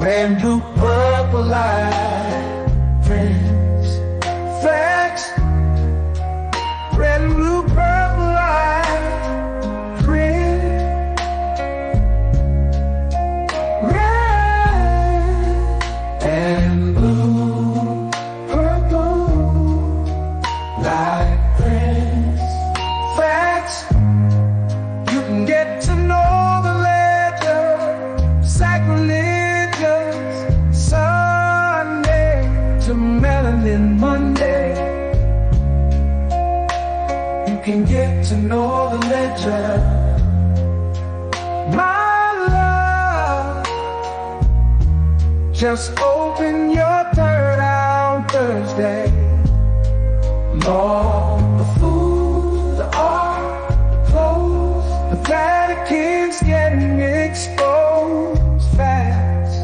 Red, blue, purple light, friends, facts. Red, blue, purple light, friends. Red and blue, purple light, friends, facts. You can get to know the ledger, sacrilegious Sunday to melanin Monday. You can get to know the ledger, my love. Just open your third eye on Thursday. Lord, the food, the art, the clothes, the Vatican's getting exposed fast.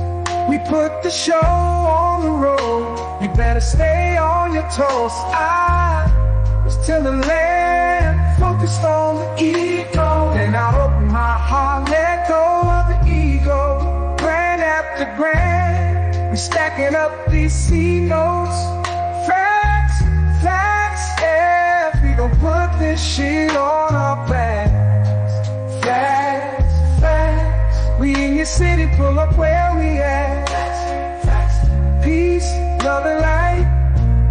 We put the show on the road. You better stay on your toes. I was till the land focused on the ego. Then I open my heart, let go of the ego. Grand after grand, we stacking up these C notes. Facts, facts, yeah. We gon' put this shit on our backs. Facts, facts. We in your city, pull up where we at. Facts, facts. Peace, love and light.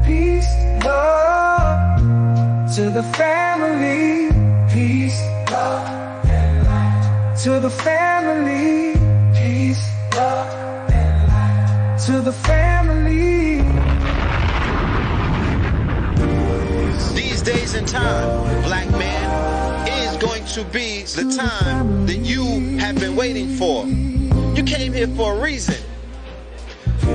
Peace, love to the family. Peace, love and light to the family. Peace, love and light to the family. These days and time, black man, is going to be the time that you have been waiting for. You came here for a reason.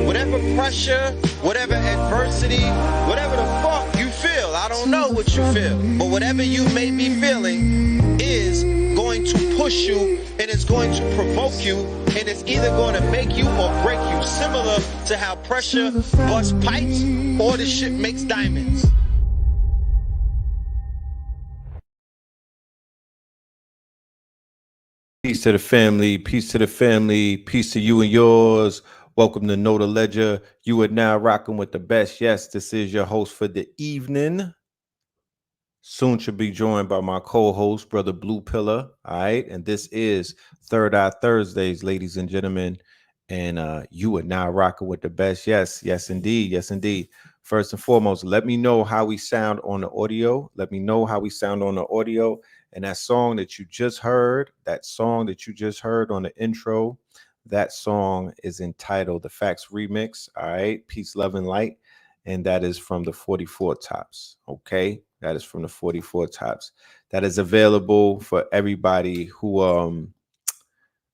Whatever pressure, whatever adversity, whatever the fuck you feel, I don't know what you feel, but whatever you may be feeling is going to push you, and it's going to provoke you, and it's either going to make you or break you, similar to how pressure busts pipes or the shit makes diamonds. Peace to the family, peace to the family, peace to you and yours. Welcome to Know the Ledger. You are now rocking with the best. Yes, this is your host for the evening. Soon should be joined by my co-host, Brother Blue Pillar. All right. And this is Third Eye Thursdays, ladies and gentlemen. And you are now rocking with the best. Yes, yes, indeed. Yes, indeed. First and foremost, let me know how we sound on the audio. Let me know how we sound on the audio. And that song that you just heard, on the intro, that song is entitled The Facts Remix. All right. Peace, Love, and Light. And that is from the 44 Tops. Okay. That is from the 44 Tops. That is available for everybody who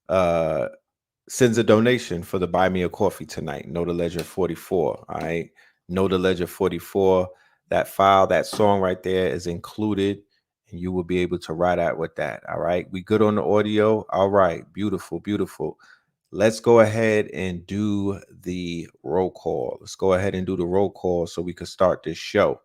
sends a donation for the Buy Me a Coffee tonight. Know the Ledger 44. All right. Know the Ledger 44. That file, that song right there is included, and you will be able to ride out with that. All right. We good on the audio. All right. Beautiful, beautiful. Let's go ahead and do the roll call. Let's go ahead and do the roll call so we can start this show.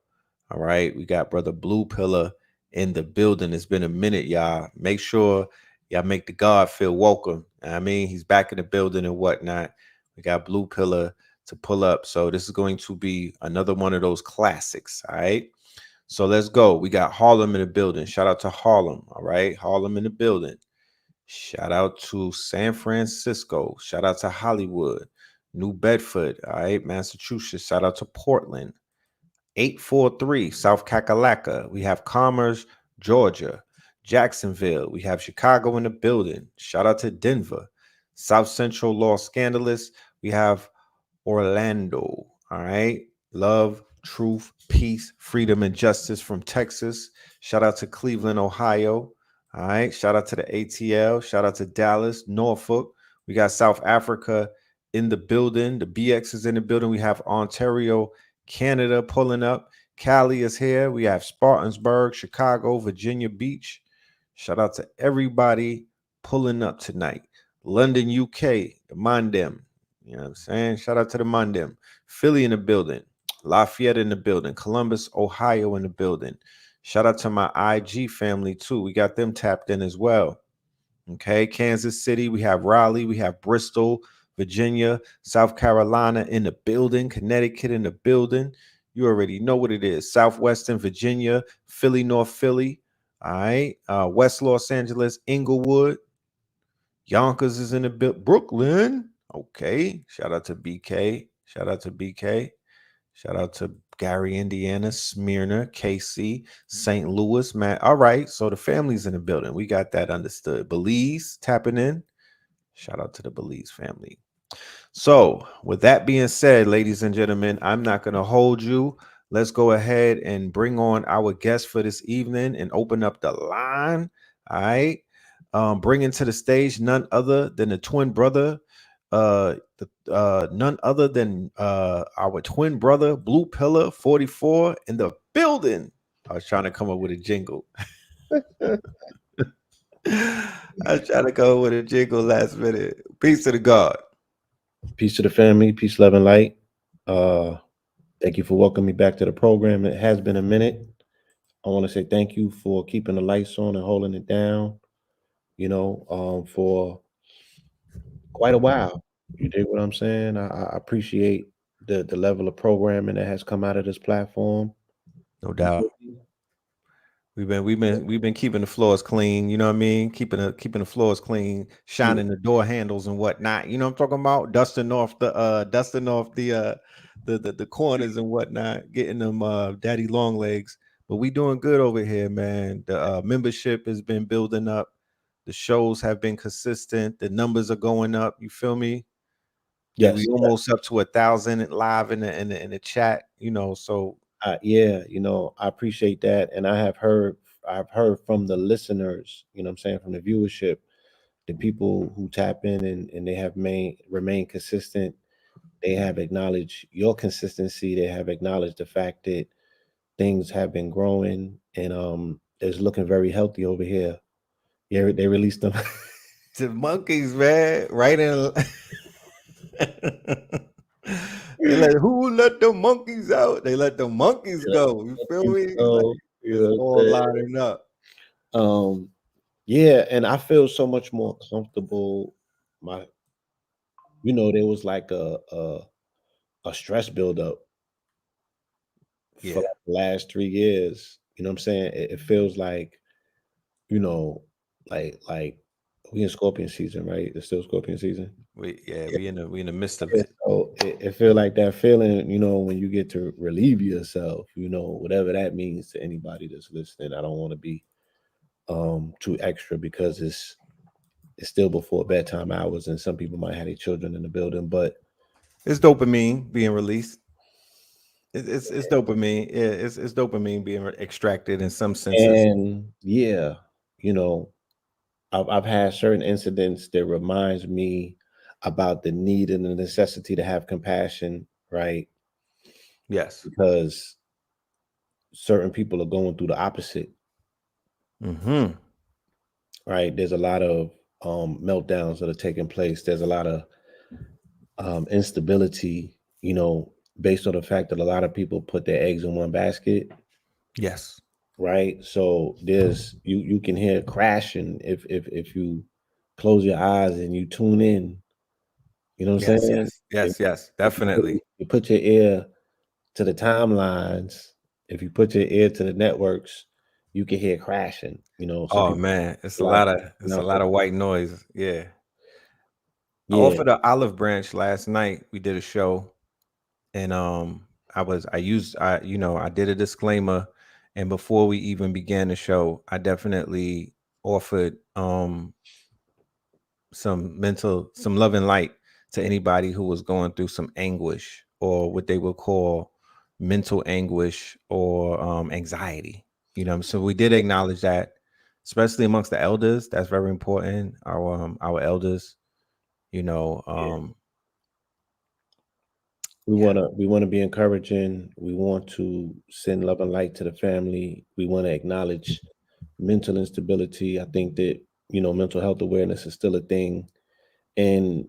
All right. We got Brother Blue Pillar in the building. It's been a minute, y'all. Make sure y'all make the God feel welcome. I mean, he's back in the building and whatnot. We got Blue Pillar to pull up. So this is going to be another one of those classics. All right. So let's go. We got Harlem in the building. Shout out to Harlem. All right. Harlem in the building. Shout out to San Francisco. Shout out to Hollywood, New Bedford. All right. Massachusetts. Shout out to Portland. 843 South Kakalaka. We have Commerce, Georgia. Jacksonville. We have Chicago in the building. Shout out to Denver. South Central Los Scandalous. We have Orlando. All right. Love, truth, peace, freedom, and justice from Texas. Shout out to Cleveland, Ohio. All right. Shout out to the ATL. Shout out to Dallas, Norfolk. We got South Africa in the building. The BX is in the building. We have Ontario, Canada pulling up. Cali is here. We have Spartansburg, Chicago, Virginia Beach. Shout out to everybody pulling up tonight. London, UK, the Mandem. You know what I'm saying? Shout out to the Mandem. Philly in the building. Lafayette in the building. Columbus, Ohio in the building. Shout out to my IG family too. We got them tapped in as well. Okay. Kansas City. We have Raleigh. We have Bristol, Virginia, South Carolina in the building, Connecticut in the building. You already know what it is. Southwestern Virginia, Philly, North Philly. All right. West Los Angeles, Inglewood. Yonkers is in the Brooklyn. Okay. Shout out to BK. Shout out to BK. Shout out to Gary, Indiana, Smyrna, KC, St. Louis, man. All right. So the family's in the building. We got that understood. Belize tapping in. Shout out to the Belize family. So, with that being said, ladies and gentlemen, I'm not going to hold you. Let's go ahead and bring on our guest for this evening and open up the line. All right. Bringing to the stage none other than the twin brother, none other than our twin brother, Blue Pillar 44 in the building. I was trying to come up with a jingle. I was trying to come up with a jingle last minute. Peace to the God. Peace to the family, peace, love, and light. Uh, Thank you for welcoming me back to the program. It has been a minute. I want to say thank you for keeping the lights on and holding it down. For quite a while. You dig what I'm saying? I appreciate the level of programming that has come out of this platform. No doubt. We've been keeping the floors clean, you know what I mean? Keeping the floors clean, Yeah. shining the door handles and whatnot. You know what I'm talking about? Dusting off the corners and whatnot, getting them daddy long legs. But we doing good over here, man. The membership has been building up. The shows have been consistent. The numbers are going up. You feel me? We Yes. almost up to 1,000 live in the chat, you know. So Yeah, I appreciate that. And I've heard from the listeners, what I'm saying, from the viewership, the people who tap in and they have remain consistent. They have acknowledged your consistency. They have acknowledged the fact that things have been growing and it's looking very healthy over here. Yeah, they released them. the monkeys, man, right in. They let who let the monkeys out? They let the monkeys go. You feel me? It's like So, it's all what I'm lining up. saying? Yeah, and I feel so much more comfortable. My, there was like a stress buildup for Yeah, like the last 3 years. You know what I'm saying? It feels like, you know, like we in Scorpion season, right? It's still Scorpion season. we in the midst of Yeah, it. so it feel like that feeling, when you get to relieve yourself, whatever that means to anybody that's listening. I don't want to be too extra because it's still before bedtime hours and some people might have their children in the building, but It's dopamine being released. It's dopamine. Yeah, it's dopamine being extracted in some senses. and yeah, you know, I've had certain incidents that reminds me about the need and the necessity to have compassion, right? Yes. Because certain people are going through the opposite, Mm-hmm. right? There's a lot of meltdowns that are taking place. There's a lot of instability, based on the fact that a lot of people put their eggs in one basket, Yes. right? So there's you can hear crashing if you close your eyes and you tune in. You know what I'm Yes. saying? Yes. If, Yes. Yes. if Definitely. you put your ear to the timelines, if you put your ear to the networks, you can hear crashing. Some Oh people man, it's a a lot of lot of it's a out lot of white noise. Yeah. I yeah, offered an olive branch last night. We did a show, and I did a disclaimer, and before we even began the show, I definitely offered some love and light to anybody who was going through some anguish or what they would call mental anguish or anxiety. So we did acknowledge that, especially amongst the elders. That's very important. Our elders, you know, yeah. um, We wanna be encouraging. We want to send love and light to the family. We want to acknowledge mental instability. I think that mental health awareness is still a thing, and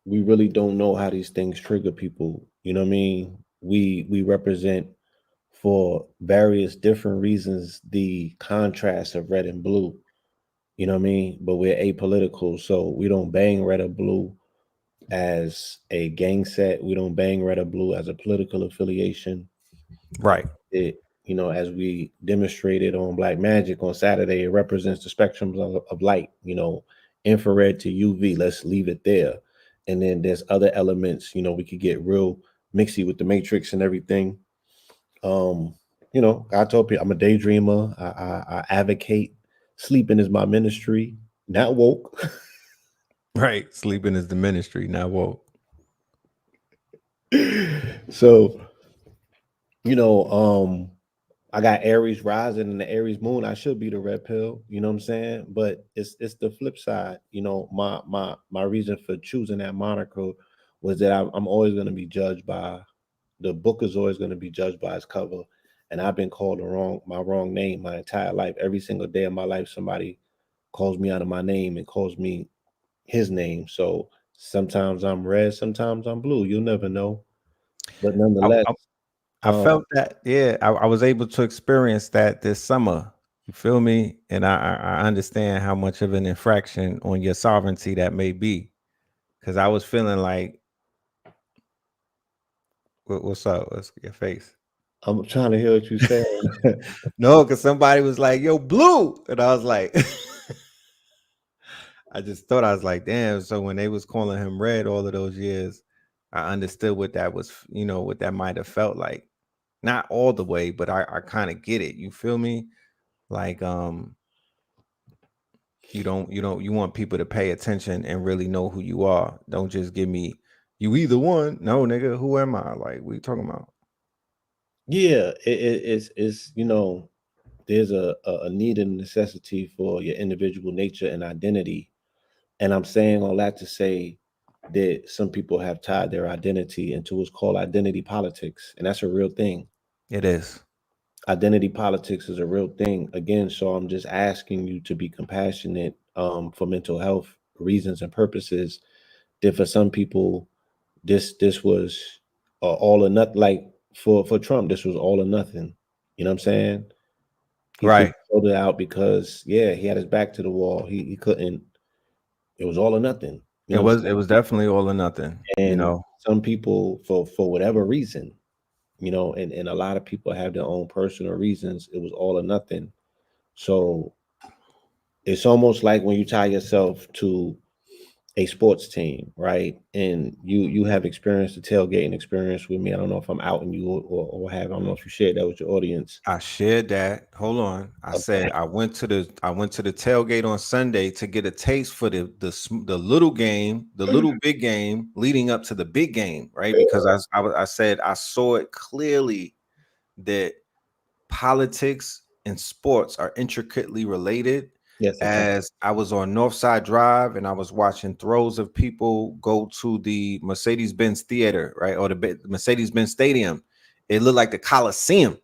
we really don't know how these things trigger people. You know what I mean? We represent for various different reasons the contrast of red and blue. You know what I mean? But we're apolitical, so we don't bang red or blue. as a gang set. We don't bang red or blue as a political affiliation. Right. As we demonstrated on Black Magic on Saturday, it represents the spectrums of light, infrared to UV. Let's leave it there. And then there's other elements, we could get real mixy with the matrix and everything. Um, I told people I'm a daydreamer. I advocate sleeping is my ministry, not woke. Right. Sleeping is the ministry, not woke. So, you know, um, I got Aries rising and the Aries moon. I should be the red pill, you know what I'm saying? But it's the flip side. My reason for choosing that moniker was that I'm always going to be judged by the book is always going to be judged by its cover, and I've been called my wrong name my entire life. Every single day of my life, somebody calls me out of my name and calls me his name. So sometimes I'm red, sometimes I'm blue. You'll never know. But I, nonetheless, I, I um, felt that, yeah, I was able to experience that this summer. You feel me? And I understand how much of an infraction on your sovereignty that may be. Cause I was feeling like, what's up? What's your face? I'm trying to hear what you're saying. No, because somebody was like, yo, blue. And I was like, I just thought, I was like, damn. So when they was calling him red all of those years, I understood what that was, what that might have felt like. Not all the way, but I kind of get it. You feel me? Like, you want people to pay attention and really know who you are. Don't just give me you either one. No, nigga, who am I? Like, what you talking about? Yeah, it's there's a need and necessity for your individual nature and identity. And I'm saying all that to say that some people have tied their identity into what's called identity politics, and that's a real thing. It is. Identity politics is a real thing. Again, so I'm just asking you to be compassionate for mental health reasons and purposes. That for some people, this was all or nothing. Like for Trump, this was all or nothing. You know what I'm saying? He Right. sold it out because he had his back to the wall. He couldn't. It was all or nothing. You It know what I'm was saying? it was definitely all or nothing, And some people, for whatever reason, and a lot of people have their own personal reasons. It was all or nothing. So it's almost like when you tie yourself to a sports team, right? And you have experienced the tailgating experience with me. I don't know if I'm outing you I don't know if you shared that with your audience. I shared that. Hold on. I said I went to the tailgate on Sunday to get a taste for the little game, the little big game leading up to the big game, right? Because I said I saw it clearly that politics and sports are intricately related. Yes, they are. As I was on Northside Drive and I was watching throws of people go to the Mercedes-Benz Theater, right, or the Mercedes-Benz Stadium, it looked like the Coliseum.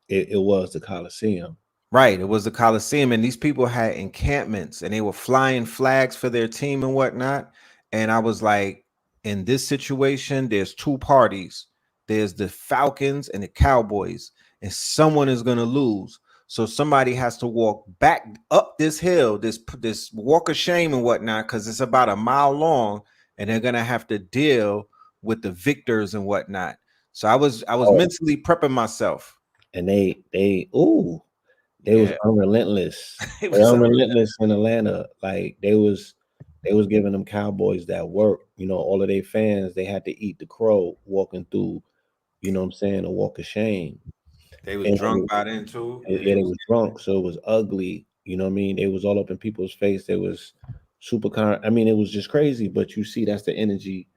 It was the Coliseum. Right. It was the Coliseum, and these people had encampments and they were flying flags for their team and whatnot. And I was like, in this situation, there's two parties. There's the Falcons and the Cowboys, and someone is gonna lose. So somebody has to walk back up this hill, this walk of shame and whatnot, because it's about a mile long, and they're gonna have to deal with the victors and whatnot. So I was Oh, mentally prepping myself. and they was Yeah, unrelentless. it They was unrelentless in Atlanta. Like they was giving them Cowboys that work. All of their fans, they had to eat the crow walking through, what I'm saying, a walk of shame. They was And drunk by then too. Yeah, they was drunk, so it was ugly. You know what I mean? They was all up in people's face. They was I mean, it was just crazy. But you see, that's the energy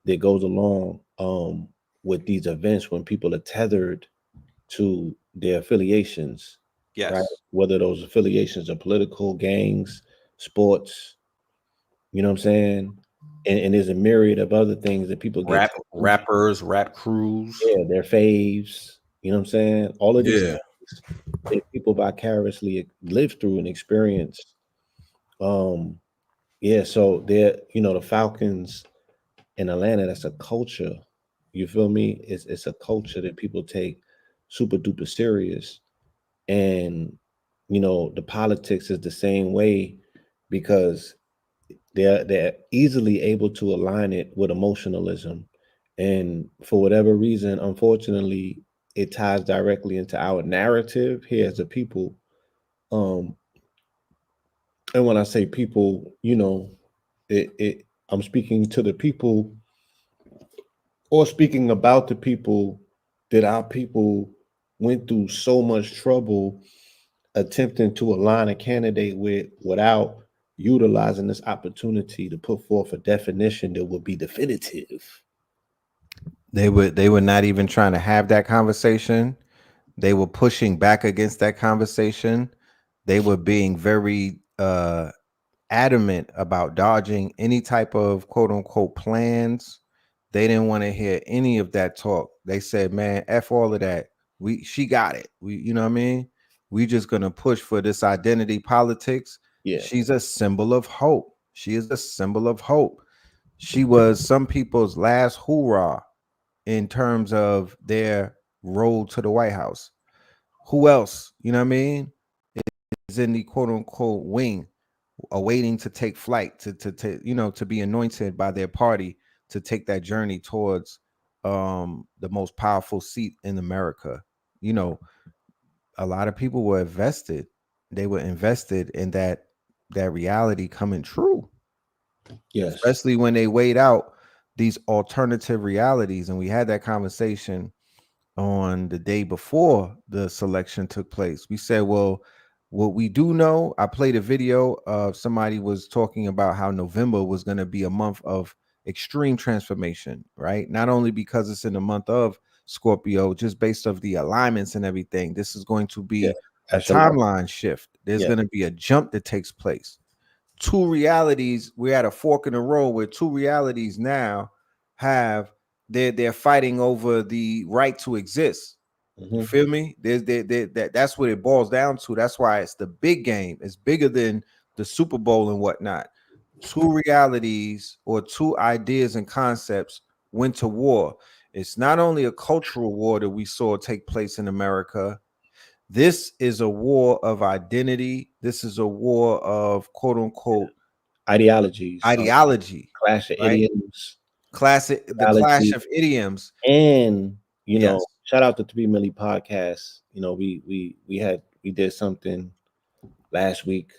that goes along with these events when people are tethered to their affiliations, right? yes. Whether those affiliations are political, gangs, sports, you know what I'm saying? And there's a myriad of other things that people get Rappers, rap crews. yeah, their faves, you know what I'm saying? All of these Yeah. things that people vicariously live through and experience. Um, yeah, so the Falcons in Atlanta, that's a culture. You feel me? It's a culture that people take super duper serious. And the politics is the same way because they're easily able to align it with emotionalism, and for whatever reason, unfortunately, it ties directly into our narrative here as a people. Um, and when I say people, I'm speaking to the people, or speaking about the people, that our people went through so much trouble attempting to align a candidate with, without utilizing this opportunity to put forth a definition that would be definitive. They were not even trying to have that conversation. They were pushing back against that conversation. They were being very adamant about dodging any type of quote unquote plans. They didn't want to hear any of that talk. They said, "Man, f all of that. She got it. You know what I mean? We just gonna push for this identity politics. Yeah, She's a symbol of hope. She is a symbol of hope. She was some people's last hoorah in terms of their road to the White House. Who else? You know what I mean? Is in the quote unquote wing, awaiting to take flight to be anointed by their party to take that journey towards the most powerful seat in America. You know, a lot of people were invested. They were invested in that reality coming true, yes, especially when they weighed out these alternative realities. And we had that conversation on the day before the selection took place. We said, well, what we do know, I played a video of somebody was talking about how November was going to be a month of extreme transformation, right? Not only because it's in the month of Scorpio, just based of the alignments and everything. This is going to yeah, be a astrological, timeline shift. There's yeah, going to be a jump that takes place. Two realities, we're at a fork in the road where two realities now have they're fighting over the right to exist. You hmm, feel me? That's what it boils down to. That's why it's the big game. It's bigger than the Super Bowl and whatnot. Two realities or two ideas and concepts went to war. It's not only a cultural war that we saw take place in America. This is a war of identity. This is a war of quote unquote ideologies, ideology, clash of right? idioms, The clash ideology, of idioms. and Yes, shout out to 3 Milli Podcast. We did something last week,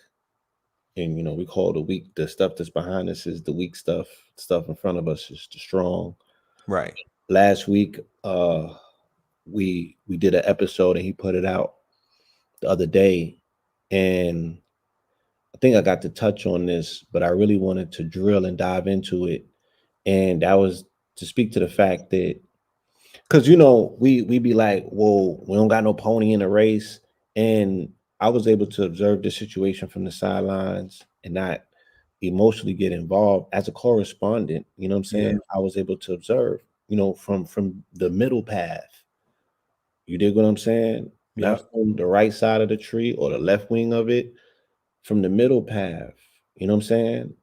and we call the week, the stuff that's behind us is the weak stuff. Stuff in front of us is the strong. right. Last week, we did an episode, and he put it out the other day, and I think I got to touch on this, but I really wanted to drill and dive into it, and that was to speak to the fact that, because we be like, well, we don't got no pony in the race, and I was able to observe the situation from the sidelines and not emotionally get involved as a correspondent. You know what I'm Yeah. saying? I was able to observe, from the middle path. You dig what I'm saying? Not Yep. from the right side of the tree or the left wing of it, from the middle path. You know what I'm saying?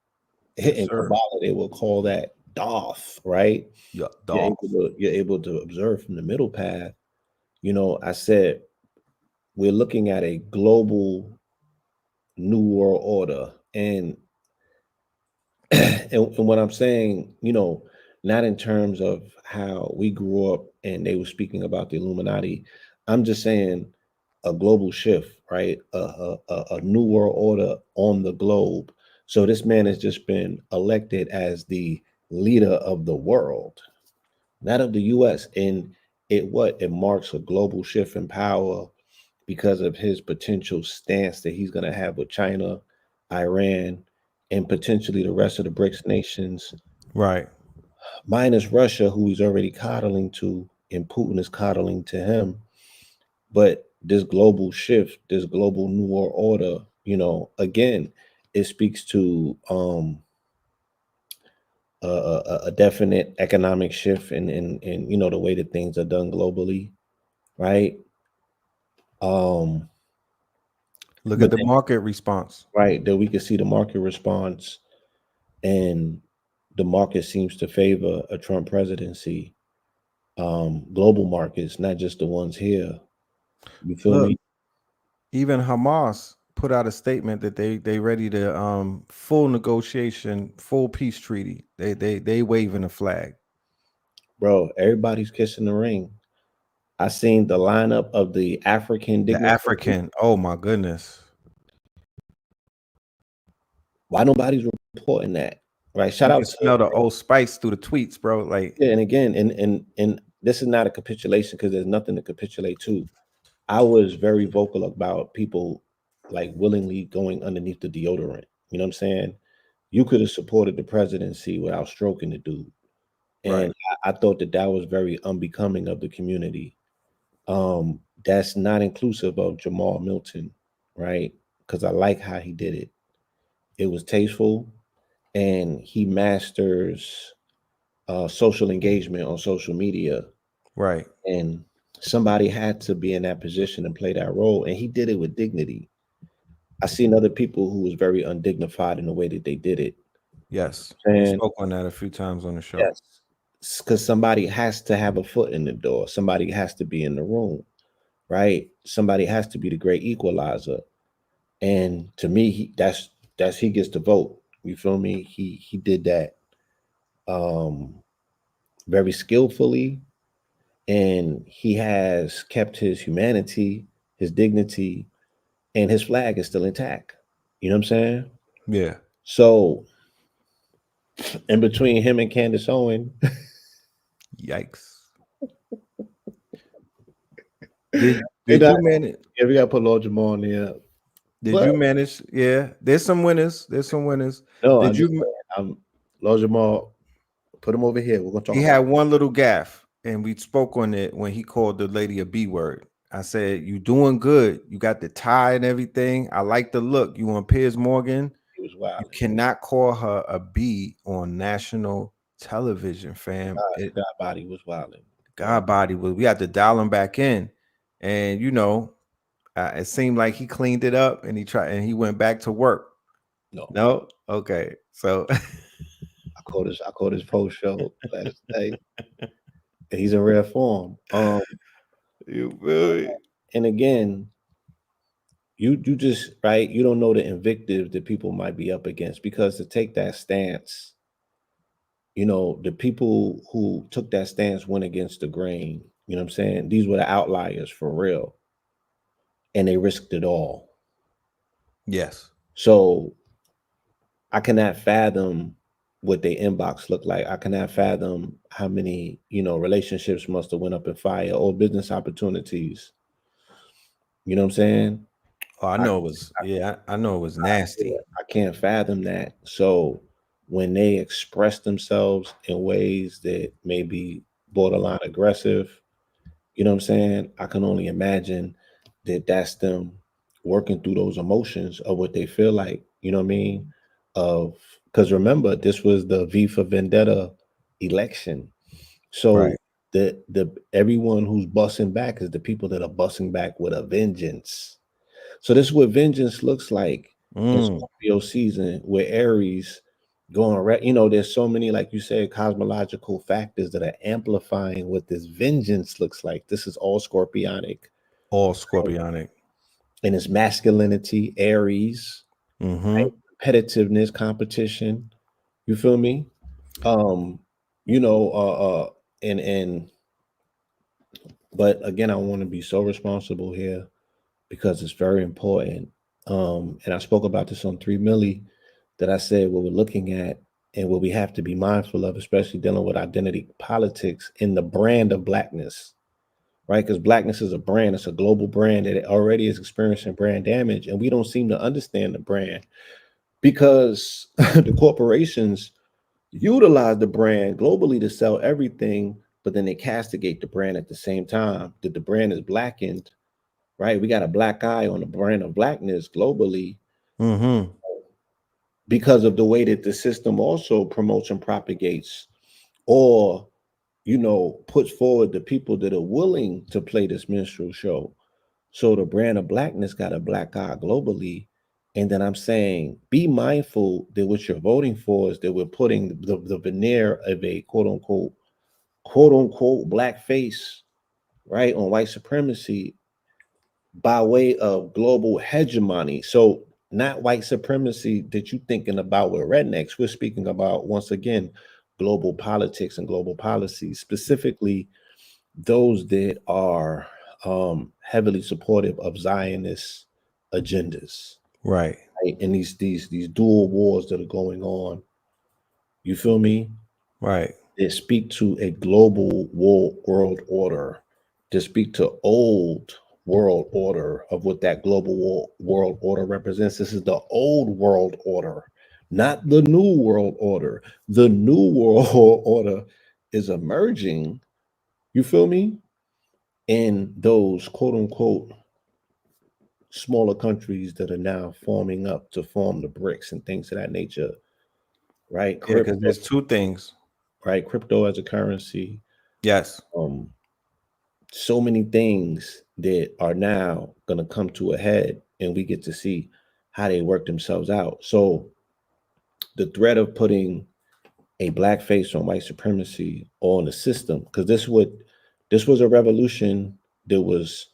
Yes, In sir. Kabbalah, they will call that Doth, right? Yeah, You're dog. able to you're able to observe from the middle path. I said we're looking at a global new world order, and and what I'm saying, not in terms of how we grew up and they were speaking about the Illuminati. I'm just saying a global shift, right? A new world order on the globe. So this man has just been elected as the leader of the world, not of the U.S. And it marks a global shift in power because of his potential stance that he's going to have with China, Iran, and potentially the rest of the BRICS nations, Right. minus Russia, who he's already coddling to, and Putin is coddling to him. But this global shift, this global new world order, again, it speaks to a definite economic shift in the way that things are done globally, right? Um, Look at but the then, market response. right, that we can see the market response, and the market seems to favor a Trump presidency. Global markets, not just the ones here. You feel Look, me? even Hamas. put out a statement that they ready to full negotiation, full peace treaty. They waving a flag. Bro, everybody's kissing the ring. I seen the lineup of the African The dignitaries. African, oh my goodness. Why nobody's reporting that? Right. Shout You out can to smell the old spice through the tweets, bro. Like, yeah, and again, and this is not a capitulation because there's nothing to capitulate to. I was very vocal about people like willingly going underneath the deodorant. You know what I'm saying? You could have supported the presidency without stroking the dude. right. And I thought that that was very unbecoming of the community. That's not inclusive of Jamal Milton, right? Because I like how he did it. It was tasteful, and he masters social engagement on social media. Right. And somebody had to be in that position and play that role, and he did it with dignity. I seen other people who was very undignified in the way that they did it. Yes. We And spoke on that a few times on the show. yes, because somebody has to have a foot in the door. Somebody has to be in the room, right? Somebody has to be the great equalizer. And to me, that's he gets to vote. You feel me? He did that um very skillfully, and he has kept his humanity, his dignity, and his flag is still intact. You know what I'm saying? Yeah. So, in between him and Candace Owen, Yikes. Did we did got you manage? yeah, we got to put Lord Jamal in there. Did But you manage? Yeah, there's some winners. There's some winners. no, I'm Did just you? saying, Lord Jamal. Put him over here. We're gonna talk He about had one little gaff, and we spoke on it when he called the lady a B word. I said, "You doing good. You got the tie and everything. I like the look. You on Piers Morgan. he was You wild. cannot call her a B on national television, fam. It God body was wilding. God body was. We had to dial him back in, and it seemed like he cleaned it up, and he went back to work. No, No, okay, so I caught his post show last night. He's in rare form. you feel me? And again, you just right. You don't know the invective that people might be up against because to take that stance, the people who took that stance went against the grain. You know what I'm saying? These were the outliers for real, and they risked it all. Yes, So I cannot fathom what their inbox looked like. I cannot fathom how many, relationships must have went up in fire or business opportunities. You know what I'm saying? oh, I I, know it was. Yeah, I know it was yeah, nasty. I can't fathom that. So when they express themselves in ways that may be borderline aggressive, you know what I'm saying? I can only imagine that that's them working through those emotions of what they feel like, you know what I mean? Of because remember, this was the V for Vendetta election. So Right. the everyone who's busting back is the people that are busting back with a vengeance. So this is what vengeance looks like in Mm, Scorpio season, where Aries going right. There's so many, like you said, cosmological factors that are amplifying what this vengeance looks like. This is all scorpionic, all scorpionic. and it's masculinity, Aries, Mm-hmm. competitiveness, competition. You feel me? Um, you know, and but again, I want to be so responsible here because it's very important. And I spoke about this on 3 Milli that I said what we're looking at and what we have to be mindful of, especially dealing with identity politics in the brand of blackness, right? Because blackness is a brand, it's a global brand that already is experiencing brand damage, and we don't seem to understand the brand because the corporations utilize the brand globally to sell everything, but then they castigate the brand at the same time that the brand is blackened, right? We got a black eye on the brand of blackness globally Mm-hmm. because of the way that the system also promotes and propagates or puts forward the people that are willing to play this minstrel show. So the brand of blackness got a black eye globally. And then I'm saying be mindful that what you're voting for is that we're putting the veneer of a quote unquote black face, right, on white supremacy. by way of global hegemony. So not white supremacy that you thinking about with rednecks. We're speaking about, once again, global politics and global policies, specifically those that are heavily supportive of Zionist agendas, Right. right? And these dual wars that are going on. You feel me? Right. That speak to a global world order, to speak to old world order of what that global world order represents. This is the old world order, not the new world order. The new world order is emerging. You feel me? In those quote unquote smaller countries that are now forming up to form the BRICS and things of that nature, right? Yeah, because Crypto, there's two things. right? Crypto as a currency. Yes. Um, so many things that are now going to come to a head, and we get to see how they work themselves out. So the threat of putting a black face on white supremacy on the system, because this was a revolution that was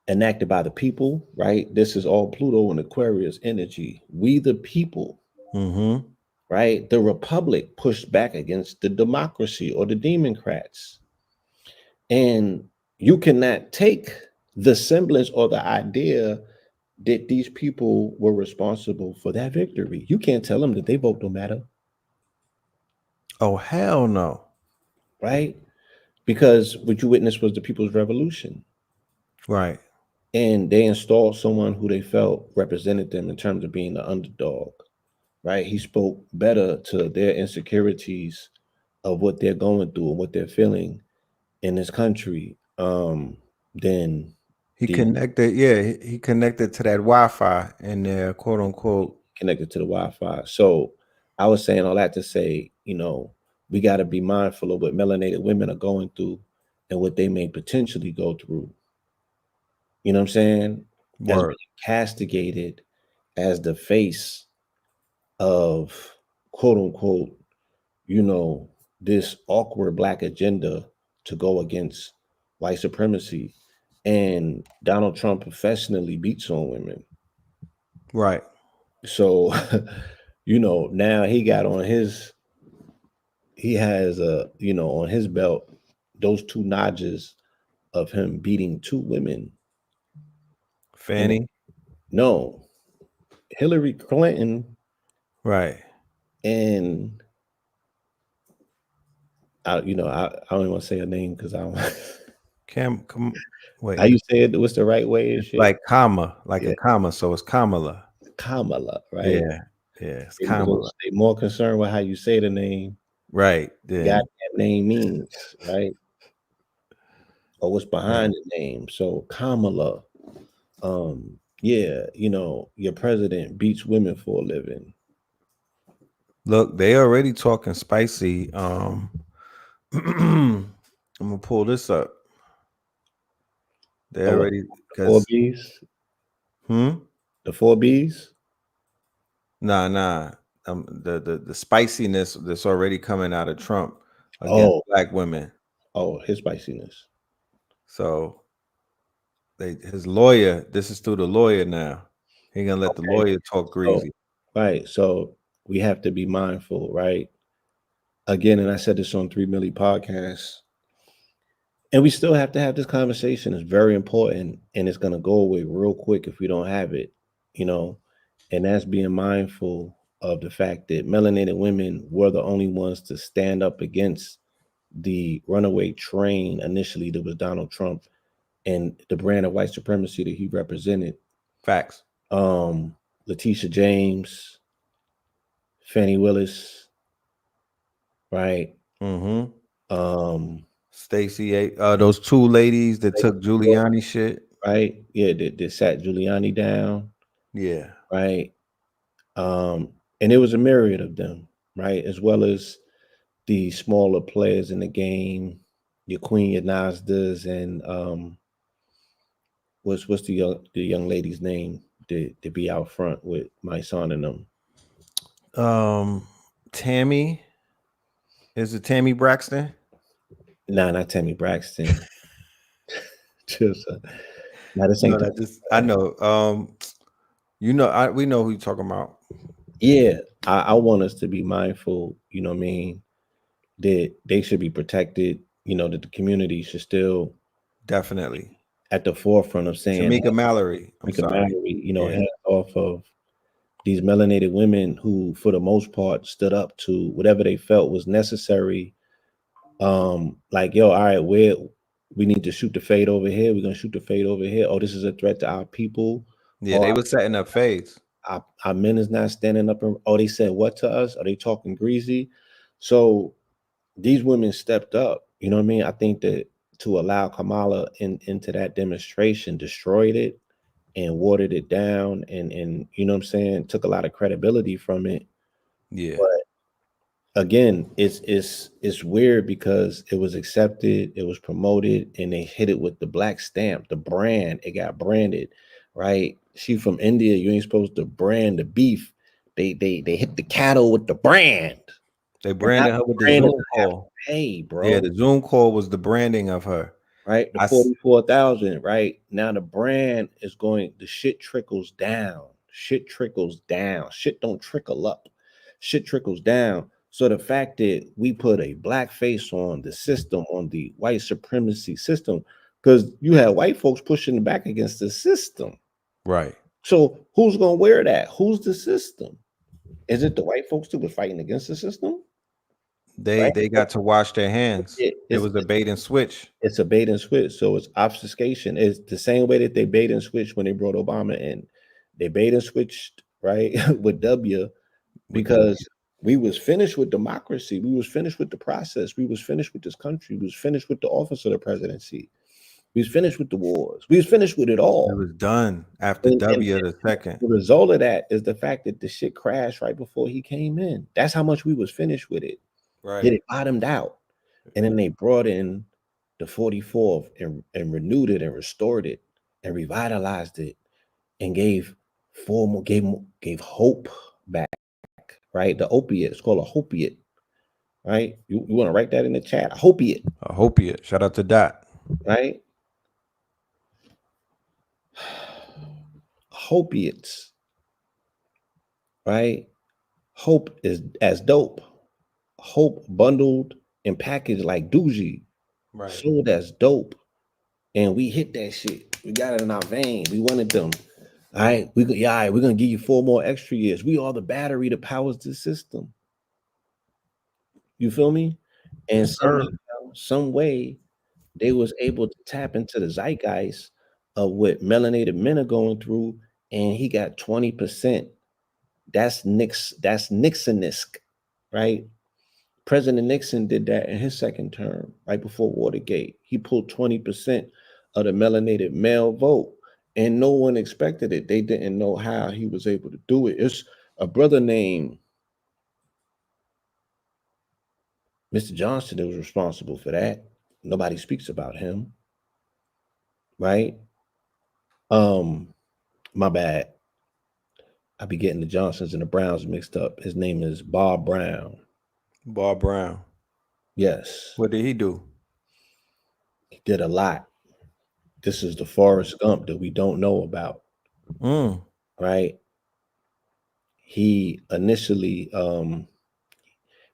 enacted by the people, right? This is all Pluto and Aquarius energy. We the people, Mm-hmm. right? The republic pushed back against the democracy or the democrats. And you cannot take the semblance or the idea that these people were responsible for that victory. You can't tell them that they vote don't matter, Oh, hell no. right? Because what you witnessed was the people's revolution. Right. And they installed someone who they felt represented them in terms of being the underdog, right? He spoke better to their insecurities of what they're going through and what they're feeling in this country than He the connected, yeah, he connected to that Wi-Fi in there, quote unquote. connected to the Wi-Fi. So I was saying all that to say, we got to be mindful of what melanated women are going through and what they may potentially go through. You know what I'm saying? As Word. being castigated as the face of quote unquote, you know, this awkward black agenda to go against white supremacy. And Donald Trump professionally beats on women. Right. So, now he has on his belt those two notches of him beating two women. And Fanny. no, Hillary Clinton Right. and I don't even want to say her name because I don't. Come. How Wait. you say it? What's the right way and It's shit? like comma, like Yeah, a comma. So it's Kamala. Kamala, right? Yeah. Yeah. It's Kamala. They more concerned with how you say the name, Right. got Then. that name means, right? Or what's Right. behind the name. So Kamala, yeah, your president beats women for a living. Look, they already talking spicy. I'm gonna pull this up. They Oh, what, already four because B's? hmm. The four B's? Nah. The spiciness that's already coming out of Trump against Oh, black women. his spiciness. So his lawyer. This is through the lawyer now. He gonna let the Okay. lawyer talk So, greasy. right. So we have to be mindful, right? Again, and I said this on 3 Milli podcasts, and we still have to have this conversation. It's very important, and it's going to go away real quick if we don't have it, you know, and that's being mindful of the fact that melanated women were the only ones to stand up against the runaway train initially that was Donald Trump and the brand of white supremacy that he represented. Facts. Um, Letitia James, Fannie Willis, right? Mm-hmm. Um, Stacey, those two ladies that took Giuliani shit. right? Yeah, they sat Giuliani down, Yeah. right? And it was a myriad of them, right? As well as the smaller players in the game, your Queen, your Nasdas, and what's the young lady's name to be out front with my son and them? Um, Tammy. Is it Tammy Braxton? Nah, not Tammy Braxton. Just, Now this No, ain't the that just I know. We know who you're talking about. yeah. I want us to be mindful, you know what I mean, that they should be protected, you know, that the community should still Definitely. at the forefront of saying Tamika Mallory. I'm we can sorry. marry, you know, Yeah. hands off of these melanated women who, for the most part, stood up to whatever they felt was necessary. Like, yo, all right, we need to shoot the fade over here. We're gonna shoot the fade over here. Oh, this is a threat to our people. Yeah, Oh, they were setting up fades. our men is not standing up and oh, they said what to us? Are they talking greasy? So these women stepped up. You know what I mean? I think that to allow Kamala into that demonstration destroyed it and watered it down and you know what I'm saying, took a lot of credibility from it. Yeah. But again, it's weird because it was accepted, it was promoted, and they hit it with the black stamp, the brand. It got branded, right? She from India. You ain't supposed to brand the beef. They hit the cattle with the brand, They and now branded her the with the brand Zoom doesn't have to call. pay, Yeah, bro. the Zoom call was the branding of her. Right, the I s- 44,000. Right now, the brand is going. The shit trickles down. Shit trickles down. Shit don't trickle up. Shit trickles down. So the fact that we put a black face on the system, on the white supremacy system, because you have white folks pushing back against the system. right. So who's gonna wear that? Who's the system? Is it the white folks that were fighting against the system? They Right? they got to wash their hands. It- It it's was a bait and switch. it's a bait and switch. So it's obfuscation. It's the same way that they bait and switch when they brought Obama in. They bait and switched, right, with W With because W. we was finished with democracy. We was finished with the process. We was finished with this country. We was finished with the office of the presidency. We was finished with the wars. We was finished with it It all. was done after And W the second. the result of that is the fact that the shit crashed right before he came in. That's how much we was finished with it. Then Right. it bottomed out. And then they brought in the 44th and renewed it and restored it and revitalized it and gave formal gave hope back, right? The opiate, it's called a hopiate, right? You want to write that in the chat? A hopiate, I hope you. Shout out to Dot. right? Hopiates, right? Hope is as dope. Hope bundled and packaged like doogie, Right. sold as dope. And we hit that shit. We got it in our vein. We wanted them. All right, all right, we're gonna give you 4 more extra years. We are the battery that powers the system. You feel me? And Yes, sir. somehow, some way, they was able to tap into the zeitgeist of what melanated men are going through, and he got 20%. That's Nixonisk, right? President Nixon did that in his second term, right before Watergate. He pulled 20% of the melanated male vote, and no one expected it. They didn't know how he was able to do it. It's a brother named Mr. Johnson that was responsible for that. Nobody speaks about him, right? My bad. I be getting the Johnsons and the Browns mixed up. His name is Bob Brown. Bob Brown. Yes, What did he do? he did a lot. This is the Forrest Gump that we don't know about, Mm. right? He initially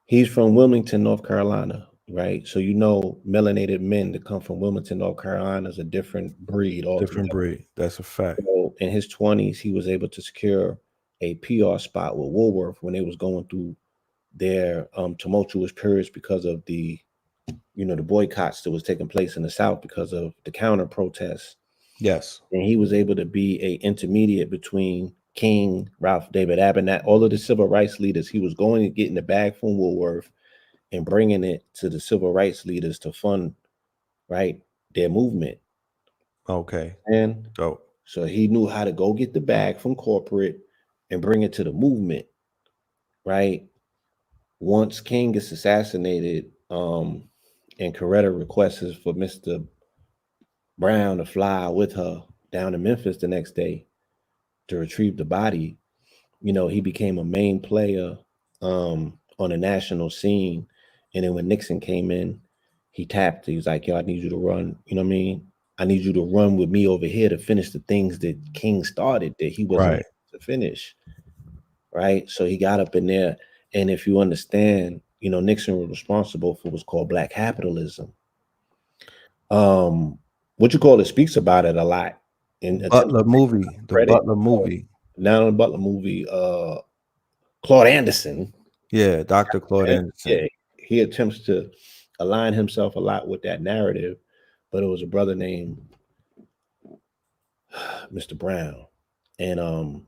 he's from Wilmington, North Carolina, right? So you know melanated men that come from Wilmington, North Carolina is a different breed Different altogether. breed. That's a fact. So in his 20s, he was able to secure a PR spot with Woolworth when they was going through their tumultuous periods because of the the boycotts that was taking place in the South because of the counter protests. Yes. And he was able to be a intermediate between King, Ralph David Abernathy, all of the civil rights leaders. He was going and getting the bag from Woolworth and bringing it to the civil rights leaders to fund right their movement. Okay. And So so he knew how to go get the bag from corporate and bring it to the movement, right? Once King gets assassinated, and Coretta requests for Mr. Brown to fly with her down to Memphis the next day to retrieve the body, he became a main player on the national scene. And then when Nixon came in, he tapped. He was like, "Yo, I need you to run." You know what I mean? I need you to run with me over here to finish the things that King started that he wasn't Right. able to finish. Right. So he got up in there. And if you understand, Nixon was responsible for what's called black capitalism. Um, what you call it speaks about it a lot in attempts Butler to take movie. The credit. Butler movie. Now in the Butler movie, Claude Anderson, Yeah, Dr. Claude yeah, Anderson. he attempts to align himself a lot with that narrative, but it was a brother named Mr. Brown, and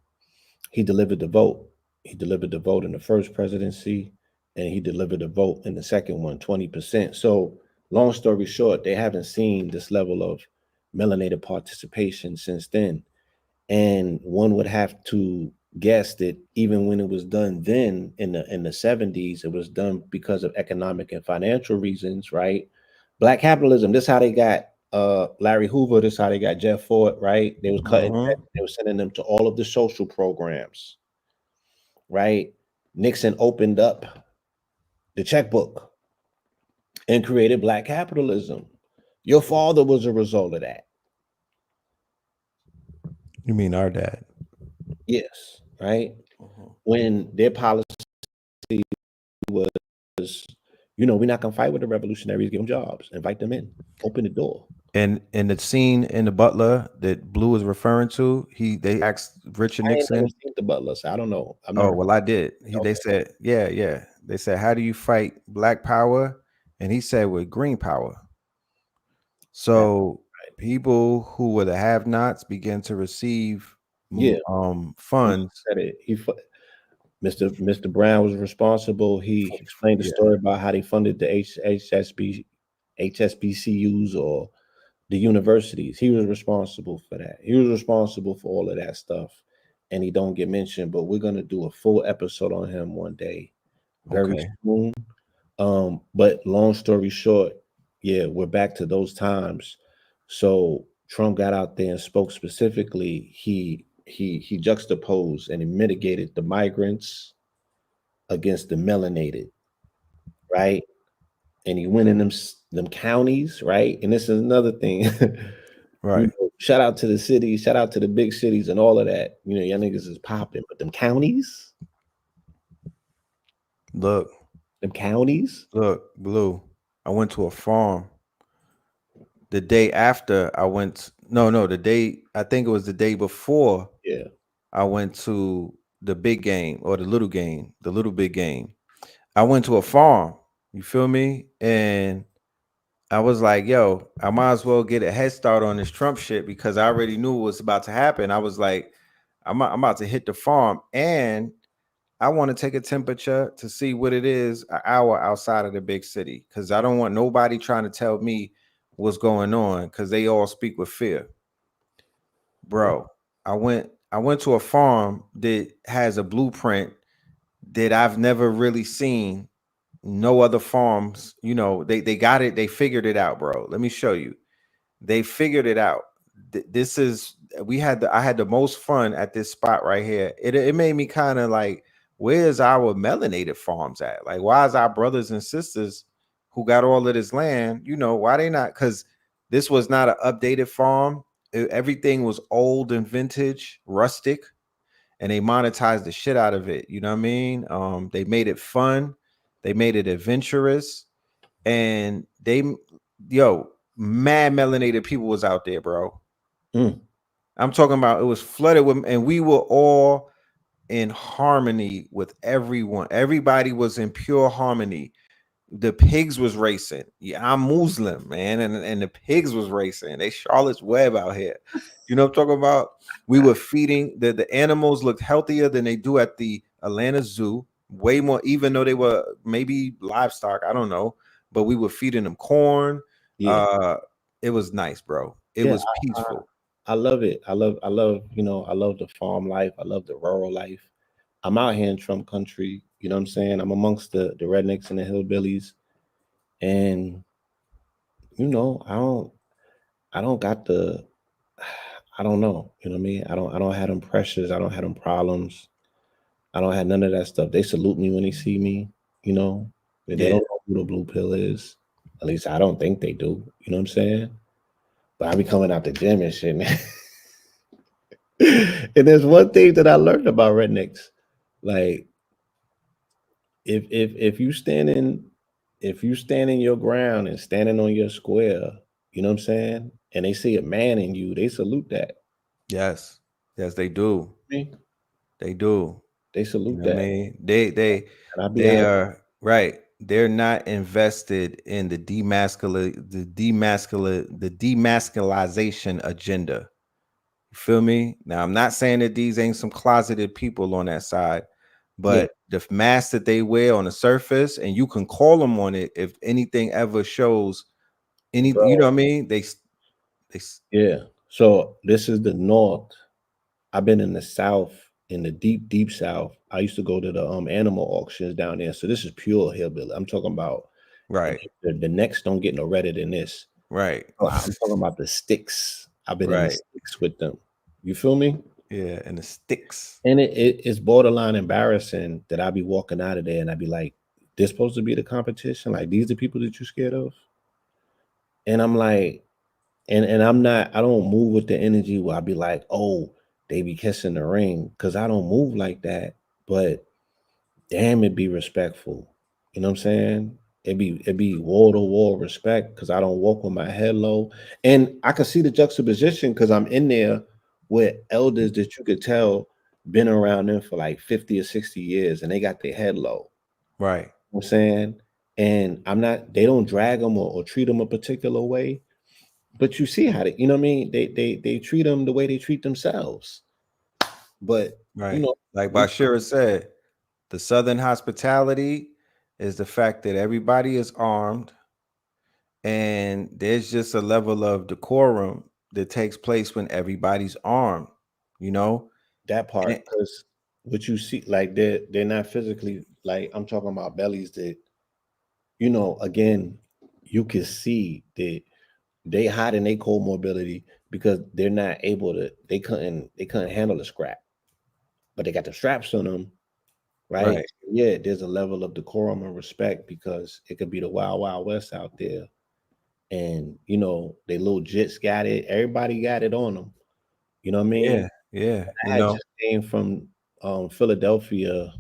he delivered the vote. He delivered the vote in the first presidency, and he delivered the vote in the second one, 20%. So, long story short, they haven't seen this level of melanated participation since then. And one would have to guess that even when it was done then in the 70s, it was done because of economic and financial reasons, right? Black capitalism, this how they got Larry Hoover, this how they got Jeff Ford, right? They was cutting, Hmm. they were sending them to all of the social programs, right? Nixon opened up the checkbook and created black capitalism. Your father was a result of that. You mean our dad? Yes, right? Mhm. When their policy was, we're not gonna fight with the revolutionaries, give them jobs, invite them in, open the door. And the scene in the Butler that Blue is referring to, they asked Richard I ain't never Nixon. seen the Butler, so I don't know. I've Oh, never. well, I did. They Okay, said, yeah, yeah. They said, how do you fight black power? And he said, with green power. right. So people who were the have-nots began to receive Yeah, he funds. said it. Mr. Brown was responsible. He explained the Yeah. story about how they funded the HSBCUs or the universities. He was responsible for that. He was responsible for all of that stuff, and he don't get mentioned. But we're gonna do a full episode on him one day, very Okay. soon. But long story short, yeah, we're back to those times. So Trump got out there and spoke specifically. He juxtaposed and he mitigated the migrants against the melanated, right? And he went in them counties, right? And this is another thing. Right. Shout out to the cities, shout out to the big cities and all of that. Y'all niggas is popping, but Look, them counties, Blue. I went to a farm the day after I went. No, the day, I think it was the day before yeah, I went to the big game or the little game, the little big game. I went to a farm. You feel me? And I was like, yo, I might as well get a head start on this Trump shit because I already knew what was about to happen. I was like, I'm about to hit the farm and I want to take a temperature to see what it is an hour outside of the big city because I don't want nobody trying to tell me what's going on because they all speak with fear. right, Bro, I went to a farm that has a blueprint that I've never really seen. No other farms, they got it, they figured it out, bro. Let me show you. They figured it out. This is I had the most fun at this spot right here. It made me kind of like, where's our melanated farms at? Like, why is our brothers and sisters who got all of this land, why they not? Because this was not an updated farm. Everything was old and vintage, rustic, and they monetized the shit out of it. You know what I mean? They made it fun, they made it adventurous, and mad melanated people was out there, bro. mm, I'm talking about it was flooded with, and we were all in harmony with everyone. Everybody was in pure harmony. The pigs was racing. Yeah, I'm Muslim, man, and the pigs was racing. They Charlotte's Web out here. You know what I'm talking about? We were feeding the animals looked healthier than they do at the Atlanta Zoo. Way more, even though they were maybe livestock. I don't know, but we were feeding them corn. yeah, Uh, it was nice, bro. It yeah. was peaceful. I love it. I love the farm life. I love the rural life. I'm out here in Trump country. You know what I'm saying? I'm amongst the rednecks and the hillbillies, and I don't got the, I don't know. You know what I mean? I don't have them pressures. I don't have them problems. I don't have none of that stuff. They salute me when they see me. You know, they Yeah, don't know who the blue pill is. At least I don't think they do. You know what I'm saying? but I be coming out the gym and shit, man. And there's one thing that I learned about rednecks. Like if you standing your ground and standing on your square, you know what I'm saying? And they see a man in you, they salute that. Yes. Yes, they do. Me, They do. they You salute know what I that. mean? They And I'll be they honest, are right. They're not invested in the demasculization agenda. You feel me? Now I'm not saying that these ain't some closeted people on that side, yeah, but the mask that they wear on the surface, and you can call them on it if anything ever shows any, you know bro. what I mean? They Yeah. So this is the North. I've been in the South, in the deep, deep South. I used to go to the animal auctions down there. So this is pure hillbilly. I'm talking about, and right, the necks don't get no redder than this. right, Oh, I'm talking about the sticks. I've been in the right. sticks with them. You feel me? Yeah, and the sticks. And it's borderline embarrassing that I be walking out of there and I be like, this supposed to be the competition? Like these the people that you scared of? And I'm like, and I'm not, I don't move with the energy where I be like, oh, they be kissing the ring. Cause I don't move like that. But damn, it be respectful. You know what I'm saying? It be wall to wall respect because I don't walk with my head low. And I can see the juxtaposition because I'm in there with elders that you could tell been around them for like 50 or 60 years and they got their head low. Right, You know what I'm saying? And I'm not, they don't drag them or treat them a particular way. But you see how they, you know what I mean? They treat them the way they treat themselves. But you right. know, Like we Bashira said, the Southern hospitality is the fact that everybody is armed and there's just a level of decorum that takes place when everybody's armed, you know? that And part, because what you see, like they're not physically, like I'm talking about bellies that, again, you can see that they hiding their comorbidity because they're not able to, they couldn't handle the scrap, but they got the straps on them, right? right, Yeah, there's a level of decorum and respect because it could be the wild, wild west out there. And they little jits got it, everybody got it on them. You know what I mean? yeah, yeah, you I had know, just came from Philadelphia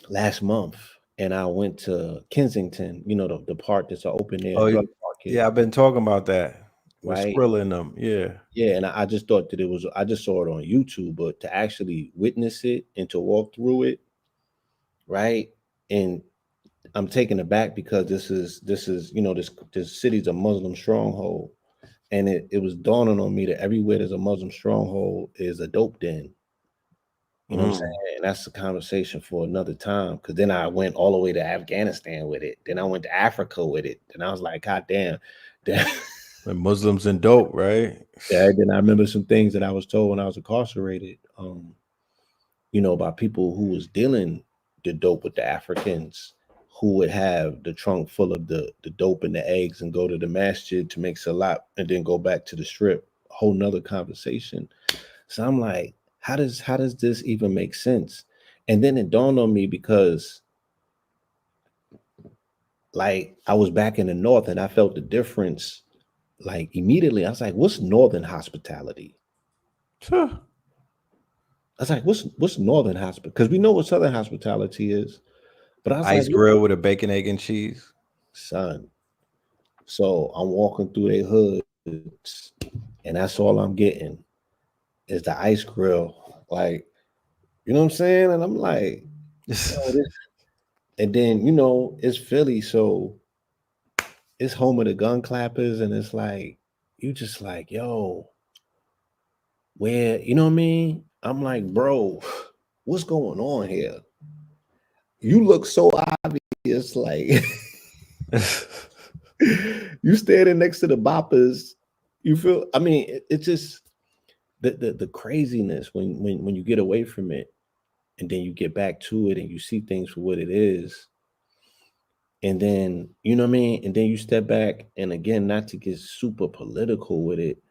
last month, and I went to Kensington. The part that's an open air oh drug market, yeah, I've been talking about that with right? Skrilla in them. Yeah, Yeah, and I just thought that I just saw it on YouTube, but to actually witness it and to walk through it, right? And I'm taken aback because this is this city's a Muslim stronghold, and it was dawning on me that everywhere there's a Muslim stronghold is a dope den. You know what I'm mm. saying? And that's a conversation for another time. Cause then I went all the way to Afghanistan with it. Then I went to Africa with it. And I was like, God damn. Then, And Muslims and dope, right? then I remember some things that I was told when I was incarcerated, about people who was dealing the dope with the Africans who would have the trunk full of the dope and the eggs and go to the masjid to make salat and then go back to the strip. A whole nother conversation. So I'm like, how does this even make sense? And then it dawned on me because like I was back in the north and I felt the difference like immediately. I was like, what's northern hospitality? Huh. I was like, what's northern hospital? Because we know what southern hospitality is. But I was like, Ice grill with a bacon, egg, and cheese. son. So I'm walking through their hoods, and that's all I'm getting is the ice grill. Like, you know what I'm saying? And I'm like, yo, this, and then it's Philly, so it's home of the gun clappers, and it's like you just like, yo, where you know what I mean? I'm like, bro, what's going on here? You look so obvious, like you standing next to the boppers. You feel? I mean, it's just the craziness when you get away from it, and then you get back to it, and you see things for what it is, and then you know what I mean, and then you step back, and again, not to get super political with it,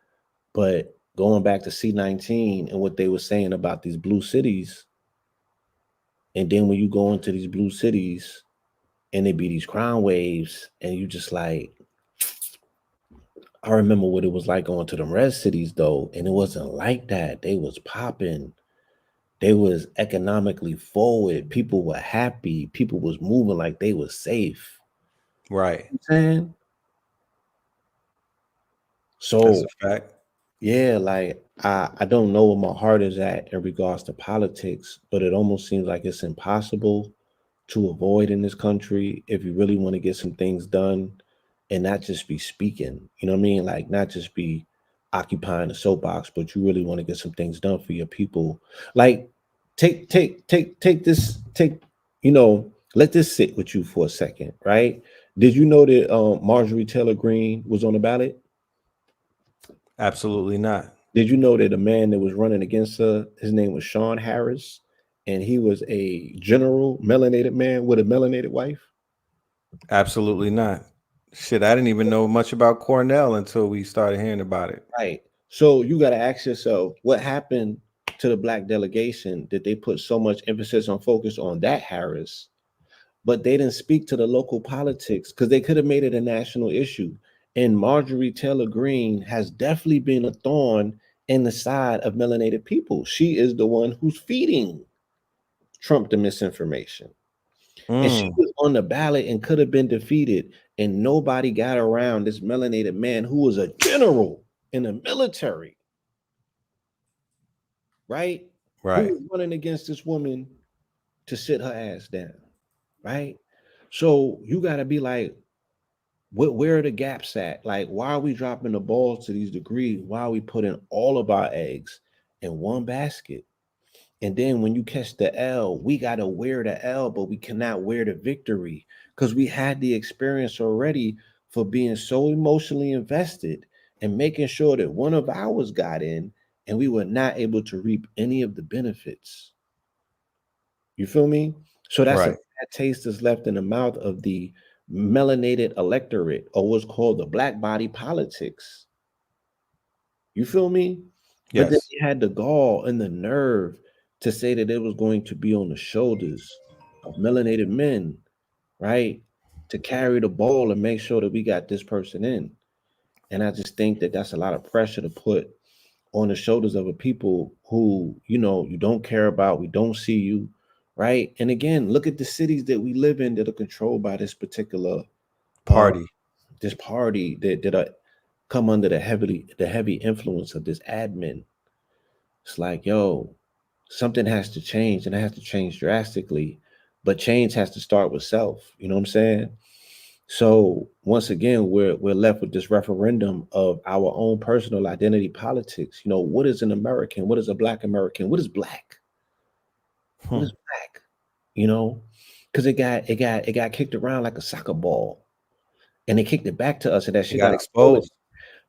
but going back to C19 and what they were saying about these blue cities, and then when you go into these blue cities and they be these crime waves, and you just like, I remember what it was like going to the red cities though, and it wasn't like that. They was popping. They was economically forward. People were happy. People was moving like they was safe. Right. You know what I'm saying? That's a So fact. yeah, like I don't know where my heart is at in regards to politics, but it almost seems like it's impossible to avoid in this country if you really want to get some things done and not just be speaking. You know what I mean? Like not just be occupying the soapbox, but you really want to get some things done for your people. Like take this, you know, let this sit with you for a second, right? Did you know that Marjorie Taylor Greene was on the ballot? Absolutely not. Did you know that a man that was running against her, his name was Sean Harris, and he was a general melanated man with a melanated wife? Absolutely not. Shit, I didn't even know much about Cornell until we started hearing about it. Right. So you got to ask yourself, what happened to the black delegation that they put so much emphasis on focus on that Harris, but they didn't speak to the local politics because they could have made it a national issue. And Marjorie Taylor Greene has definitely been a thorn in the side of melanated people. She is the one who's feeding Trump the misinformation. And she Mm, was on the ballot and could have been defeated. And nobody got around this melanated man who was a general in the military, right? Who right. was running against this woman to sit her ass down, right? So you got to be like, where are the gaps at? Like, why are we dropping the balls to these degrees? Why are we putting all of our eggs in one basket? And then when you catch the L, we got to wear the L, but we cannot wear the victory because we had the experience already for being so emotionally invested and making sure that one of ours got in and we were not able to reap any of the benefits. You feel me? So that's a Right. bad taste that's left in the mouth of the melanated electorate or what's called the black body politics. You feel me? But then Yes. they had the gall and the nerve to say that it was going to be on the shoulders of melanated men, right? To carry the ball and make sure that we got this person in. And I just think that that's a lot of pressure to put on the shoulders of a people who, you know, you don't care about, we don't see you, right? And again, look at the cities that we live in that are controlled by this particular uh Party. this party that are come under the heavy influence of this admin. It's like, yo, something has to change and it has to change drastically, but change has to start with self. You know what I'm saying? So once again, we're left with this referendum of our own personal identity politics. You know, what is an American? What is a black American? What is black? What is Hmm. black? You know, because it got kicked around like a soccer ball, and they kicked it back to us, and that It shit got got a hole. exposed.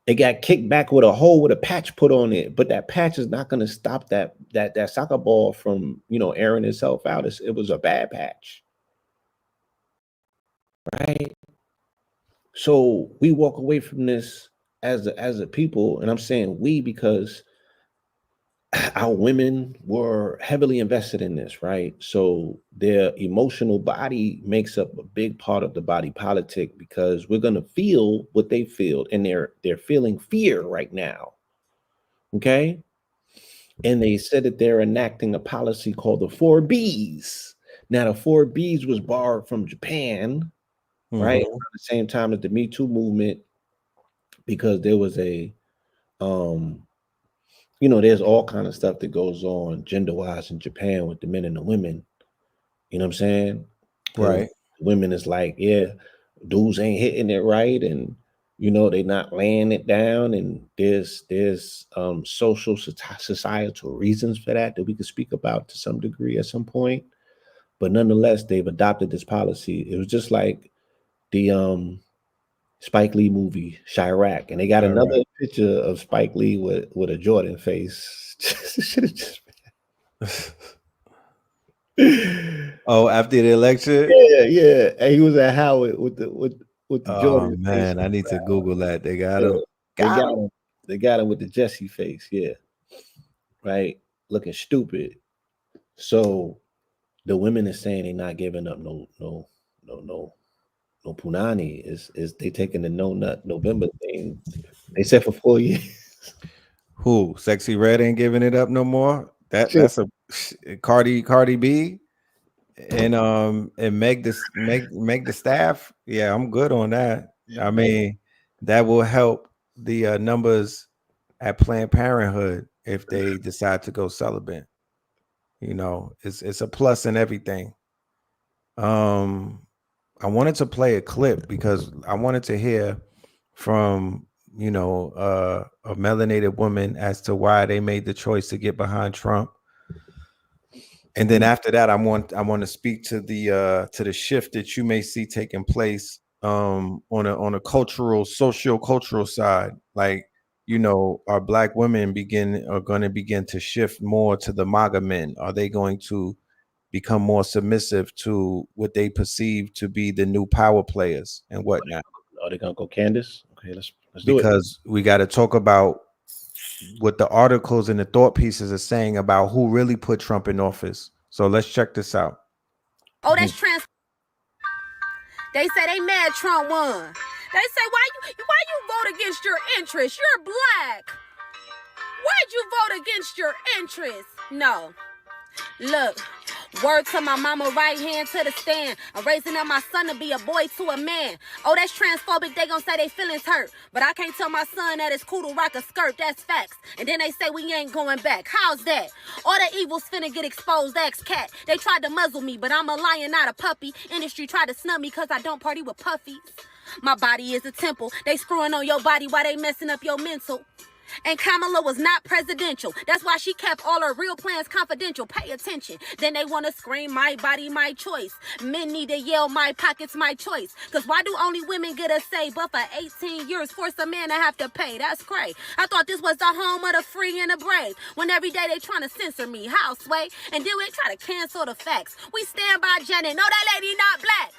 It got kicked back with a hole with a patch put on it, but that patch is not going to stop that soccer ball from airing itself out. It was a bad patch, right? So we walk away from this as a people, and I'm saying we because our women were heavily invested in this, right? So their emotional body makes up a big part of the body politic because we're gonna feel what they feel, and they're feeling fear right now. Okay. And they said that they're enacting a policy called the 4Bs. Now, the 4Bs was borrowed from Japan, right? Hmm. Around the same time as the Me Too movement, because there was a um there's all kind of stuff that goes on gender-wise in Japan with the men and the women. You know what I'm saying? Because Right. women is like, yeah, dudes ain't hitting it right, and they not laying it down, and there's social societal reasons for that we could speak about to some degree at some point. But nonetheless, they've adopted this policy. It was just like the Spike Lee movie Chirac, and they got All another right. picture of Spike Lee with a Jordan face. Should have just yeah, Oh, after the election? yeah. And he was at Howard with the Oh Jordan face. man, I need to Google that. They got Yeah, him. they Got got him. him. They got him with the Jesse face. Yeah, right. Looking stupid. So the women is saying they're not giving up no punani. Is they taking the no nut November thing They said for 4 years. Who? Sexy Red ain't giving it up no more. That's a Cardi B and Meg the staff. Yeah, I'm good on that. I mean, that will help the numbers at Planned Parenthood if they decide to go celibate. You know, it's a plus in everything. I wanted to play a clip because I wanted to hear from a melanated woman as to why they made the choice to get behind Trump. And then after that, I want to speak to the shift that you may see taking place on a cultural, socio-cultural side. Like, our Black women are going to begin to shift more to the MAGA men? Are they going to become more submissive to what they perceive to be the new power players and whatnot? Are they gonna go Candace? Okay, let's do it. Because we got to talk about what the articles and the thought pieces are saying about who really put Trump in office. So let's check this out. Oh, that's trans. They say they mad Trump won. They say why you vote against your interests? You're black. Why'd you vote against your interests? No. Look, word to my mama, right hand to the stand. I'm raising up my son to be a boy to a man. Oh, that's transphobic, they gon' say they feelings hurt. But I can't tell my son that it's cool to rock a skirt, that's facts. And then they say we ain't going back. How's that? All the evils finna get exposed, ask cat. They tried to muzzle me, but I'm a lion, not a puppy. Industry tried to snub me cause I don't party with puffies. My body is a temple. They screwing on your body while they messing up your mental. And Kamala was not presidential. That's why she kept all her real plans confidential. Pay attention. Then they want to scream, my body, my choice. Men need to yell, my pockets, my choice. Because why do only women get a say? But for 18 years, force a man to have to pay. That's crazy. I thought this was the home of the free and the brave. When every day they trying to censor me. How, Sway? And then we try to cancel the facts. We stand by Janet. No, that lady not black.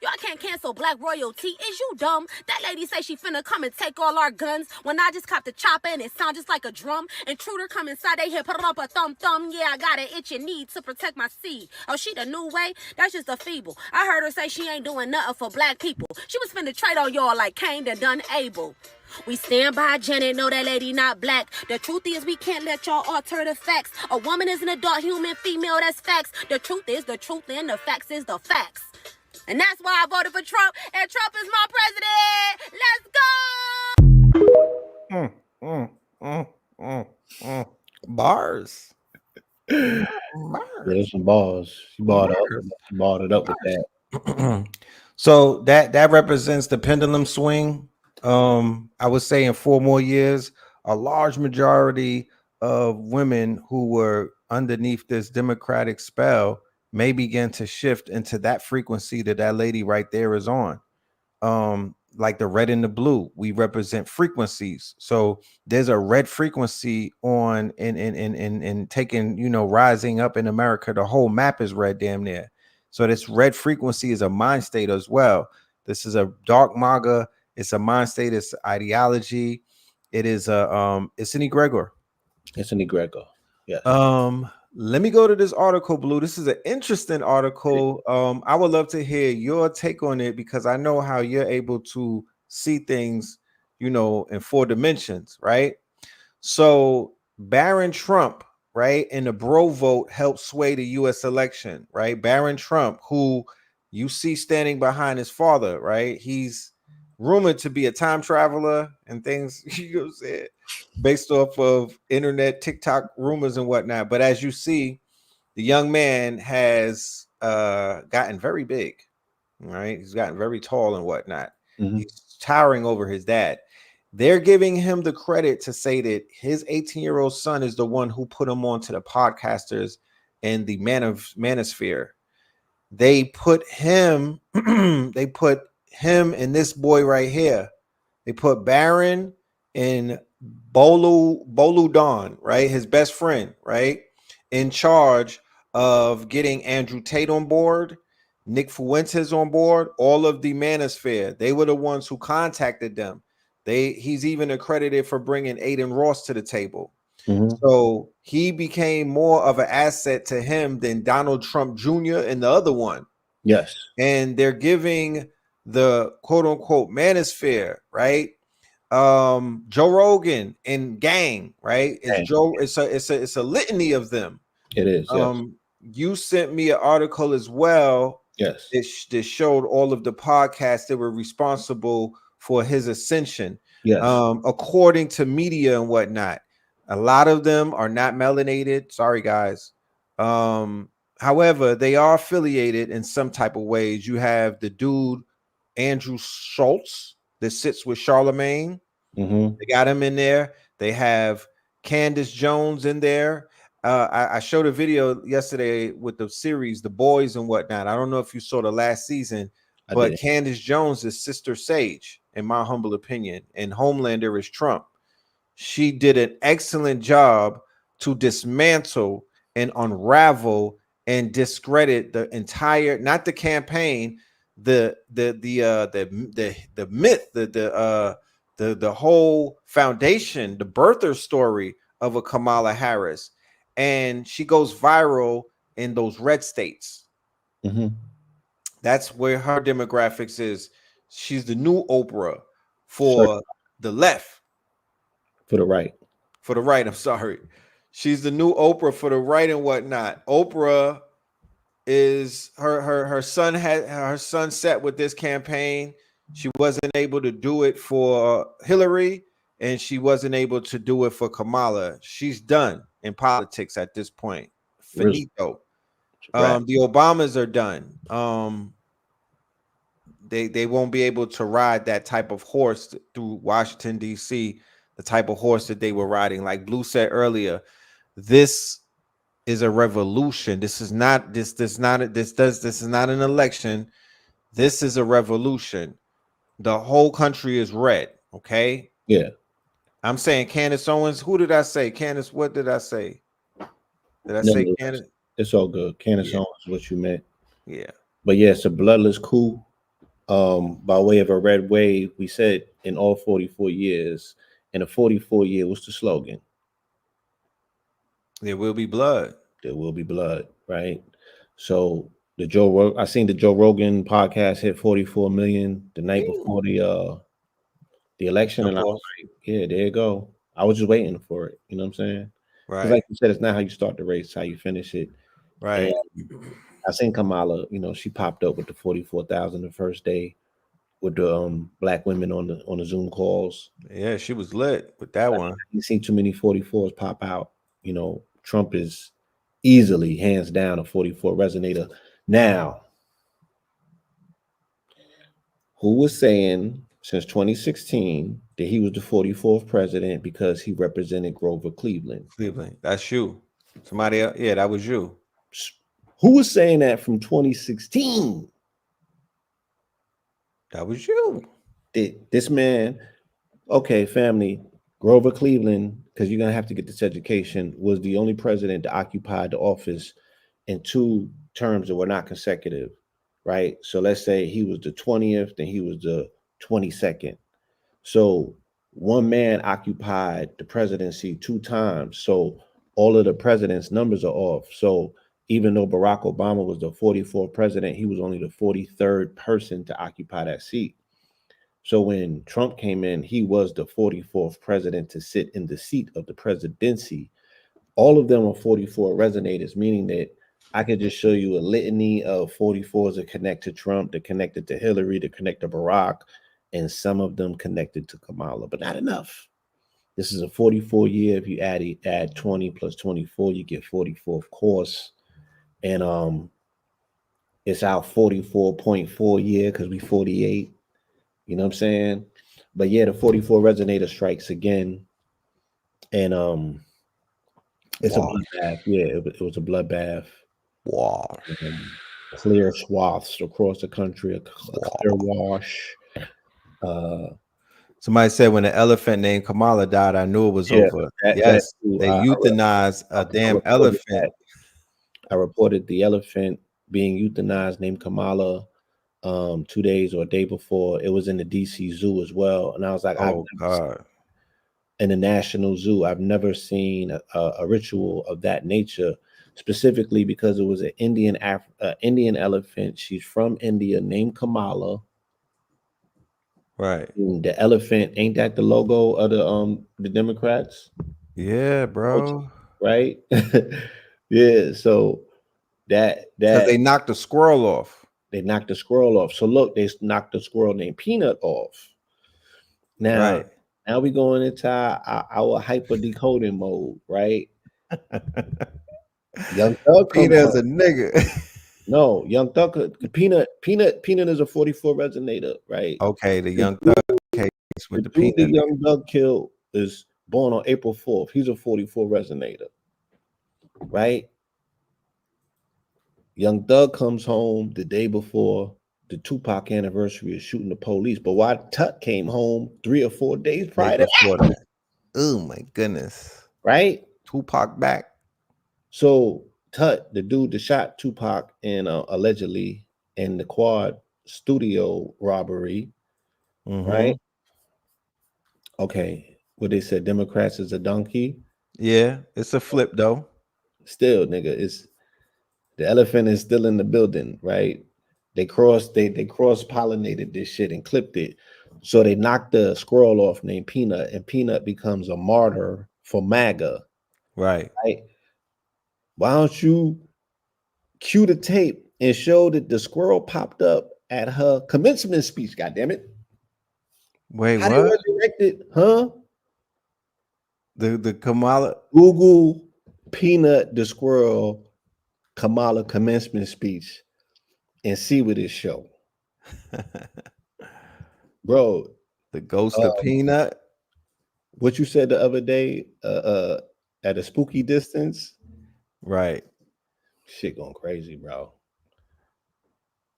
Y'all can't cancel black royalty. Is you dumb? That lady say she finna come and take all our guns. When I just copped the chopper and it sound just like a drum. Intruder come inside, they hit, put it up a thumb. Yeah, I got an itch and need to protect my seed. Oh, she the new way? That's just a feeble. I heard her say she ain't doing nothing for black people. She was finna trade on y'all like Cain that done Abel. We stand by Janet, know that lady not black. The truth is we can't let y'all alter the facts. A woman is an adult human female, that's facts. The truth is the truth and the facts is the facts. And that's why I voted for Trump, and Trump is my president. Let's go! Bars. Yeah, there's some balls. She balled it up with that. So that represents the pendulum swing. I would say in 4 more years, a large majority of women who were underneath this Democratic spell may begin to shift into that frequency that lady right there is on. Like the red and the blue, we represent frequencies. So there's a red frequency on in taking, rising up in America. The whole map is red damn near. So this red frequency is a mind state as well. This is a dark MAGA. It's a mind state. It's ideology. It is it's an egregor. It's an egregor. Yeah. Let me go to this article, Blue. This is an interesting article. I would love to hear your take on it because I know how you're able to see things, in 4 dimensions, right? So Barron Trump, right, and the bro vote helped sway the U.S. election, right? Barron Trump, who you see standing behind his father, right? He's rumored to be a time traveler and things, based off of internet, TikTok rumors and whatnot. But as you see, the young man has gotten very big, right? He's gotten very tall and whatnot. Mm-hmm. He's towering over his dad. They're giving him the credit to say that his 18-year-old son is the one who put him onto the podcasters and the manosphere. They put him, and this boy right here. They put Barron and Bolu Don, right? His best friend, right? In charge of getting Andrew Tate on board, Nick Fuentes on board, all of the manosphere. They were the ones who contacted them. He's even accredited for bringing Aiden Ross to the table. Mm-hmm. So he became more of an asset to him than Donald Trump Jr. and the other one. Yes. And they're giving the quote unquote manosphere, right, Joe Rogan and gang, right? It's Gang. Joe. It's a litany of them. It is. Yes. You sent me an article as well Yes. that showed all of the podcasts that were responsible for his ascension. Yes. According to media and whatnot, a lot of them are not melanated. Sorry, guys. However, they are affiliated in some type of ways. You have the dude Andrew Schultz that sits with Charlemagne. Mm-hmm. They got him in there. They have Candace Jones in there. I showed a video yesterday with the series, The Boys and whatnot. I don't know if you saw the last season, I but did. Candace Jones is Sister Sage, in my humble opinion, and Homelander is Trump. She did an excellent job to dismantle and unravel and discredit the entire, not the campaign, the myth, the whole foundation, the birther story of a Kamala Harris. And she goes viral in those red states. Mm-hmm. That's where her demographics is. She's the new Oprah for Certain. the left. For the right. For the right, I'm sorry. She's the new Oprah for the right and whatnot. Oprah is her son had her son set with this campaign. She wasn't able to do it for Hillary, and she wasn't able to do it for Kamala. She's done in politics at this point. Finito. Right. The Obamas are done. They won't be able to ride that type of horse through Washington, D.C., the type of horse that they were riding. Like Blue said earlier, this is a revolution. This is not an election. This is a revolution. The whole country is red. Okay. Yeah. I'm saying Candace Owens. Who did I say? Candace, what did I say? Did I say Candace? It's all good. Candace Yeah. Owens is what you meant. Yeah. But yeah, it's a bloodless coup. By way of a red wave, we said in all 44 years, and the 44 year was the slogan. There will be blood. There will be blood, right? So I seen the Joe Rogan podcast hit 44 million the night before the election, and I was like, yeah, there you go. I was just waiting for it. You know what I'm saying? Because Right. like you said, it's not how you start the race, it's how you finish it. Right. And I seen Kamala, she popped up with the 44,000 the first day with the black women on the Zoom calls. Yeah, she was lit with that one. You seen too many 44s pop out. Trump is easily, hands down, a 44 resonator. Now, who was saying since 2016 that he was the 44th president because he represented Grover Cleveland? Cleveland. That's you. Somebody else? Yeah, that was you. Who was saying that from 2016? That was you. This man, okay, family, Grover Cleveland, because you're going to have to get this education, was the only president to occupy the office in 2 terms that were not consecutive, right? So let's say he was the 20th, then he was the 22nd. So one man occupied the presidency 2 times. So all of the president's numbers are off. So even though Barack Obama was the 44th president, he was only the 43rd person to occupy that seat. So when Trump came in, he was the 44th president to sit in the seat of the presidency. All of them are 44 resonators, meaning that I could just show you a litany of 44s that connect to Trump, that connected to Hillary, that connect to Barack, and some of them connected to Kamala, but not enough. This is a 44 year. If you add 20 plus 24, you get 44, of course. And it's our 44.4 year because we 48. You know what I'm saying? But yeah, the 44 resonator strikes again. And it's a bloodbath. Yeah, it was a bloodbath. Wow. Clear swaths across the country, a clear wash. Somebody said when the elephant named Kamala died, I knew it was over. Yes, they euthanized a damn elephant. I reported the elephant being euthanized named Kamala 2 days or a day before. It was in the DC Zoo as well. And I was like, oh God. In the National Zoo, I've never seen a ritual of that nature, specifically because it was an Indian elephant. She's from India, named Kamala. Right. And the elephant, ain't that the logo of the Democrats? Yeah, bro. Right? Yeah. So Because that they knocked the squirrel off. they knocked the squirrel off. So look, they knocked the squirrel named Peanut off. Now, Right. now we going into our hyper decoding mode, right? Young Thug comes Peanut's a home. nigga. No, Young Thug, Peanut is a 44 resonator, right? Okay, the The Young Thug case with the dude that peanut nigga. Young Thug killed is born on April 4th. He's a 44 resonator, right? Young Thug comes home the day before the Tupac anniversary of shooting the police. But why Tut came home 3 or 4 days Day prior to that, before that. Oh my goodness. right? Tupac back. So Tut, the dude that shot Tupac in allegedly in the Quad studio robbery, Mm-hmm. right? Okay, what they said, Democrats is a donkey. Yeah, it's a flip though. Still, nigga, it's the elephant is still in the building, right? They cross pollinated this shit and clipped it. So they knocked the squirrel off named Peanut, and Peanut becomes a martyr for MAGA, Right. right? Why don't you cue the tape and show that the squirrel popped up at her commencement speech? God damn it! Wait, How they what? resurrected, huh? The Kamala. Google Peanut the squirrel Kamala commencement speech and see what it show, bro. The ghost of Peanut. What you said the other day, at a spooky distance, Right. shit going crazy, bro.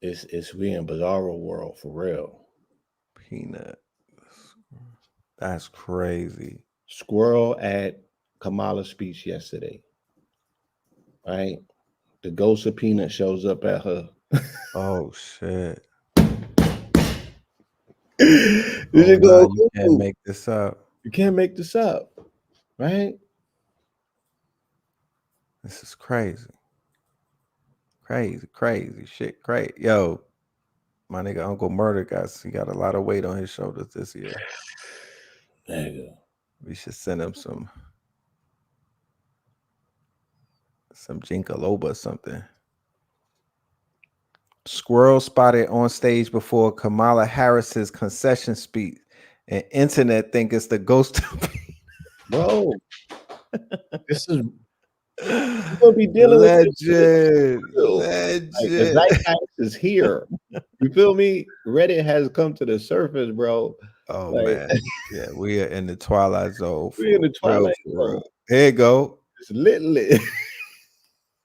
It's we in bizarro world for real. Peanut. That's crazy. Squirrel at Kamala's speech yesterday, right? The ghost of Peanut shows up at her. Oh shit. This Oh shit nah, go you can't cuckoo. make this up. You can't make this up, right? This is crazy. Crazy shit. Crazy. Yo, my nigga Uncle Murder he got a lot of weight on his shoulders this year. Nigga. We should send him some Jinkaloba or something. Squirrel spotted on stage before Kamala Harris's concession speech, and internet think it's the ghost of Bro, this is you're gonna be dealing with this shit. legend. Like the zeitgeist is here. You feel me? Reddit has come to the surface, bro. Oh Like man, yeah, we are in the twilight zone. we in the twilight For real. zone. Here you go. It's lit.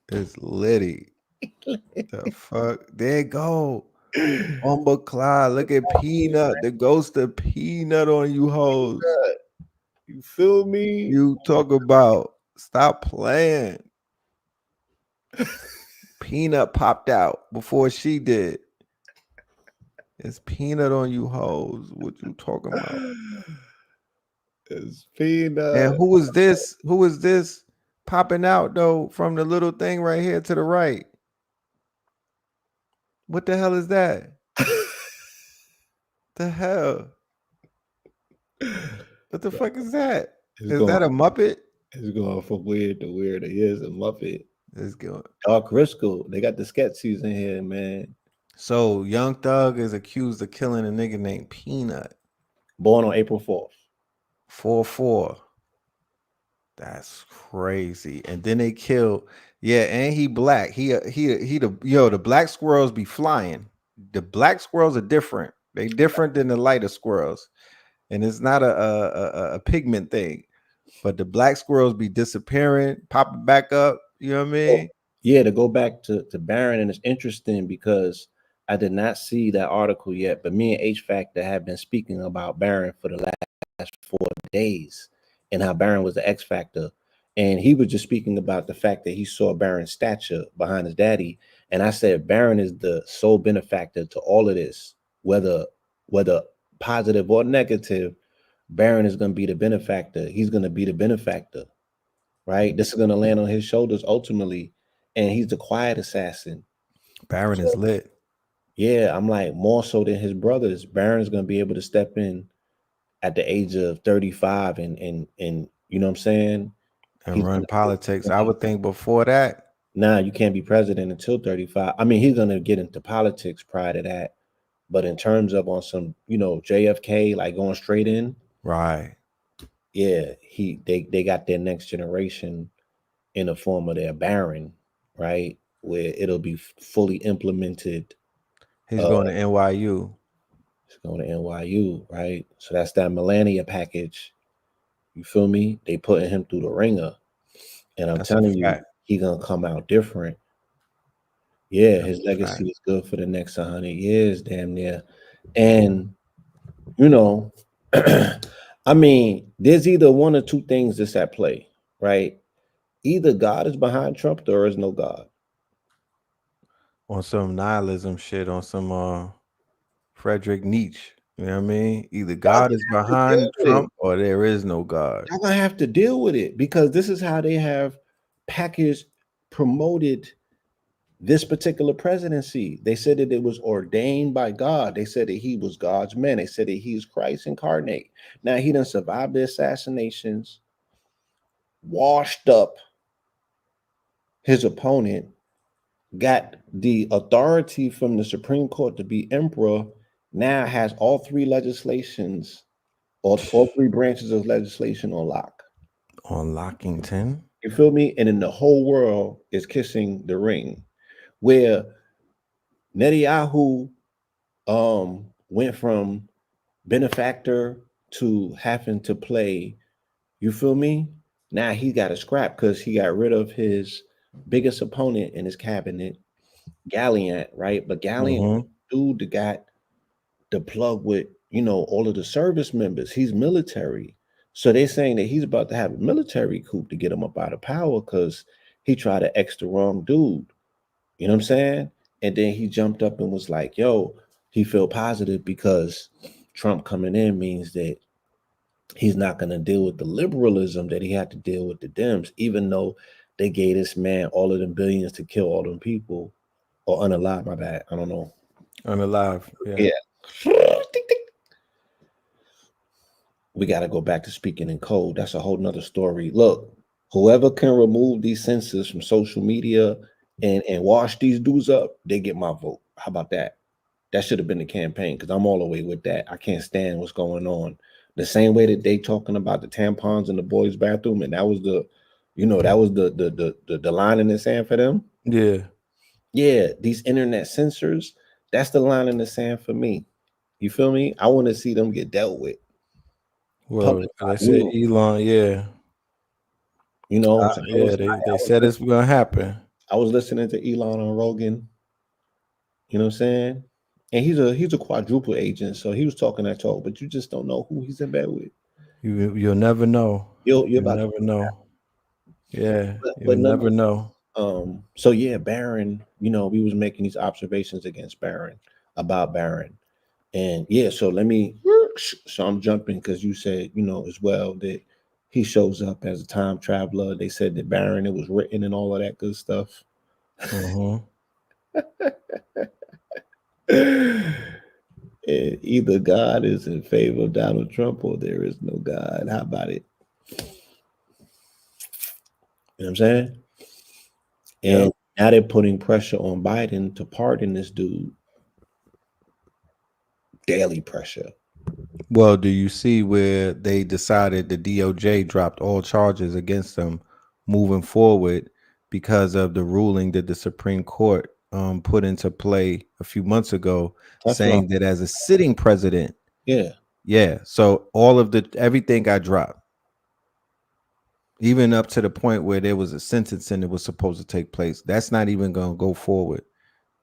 It's litty. The fuck? There you go. Umber Clyde, look at Peanut, the ghost of Peanut on you hoes. You feel me? You talk about stop playing. Peanut popped out before she did. It's Peanut on you hoes. What you talking about? It's Peanut. And who is this? Who is this popping out though from the little thing right here to the right? What the hell is that? The hell? What the fuck is that? Is that a Muppet? It's going from weird to weird. It is a Muppet. It's going. Dark Risco. They got the sketch season here, man. So Young Thug is accused of killing a nigga named Peanut. Born on April 4th. 4-4. That's crazy. And then they kill. Yeah, and he black. He the black squirrels be flying. The black squirrels are different. They different than the lighter squirrels. And it's not a pigment thing. But the black squirrels be disappearing, popping back up. You know what I mean? Yeah, to go back to Barron, and it's interesting because I did not see that article yet, but me and H Factor have been speaking about Barron for the last 4 days and how Barron was the X Factor. And he was just speaking about the fact that he saw Barron's stature behind his daddy. And I said, Barron is the sole benefactor to all of this, whether positive or negative. Barron is going to be the benefactor. He's going to be the benefactor, right? This is going to land on his shoulders ultimately. And he's the quiet assassin. Barron is lit. Yeah, I'm like more so than his brothers. Barron's gonna be able to step in at the age of 35 and you know what I'm saying? And He's run gonna politics. I would think before that. nah, you can't be president until 35. I mean, he's gonna get into politics prior to that. But in terms of on some, JFK, like going straight in, Right. yeah, they got their next generation in the form of their Baron, right? Where it'll be fully implemented. He's going to NYU. It's going to NYU, right? So that's that Melania package. You feel me? They putting him through the ringer. And I'm That's a telling you, fact. he gonna come out different. Yeah, That's his a fact. legacy is good for the next 100 years, damn near. And you know, I mean, there's either one or two things that's at play, right? Either God is behind Trump, or there is no God. On some nihilism shit, on some Frederick Nietzsche. You know what I mean? Either Y'all God gonna is have to deal behind with it. Trump or there is no God. Y'all gonna have to deal with it because this is how they have packaged, promoted this particular presidency. They said that it was ordained by God. They said that he was God's man. They said that he's Christ incarnate. Now he done survived the assassinations, washed up his opponent, got the authority from the Supreme Court to be emperor, now has all three legislations, all three branches of legislation on lock. On Lockington. You feel me? And then the whole world is kissing the ring. Where Netanyahu went from benefactor to having to play, you feel me? Now he got a scrap because he got rid of his biggest opponent in his cabinet, Galliant, right? But Galliant, Mm-hmm. dude that got the plug with, all of the service members. He's military. So they're saying that he's about to have a military coup to get him up out of power because he tried to X the wrong dude. You know what I'm saying? And then he jumped up and was like, yo, he feel positive because Trump coming in means that he's not going to deal with the liberalism that he had to deal with the Dems, even though they gave this man all of them billions to kill all them people or unalive, my bad. I don't know. Unalive. Yeah. Yeah. We got to go back to speaking in code. That's a whole nother story. Look, whoever can remove these censors from social media and wash these dudes up, they get my vote. How about that? That should have been the campaign because I'm all the way with that. I can't stand what's going on. The same way that they talking about the tampons in the boys' bathroom, and that was the line in the sand for them. Yeah. Yeah, these internet censors, that's the line in the sand for me. You feel me? I want to see them get dealt with. Well, Public they said tribunal. Elon, yeah. So Yeah, they said it's gonna happen. I was listening to Elon on Rogan. You know what I'm saying? And he's a quadruple agent, so he was talking that talk, but you just don't know who he's in bed with. You'll never know. You're You'll about never know. Yeah, but you'll never nonetheless, know. so yeah, Barron, we was making these observations against Barron about Barron. And yeah, so I'm jumping because you said, as well that he shows up as a time traveler. They said that Barron, it was written and all of that good stuff. Mm-hmm. Either God is in favor of Donald Trump or there is no God. How about it? You know what I'm saying? Yep. And now they're putting pressure on Biden to pardon this dude. Daily pressure. Well, do you see where they decided the DOJ dropped all charges against them moving forward because of the ruling that the Supreme Court put into play a few months ago, Teflon. saying that as a sitting president, Yeah. so all of everything got dropped, even up to the point where there was a sentencing that was supposed to take place. That's not even going to go forward.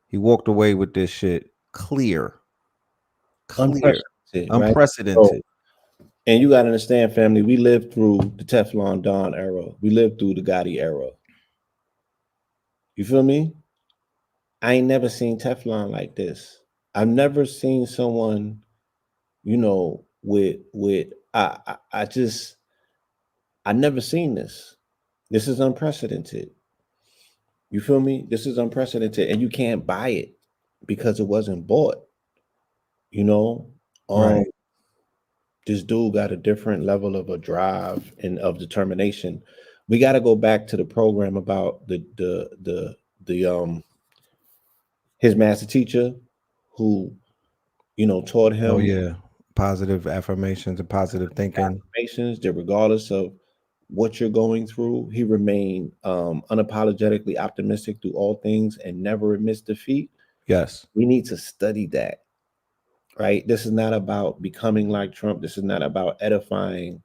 He walked away with this shit clear, Unprecedented, right? unprecedented. So, and you got to understand, family, we lived through the Teflon Don era. We lived through the Gotti era. You feel me? I ain't never seen Teflon like this. I've never seen someone, with I never seen this. This is unprecedented. You feel me? This is unprecedented, and you can't buy it. because it wasn't bought. You know, Right. this dude got a different level of a drive and of determination. We got to go back to the program about the his master teacher who taught Oh him yeah. Positive affirmations and positive thinking. affirmations that regardless of what you're going through, he remained unapologetically optimistic through all things and never admits defeat. Yes. We need to study that, right? This is not about becoming like Trump. This is not about edifying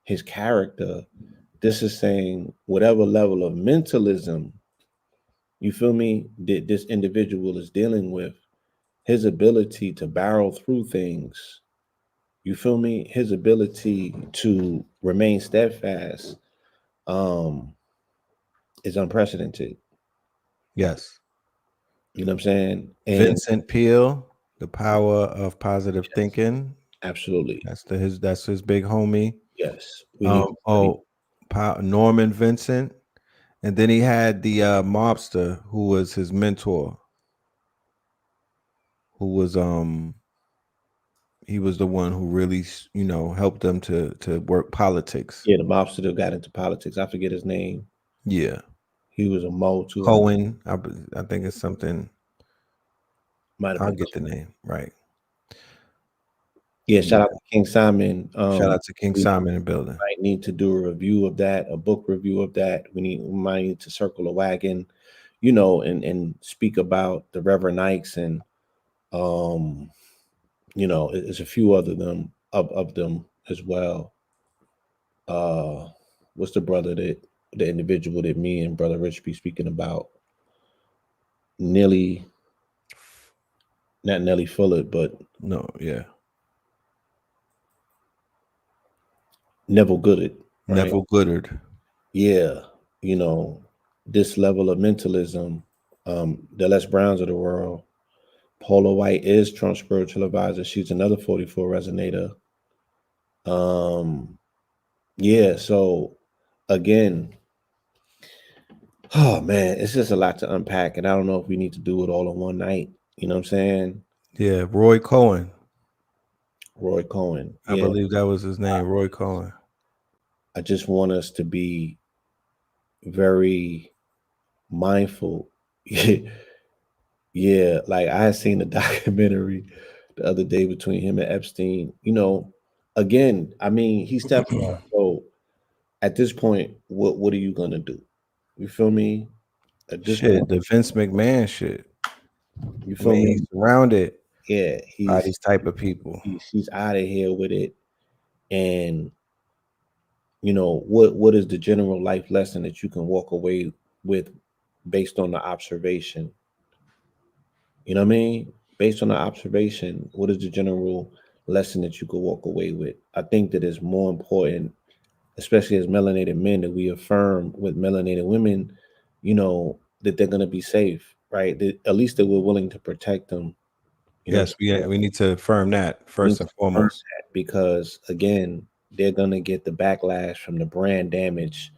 his character. This is saying whatever level of mentalism, you feel me, that this individual is dealing with, his ability to barrel through things, you feel me, his ability to remain steadfast, um, is unprecedented. Yes. You know what I'm saying? And Vincent Peale, The Power of Positive Thinking. absolutely, That's his big homie. yes, we need to study. Oh, Norman Vincent, and then he had the mobster who was his mentor, who was he was the one who really helped them to work politics. Yeah, the mobster that got into politics. I forget his name. Yeah, He was a mo too. Cohen. I think it's something. Might have I'll been. get the name right. Yeah, shout Yeah. out to King Simon. Shout out to King We Simon in the building. might need to do a review of that, a book review of that. We might need to circle a wagon, and speak about the Reverend Nikes and there's a few other them of them as well. What's the individual that me and Brother Rich be speaking about? Nelly, not Nelly Fullett, but No, yeah. Neville Goddard, right? Neville Goddard. Yeah, this level of mentalism, the Les Browns of the world. Paula White is Trump's spiritual advisor. She's another 44 resonator. Yeah, so again, oh man, it's just a lot to unpack, and I don't know if we need to do it all in one night. You know what I'm saying? Yeah, Roy Cohen. Roy Cohen. I Yeah, believe that was his name, Roy Cohen. I just want us to be very mindful. Yeah, like I had seen a documentary the other day between him and Epstein. Again, I mean, he stepped up. So at this point, what are you gonna do? You feel me? At this point, Shit, the Vince McMahon shit. you I feel mean, me? he's surrounded Yeah, by these type of people. he's out of here with it. And what is the general life lesson that you can walk away with based on the observation? You know what I mean? Based on the observation, what is the general lesson that you could walk away with? I think that it's more important, especially as melanated men, that we affirm with melanated women, that they're gonna be safe, right? That at least that we're willing to protect them. You know what Yes, I'm saying? we need to affirm that We need first to and affirm foremost. that because again, they're gonna get the backlash from the brand damage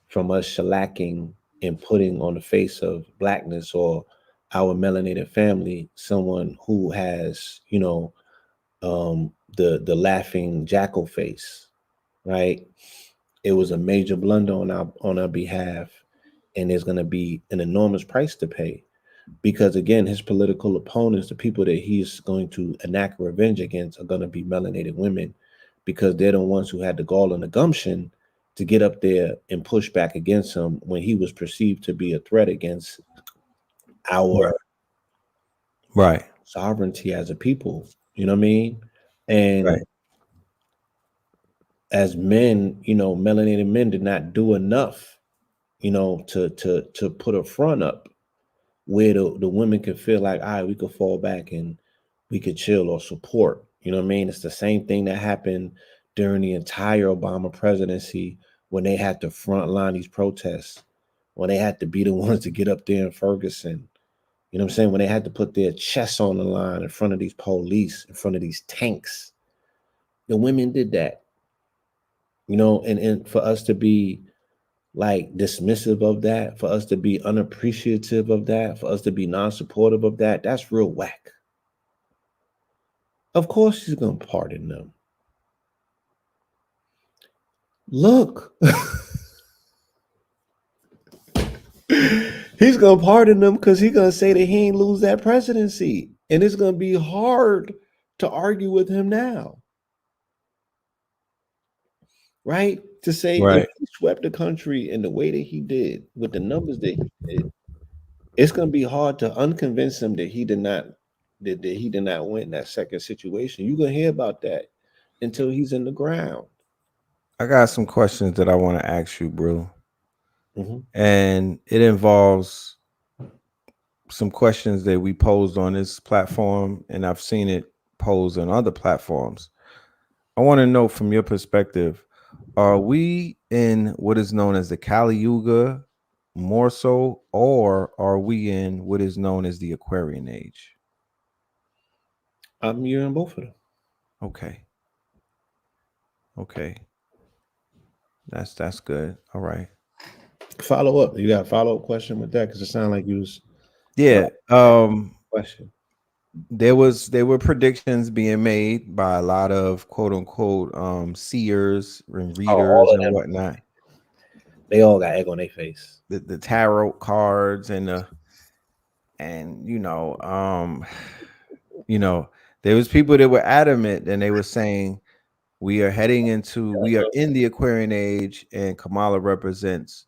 from us shellacking and putting on the face of blackness or our melanated family someone who has the laughing jackal face, right? It was a major blunder on our behalf, and there's going to be an enormous price to pay because again his political opponents, the people that he's going to enact revenge against, are going to be melanated women because they're the ones who had the gall and the gumption to get up there and push back against him when he was perceived to be a threat against our Right. sovereignty as a people. You know what I mean? And Right. as men, melanated men did not do enough, to put a front up where the women could feel like, all right, we could fall back and we could chill or support. You know what I mean? It's the same thing that happened during the entire Obama presidency when they had to front line these protests, when they had to be the ones to get up there in Ferguson. You know what I'm saying? When they had to put their chests on the line in front of these police, in front of these tanks. The women did that. And for us to be like dismissive of that, for us to be unappreciative of that, for us to be non-supportive of that, that's real whack. Of course he's gonna pardon them. Look, he's gonna pardon them because he's gonna say that he ain't lose that presidency. And it's gonna be hard to argue with him now. Right? To say if Right. he swept the country in the way that he did, with the numbers that he did, it's gonna be hard to unconvince him that he did not that he did not win that second situation. You're gonna hear about that until he's in the ground. I got some questions that I want to ask you, bro. Mhm. And it involves some questions that we posed on this platform, and I've seen it posed on other platforms. I want to know from your perspective, are we in what is known as the Kali Yuga more so, or are we in what is known as the Aquarian age? I'm hearing both of them. Okay. Okay. That's good. All right. Follow up. You got a follow up question with that? Because it sounded like you was Yeah. question. There were predictions being made by a lot of quote unquote seers and Oh, readers all of and them. whatnot. They all got egg on their face. The tarot cards and the and you know, there was people that were adamant and they were saying we are in the Aquarian age and Kamala represents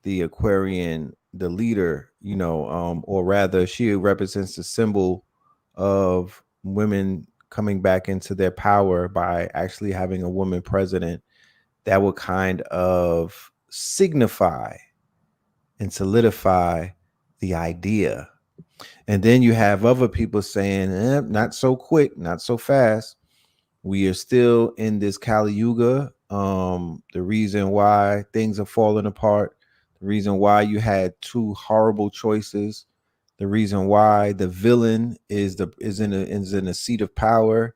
the Aquarian, the leader, or rather she represents the symbol of women coming back into their power by actually having a woman president that would kind of signify and solidify the idea. And then you have other people saying, not so quick, not so fast. We are still in this Kali Yuga. The reason why things are falling apart, the reason why you had two horrible choices, the reason why the villain is in a seat of power,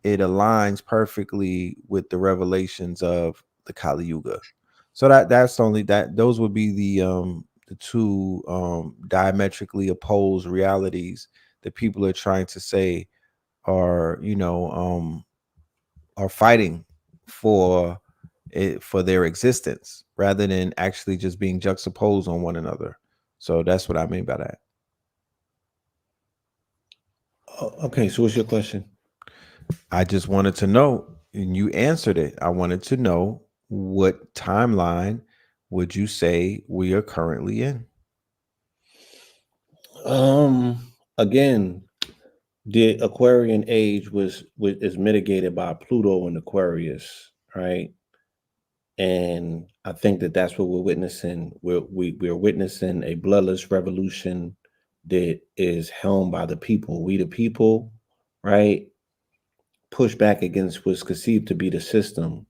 it aligns perfectly with the revelations of the Kali Yuga. So that's only that those would be the two diametrically opposed realities that people are trying to say are are fighting for for their existence rather than actually just being juxtaposed on one another. So that's what I mean by that. Okay, so what's your question? I just wanted to know, and you answered it. I wanted to know what timeline would you say we are currently in? Again, the Aquarian age was is mitigated by Pluto and Aquarius, right? And I think that that's what we're witnessing. We're witnessing a bloodless revolution that is helmed by the people. We the people, right? Push back against what's conceived to be the system.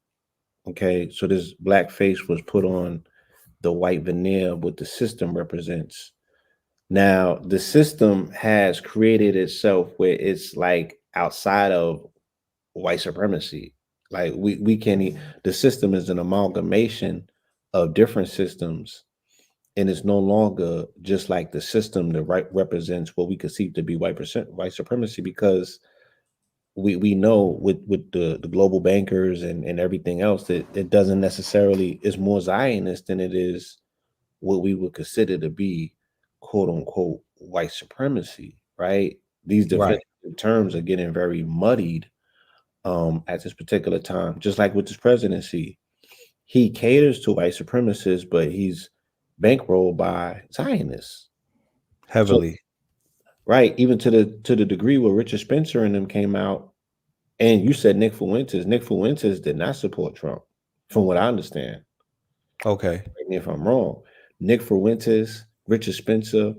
Okay, so this black face was put on the white veneer, what the system represents. Now, the system has created itself where it's like outside of white supremacy. Like we can't. The system is an amalgamation of different systems, and it's no longer just like the system that represents what we conceive to be white supremacy, because we know with the global bankers and everything else that it doesn't necessarily is more Zionist than it is what we would consider to be quote unquote white supremacy, right? These Right. definitive terms are getting very muddied at this particular time. Just like with this presidency, he caters to white supremacists, but he's bankrolled by Zionists. So, Heavily. right, even to the degree where Richard Spencer and them came out, and you said Nick Fuentes. Nick Fuentes did not support Trump, from what I understand. Okay. Correct me if I'm wrong. Nick Fuentes, Richard Spencer,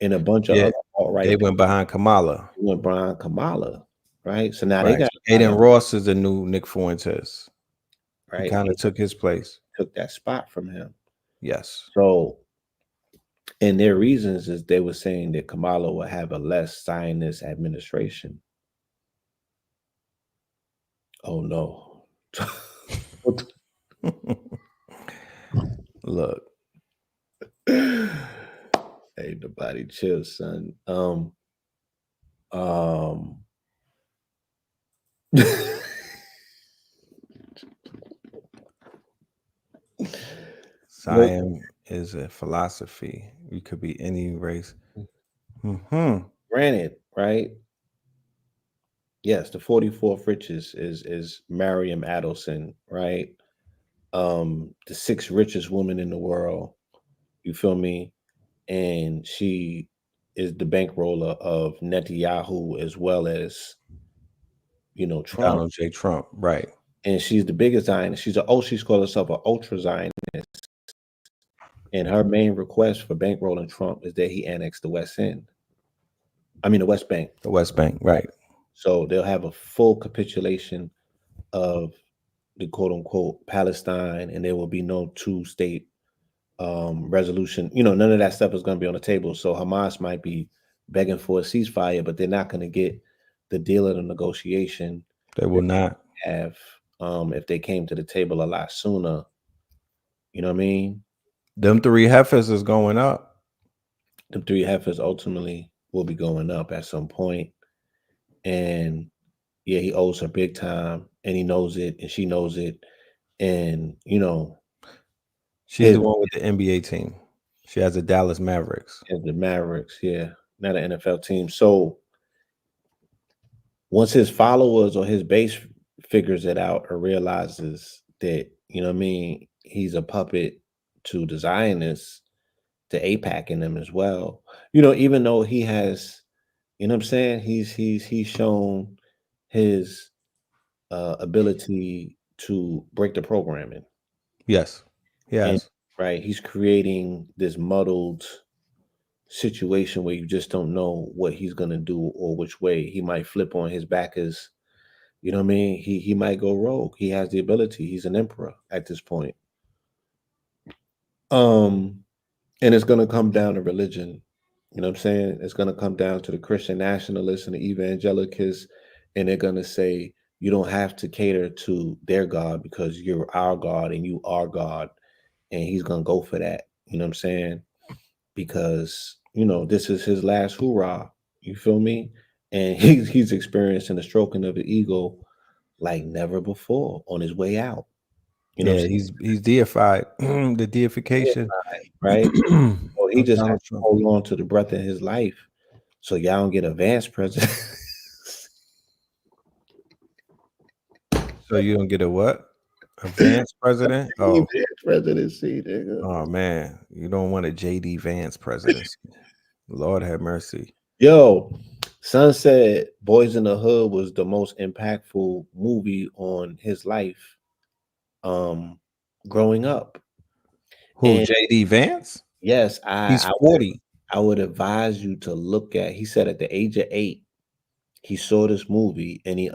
and a bunch of Yeah. other alt-right They went behind Kamala. went Brian Kamala, right? So now they Right. got So Aiden Ross is the new Nick Fuentes. He right. kind They of took his place. took that spot from him. Yes. So, and their reasons is they were saying that Kamala will have a less Zionist administration. Oh no. Look. Hey, nobody chill, son. Science is a philosophy. You could be any race. Mm-hmm. Granted, right? Yes, the 44th richest is Mariam Adelson, right? The sixth richest woman in the world. You feel me? And she is the bankroller of Netanyahu as well as Trump. Donald J. Trump, right? And she's the biggest Zionist. She's called herself an ultra Zionist. And her main request for bankrolling Trump is that he annex the West End. I mean the West Bank. The West Bank, right? So they'll have a full capitulation of the quote unquote Palestine, and there will be no two-state resolution. None of that stuff is going to be on the table. So Hamas might be begging for a ceasefire, but they're not going to get the deal of the negotiation. They will not have if they came to the table a lot sooner. You know what I mean? Them three heifers is going up. The three heifers ultimately will be going up at some point. And yeah, he owes her big time, and he knows it, and she knows it. And she's the one with the NBA team. She has the Dallas Mavericks. The Mavericks, yeah, not an NFL team. So once his followers or his base figures it out or realizes that, he's a puppet to the Zionists, to AIPAC in them as well. Even though he has, he's shown his ability to break the programming. Yes. And, right. He's creating this muddled situation where you just don't know what he's gonna do or which way he might flip on his backers. You know what I mean? He might go rogue. He has the ability. He's an emperor at this point. And it's gonna come down to religion. You know what I'm saying? It's gonna come down to the Christian nationalists and the evangelicals, and they're gonna say you don't have to cater to their God because you're our God and you are God, and he's gonna go for that. You know what I'm saying? Because this is his last hoorah. You feel me? And he's experiencing the stroking of the ego like never before on his way out. He's deified. The deification, right? Well, he just has to hold on to the breath in his life, so y'all don't get a vice president. So you don't get a what? A Vance president? Oh, Vance presidency, nigga. Oh man, you don't want a JD Vance presidency. Lord have mercy. Yo, son said Boys in the Hood was the most impactful movie on his life growing up. Who, JD Vance? Yes, he's 40. I would advise you to look at. He said at the age of 8, he saw this movie and he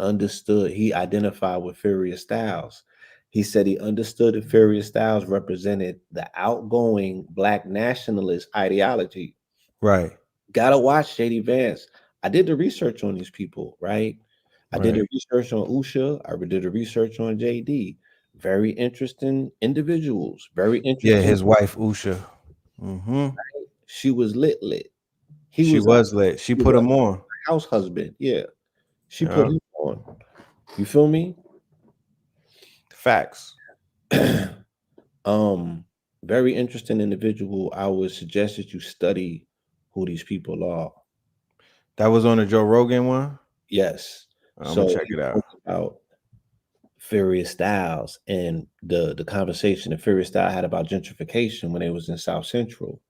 identified with Furious Styles. He said he understood that Furious Styles represented the outgoing Black nationalist ideology. Right. Gotta watch JD Vance. I did the research on these people, right? I did the research on Usha. I did the research on JD. Very interesting individuals. Very interesting. Yeah, his wife Usha. Mm-hmm. She was lit. She was lit. She put him on. House husband. Yeah. She put him on. You feel me? Facts. Very interesting individual. I would suggest that you study who these people are. That was on the Joe Rogan one? Yes. I'm gonna check it out. About Furious Styles and the conversation that Furious Styles had about gentrification when they was in South Central.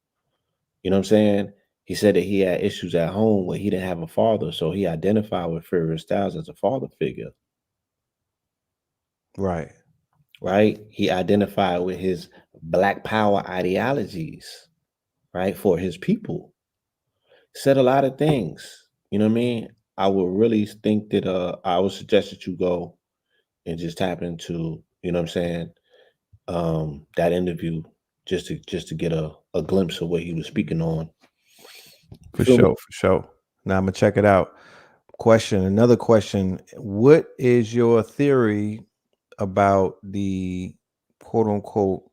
You know what I'm saying? He said that he had issues at home where he didn't have a father, so he identified with Furious Styles as a father figure. Right. Right? He identified with his Black power ideologies, right, for his people. Said a lot of things. You know what I mean? I would really think that I would suggest that you go and just tap into, you know what I'm saying, that interview just to get a glimpse of what he was speaking on. For sure. Now I'm gonna check it out. Another question. What is your theory about the quote unquote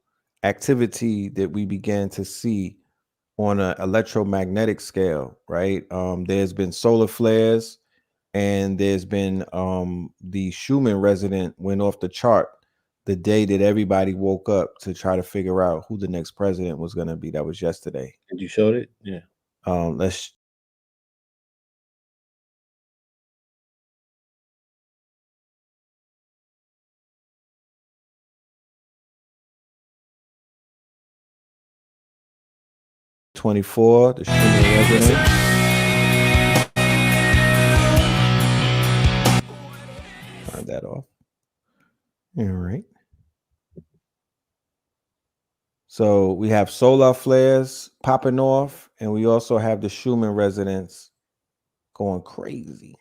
activity that we began to see on an electromagnetic scale, right? There's been solar flares, and there's been the Schumann resonant went off the chart the day that everybody woke up to try to figure out who the next president was going to be. That was yesterday. And you showed it? Yeah. Let's 24, the Schumann resonant. Turn that off. All right. So we have solar flares popping off, and we also have the Schumann resonance going crazy.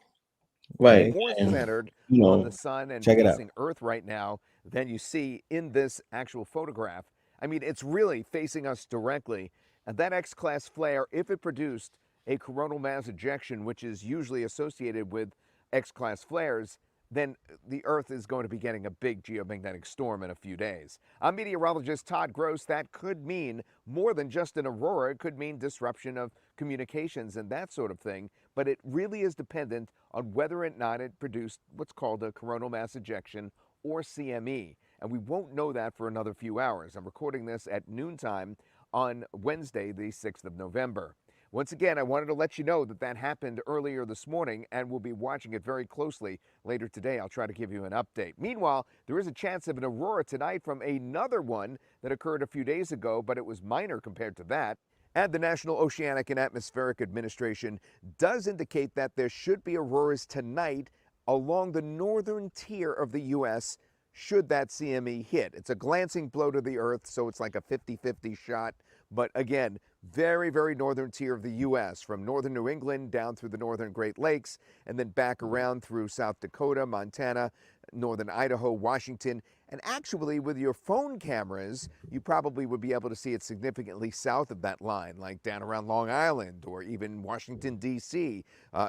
Right. Okay? More And, centered you on know, the sun and check it out. facing Earth right now than you see in this actual photograph. I mean, it's really facing us directly. And that X-class flare, if it produced a coronal mass ejection, which is usually associated with X-class flares, then the Earth is going to be getting a big geomagnetic storm in a few days. I'm meteorologist Todd Gross. That could mean more than just an aurora. It could mean disruption of communications and that sort of thing. But it really is dependent on whether or not it produced what's called a coronal mass ejection, or CME. And we won't know that for another few hours. I'm recording this at noontime on Wednesday, the 6th of November. Once again, I wanted to let you know that that happened earlier this morning, and we'll be watching it very closely later today. I'll try to give you an update. Meanwhile, there is a chance of an aurora tonight from another one that occurred a few days ago, but it was minor compared to that. And the National Oceanic and Atmospheric Administration does indicate that there should be auroras tonight along the northern tier of the U.S. should that CME hit. It's a glancing blow to the Earth, so it's like a 50-50 shot. But again, very, very northern tier of the U.S., from northern New England down through the northern Great Lakes, and then back around through South Dakota, Montana, northern Idaho, Washington. And actually, with your phone cameras, you probably would be able to see it significantly south of that line, like down around Long Island or even Washington, D.C.,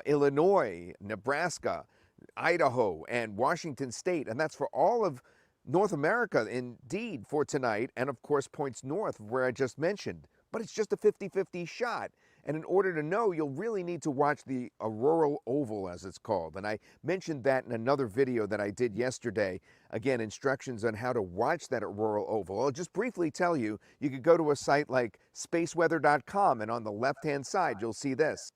Illinois, Nebraska, Idaho, and Washington State. And that's for all of North America, indeed, for tonight, and of course points north where I just mentioned. But it's just a 50-50 shot. And in order to know, you'll really need to watch the auroral oval, as it's called. And I mentioned that in another video that I did yesterday. Again, instructions on how to watch that auroral oval. I'll just briefly tell you, you could go to a site like spaceweather.com, and on the left-hand side, you'll see this.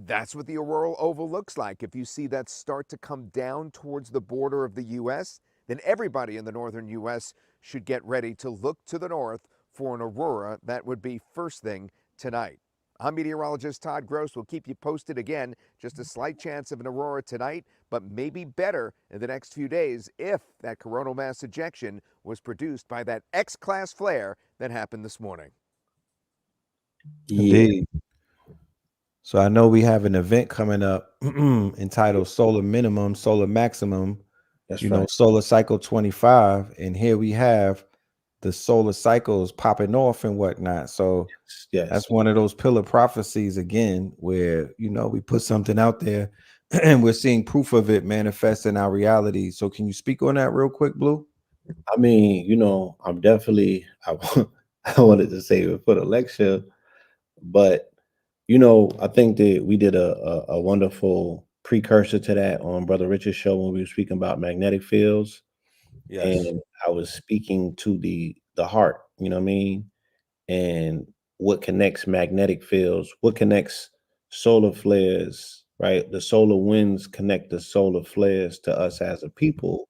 That's what the auroral oval looks like. If you see that start to come down towards the border of the U.S., then everybody in the northern U.S. should get ready to look to the north for an aurora. That would be first thing tonight. I'm meteorologist Todd Gross. We'll keep you posted again. Just a slight chance of an aurora tonight, but maybe better in the next few days if that coronal mass ejection was produced by that X-class flare that happened this morning. Yeah. Indeed. So I know we have an event coming up entitled Solar Minimum, Solar Maximum, That's you right. know, Solar Cycle 25. And here we have the solar cycles popping off and whatnot. So Yes. that's one of those pillar prophecies again, where, you know, we put something out there and we're seeing proof of it manifest in our reality. So can you speak on that real quick, Blue? I mean, you know, I'm definitely, I wanted to say it for the lecture, but, you know, I think that we did a wonderful precursor to that on Brother Richard's show when we were speaking about magnetic fields. And I was speaking to the heart, you know what I mean? And what connects magnetic fields, what connects solar flares, right? The solar winds connect the solar flares to us as a people,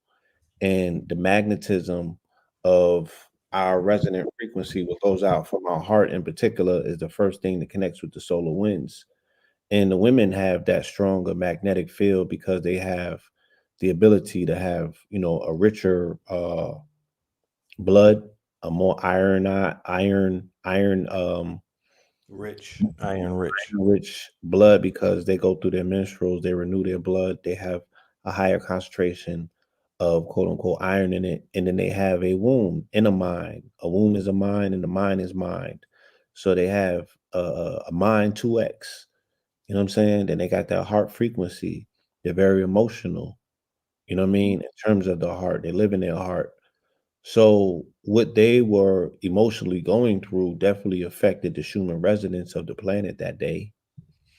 and the magnetism of our resonant frequency, what goes out from our heart in particular, is the first thing that connects with the solar winds. And the women have that stronger magnetic field because they have the ability to have, you know, a richer blood, a more Iron rich. rich blood, because they go through their menstruals, they renew their blood, they have a higher concentration of quote unquote iron in it, and then they have a womb in a mind. A womb is a mind, and the mind is mind. So they have a mind 2x. You know what I'm saying? Then they got that heart frequency. They're very emotional. You know what I mean? In terms of the heart, they live in their heart. So what they were emotionally going through definitely affected the human residents of the planet that day.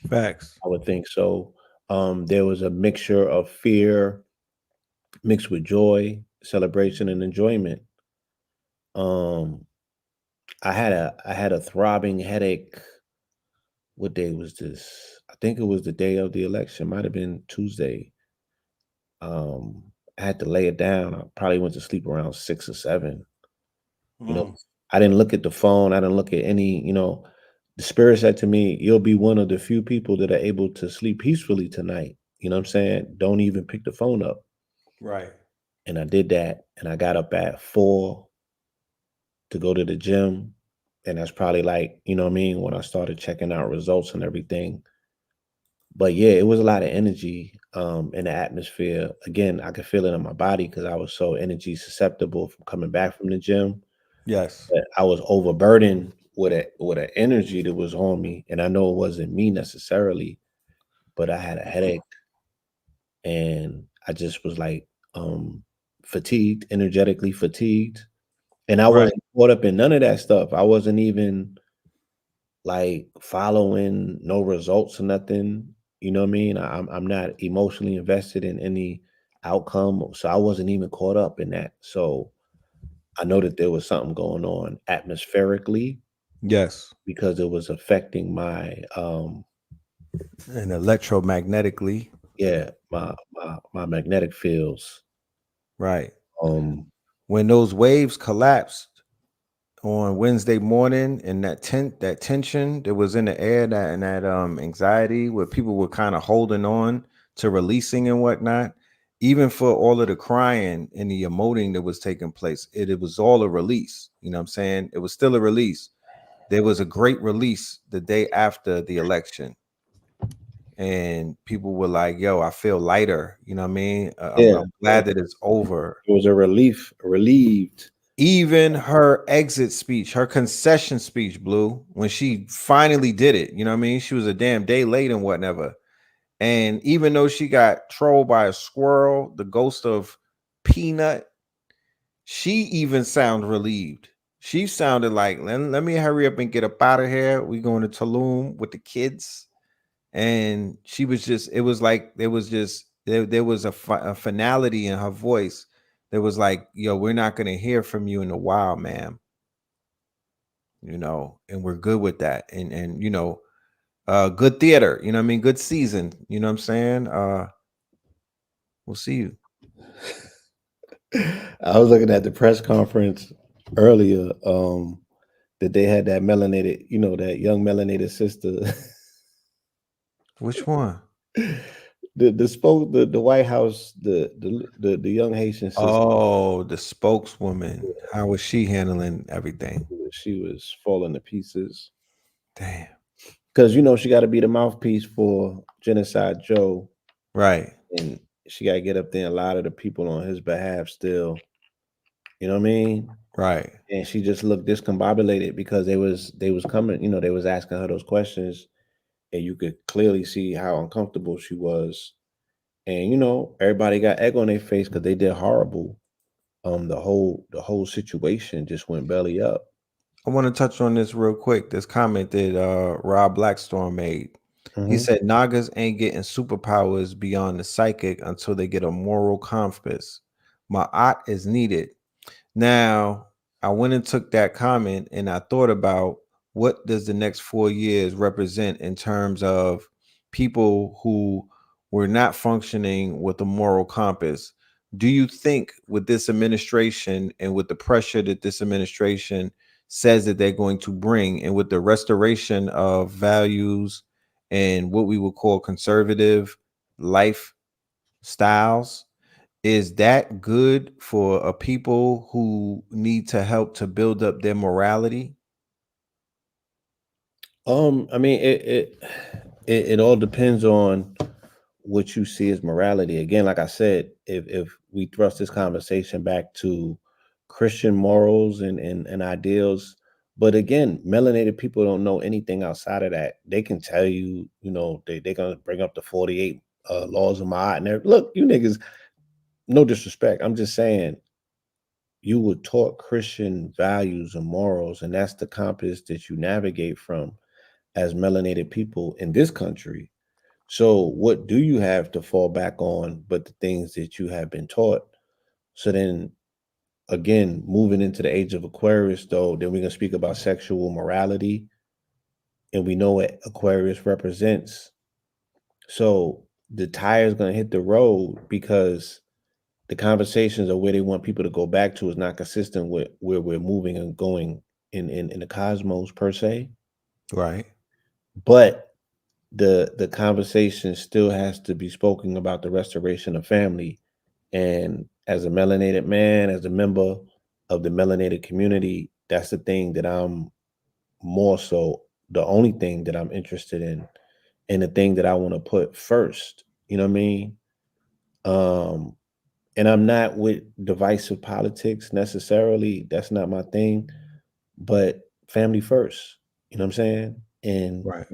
Facts. I would think so. There was a mixture of fear mixed with joy, celebration, and enjoyment. Um, I had a throbbing headache. What day was this? I think it was the day of the election. Might have been Tuesday. I had to lay it down. I probably went to sleep around 6 or 7. You know, Mm. I didn't look at the phone. I didn't look at any. The spirit said to me, "You'll be one of the few people that are able to sleep peacefully tonight." You know what I'm saying? Don't even pick the phone up. Right. And I did that, and I got up at 4 to go to the gym. And that's probably like, what I mean, when I started checking out results and everything. But yeah, it was a lot of energy in the atmosphere. Again, I could feel it in my body because I was so energy susceptible from coming back from the gym. Yes. But I was overburdened with an energy that was on me. And I know it wasn't me necessarily, but I had a headache and I just was like fatigued, energetically fatigued. And I Right. wasn't caught up in none of that stuff. I wasn't even like following no results or nothing. You know what I mean? I'm not emotionally invested in any outcome, so I wasn't even caught up in that. So I know that there was something going on atmospherically Yes. because it was affecting my And electromagnetically. yeah, my magnetic fields. Right. Um When those waves collapsed on Wednesday morning and that tension that was in the air, that anxiety where people were kind of holding on to releasing and whatnot, even for all of the crying and the emoting that was taking place, it was all a release. You know what I'm saying? It was still a release. There was a great release the day after the election. And people were like, yo, I feel lighter. You know what I mean? yeah, I'm glad that it's over. it was a relieved. Even her exit speech, her concession speech, Blue, when she finally did it, you know what I mean? She was a damn day late and whatever. And even though she got trolled by a squirrel, the ghost of Peanut, she even sounded relieved. She sounded like, let me hurry up and get up out of here. We going to Tulum with the kids. And she was just, it was like, there was a finality in her voice. There was like, yo, we're not going to hear from you in a while, ma'am. And we're good with that. And good theater, you know what I mean? Good season, you know what I'm saying? We'll see you. I was looking at the press conference earlier, that they had that melanated, that young melanated sister. Which one? The White House, the young Haitian sister. Oh, the spokeswoman. How was she handling everything? She was falling to pieces Damn. because she got to be the mouthpiece for Genocide Joe, Right. and she got to get up there and lie to the people on his behalf. Still, you know what I mean? Right. And she just looked discombobulated because they was coming. They was asking her those questions, and you could clearly see how uncomfortable she was. And everybody got egg on their face because they did horrible. The whole situation just went belly up. I want to touch on this real quick. This comment that Rob Blackstorm made. He Hmm. said Nagas ain't getting superpowers beyond the psychic until they get a moral compass. Ma'at is needed. Now, I went and took that comment and I thought about what does the next 4 years represent in terms of people who were not functioning with a moral compass. Do you think with this administration and with the pressure that this administration says that they're going to bring, and with the restoration of values and what we would call conservative lifestyles, is that good for a people who need to help to build up their morality? I mean, it all depends on what you see as morality. Again, like I said, if we thrust this conversation back to Christian morals and ideals, but again, melanated people don't know anything outside of that. They can tell you, they're gonna bring up the 48 laws of Ma'at and look, you niggas, no disrespect. I'm just saying you were taught Christian values and morals, and that's the compass that you navigate from as melanated people in this country. So, what do you have to fall back on but the things that you have been taught? So then, again, moving into the age of Aquarius, though, then we're gonna speak about sexual morality, and we know what Aquarius represents. So the tire is gonna hit the road because the conversations of where they want people to go back to is not consistent with where we're moving and going in the cosmos per se. Right. But the conversation still has to be spoken about the restoration of family. And as a melanated man, as a member of the melanated community, that's the thing that I'm more so the only thing that I'm interested in and the thing that I want to put first. You know what I mean? Um, and I'm not with divisive politics necessarily. That's not my thing, but family first. You know what I'm saying? And Right.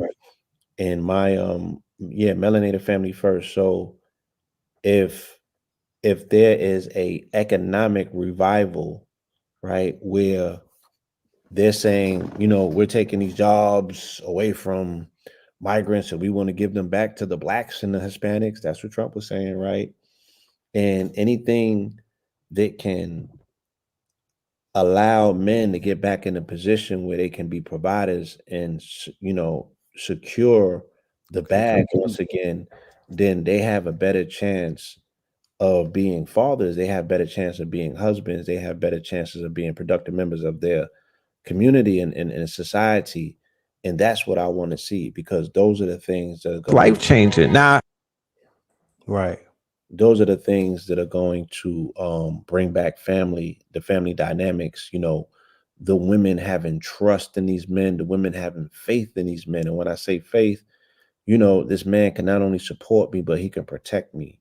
and my yeah, melanated family first. So if there is a economic revival, right, where they're saying, we're taking these jobs away from migrants and we want to give them back to the blacks and the Hispanics. That's what Trump was saying, right? And anything that can allow men to get back in a position where they can be providers and secure the bag once again, then they have a better chance of being fathers. They have better chance of being husbands. They have better chances of being productive members of their community and society. And that's what I want to see, because those are the things that are going Life to changing. Now, right. those are the things that are going to bring back the family dynamics, the women having trust in these men, the women having faith in these men. And when I say faith, this man can not only support me, but he can protect me.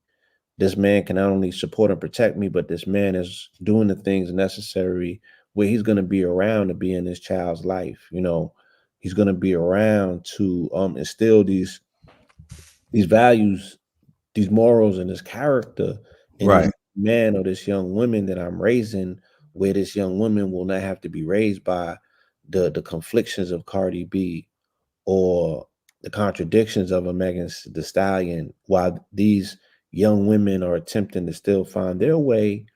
This man can not only support and protect me, but this man is doing the things necessary where he's going to be around to be in this child's life. He's going to be around to instill these values, these morals, and this character in this Right. man or this young woman that I'm raising, where this young woman will not have to be raised by the conflictions of Cardi B or the contradictions of a Megan the Stallion, while these young women are attempting to still find their way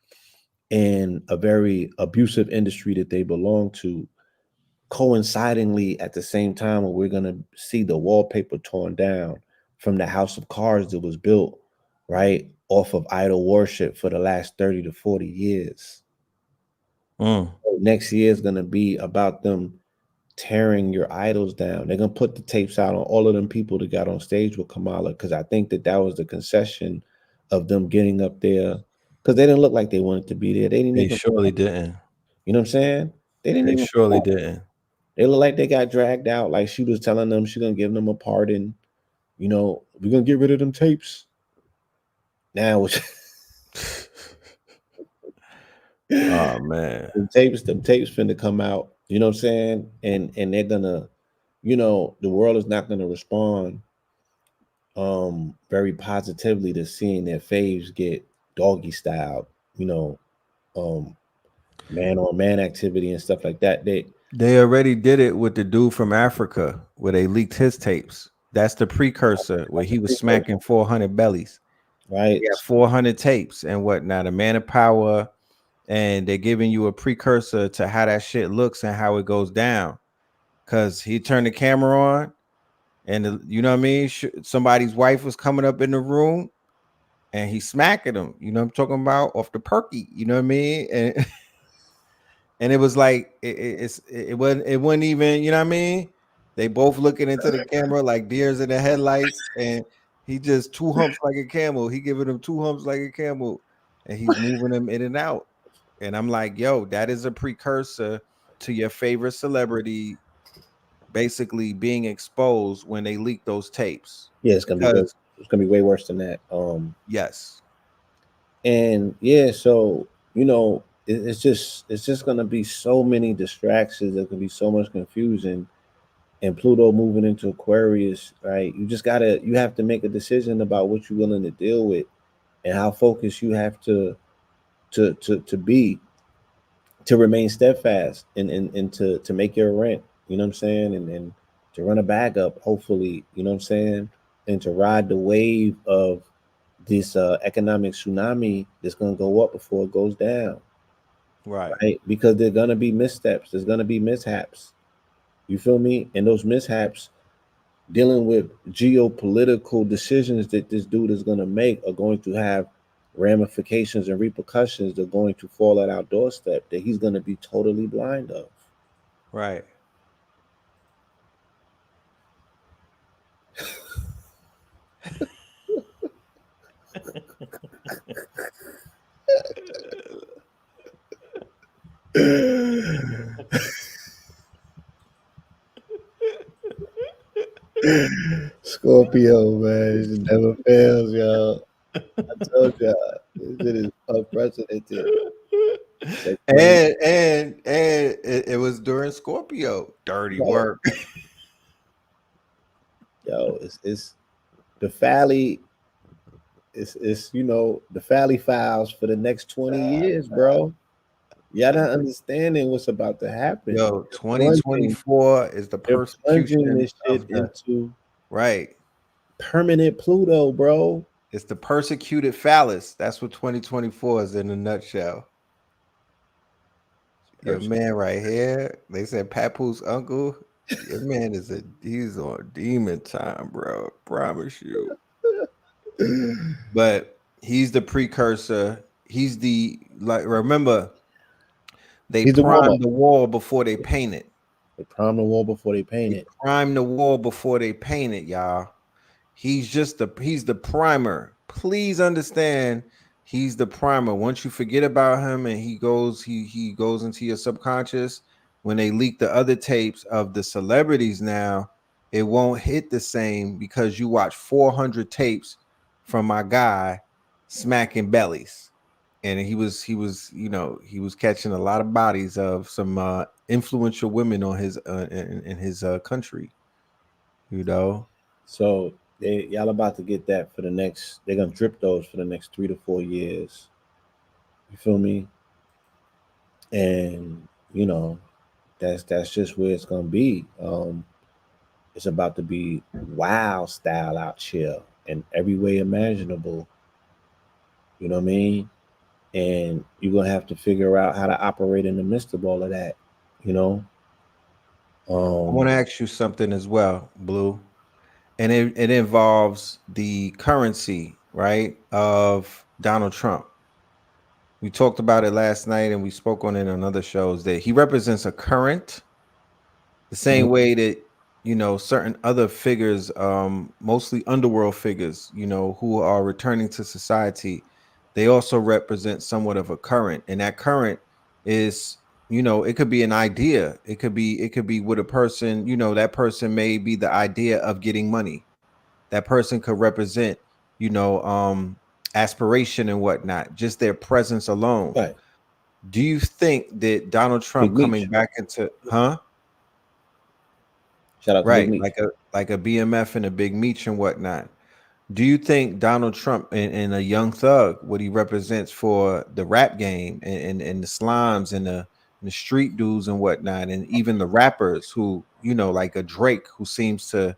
in a very abusive industry that they belong to, coincidingly at the same time where we're going to see the wallpaper torn down from the house of cards that was built right off of idol worship for the last 30 to 40 years. Mm. Next year is going to be about them tearing your idols down. They're gonna put the tapes out on all of them people that got on stage with Kamala, because I think that was the concession of them getting up there, because they didn't look like they wanted to be there. They didn't They even, surely didn't. you know what I'm saying? They didn't They even. surely didn't. They look like they got dragged out. Like she was telling them she's gonna give them a pardon. We're gonna get rid of them tapes. Now, Oh man. them tapes finna come out. You know what I'm saying? And they're gonna, the world is not gonna respond very positively to seeing their faves get doggy styled, you know, um man on man activity and stuff like that. They already did it with the dude from Africa where they leaked his tapes. That's the precursor where he was smacking 400 bellies. Right. He had 400 tapes and whatnot. A man of power, and they're giving you a precursor to how that shit looks and how it goes down. Cause he turned the camera on, and you know what I mean. Somebody's wife was coming up in the room, and he smacking them. You know what I'm talking about, off the perky. You know what I mean? And and it was like it wasn't even, you know what I mean. They both looking into the camera like deers in the headlights, and he just two humps like a camel. He giving them two humps like a camel, and he's moving them in and out. And I'm like, yo, that is a precursor to your favorite celebrity basically being exposed when they leak those tapes. Yeah, Because it's gonna be way worse than that. yes, And yeah, so it's just gonna be so many distractions. There's gonna be so much confusion, and Pluto moving into Aquarius, right? You have to make a decision about what you're willing to deal with and how focused you have to be. to remain steadfast and to make your rent, you know what I'm saying? And to run a bag up, hopefully, you know what I'm saying? And to ride the wave of this economic tsunami that's gonna go up before it goes down, Right. right? Because there's gonna be missteps, there's gonna be mishaps. You feel me? And those mishaps dealing with geopolitical decisions that this dude is gonna make are going to have ramifications and repercussions that are going to fall at our doorstep that he's gonna be totally blind of. Right. Scorpio, man, it never fails, y'all. I told y'all, this shit is unprecedented. That crazy, And it was during Scorpio. Dirty right? work. Yo, it's the Fally. It's the Fally files for the next 20 years, bro. Y'all not understanding what's about to happen. Yo, They're plunging, 2024 is the they're plunging persecution this shit of the into right. permanent Pluto, bro. It's the persecuted phallus. That's what 2024 is in a nutshell. Your man right here, they said Papoose uncle. Your man he's on demon time, bro. Promise you. But he's the precursor. He's the like remember they He's the warm primed up. the wall before they paint it. They prime the wall before they paint They it. prime the wall before they paint it, y'all. He's the primer. Please understand, he's the primer. Once you forget about him and he goes into your subconscious, when they leak the other tapes of the celebrities now, it won't hit the same because you watch 400 tapes from my guy smacking bellies. And he was catching a lot of bodies of some influential women on his in his country, you know. So y'all about to get that for the next. They're gonna drip those for the next 3 to 4 years. You feel me? And that's just where it's gonna be. It's about to be wild style out here in every way imaginable. You know what I mean? And you're gonna have to figure out how to operate in the midst of all of that. You know. I want to Um. ask you something as well, Blue. And it involves the currency, right, of Donald Trump. We talked about it last night and we spoke on it on other shows that he represents a current the same way that certain other figures, mostly underworld figures, who are returning to society, they also represent somewhat of a current, and that current is it could be an idea, it could be with a person, that person may be the idea of getting money, that person could represent you know um aspiration and whatnot, just their presence alone. Right. Do you think that Donald Big Trump coming Meech. back into Shout out to Big right, Meech. like a BMF and a Big Meech and whatnot? Do you think Donald Trump and a Young Thug, what he represents for the rap game and the slimes and the street dudes and whatnot, and even the rappers who, like a Drake who seems to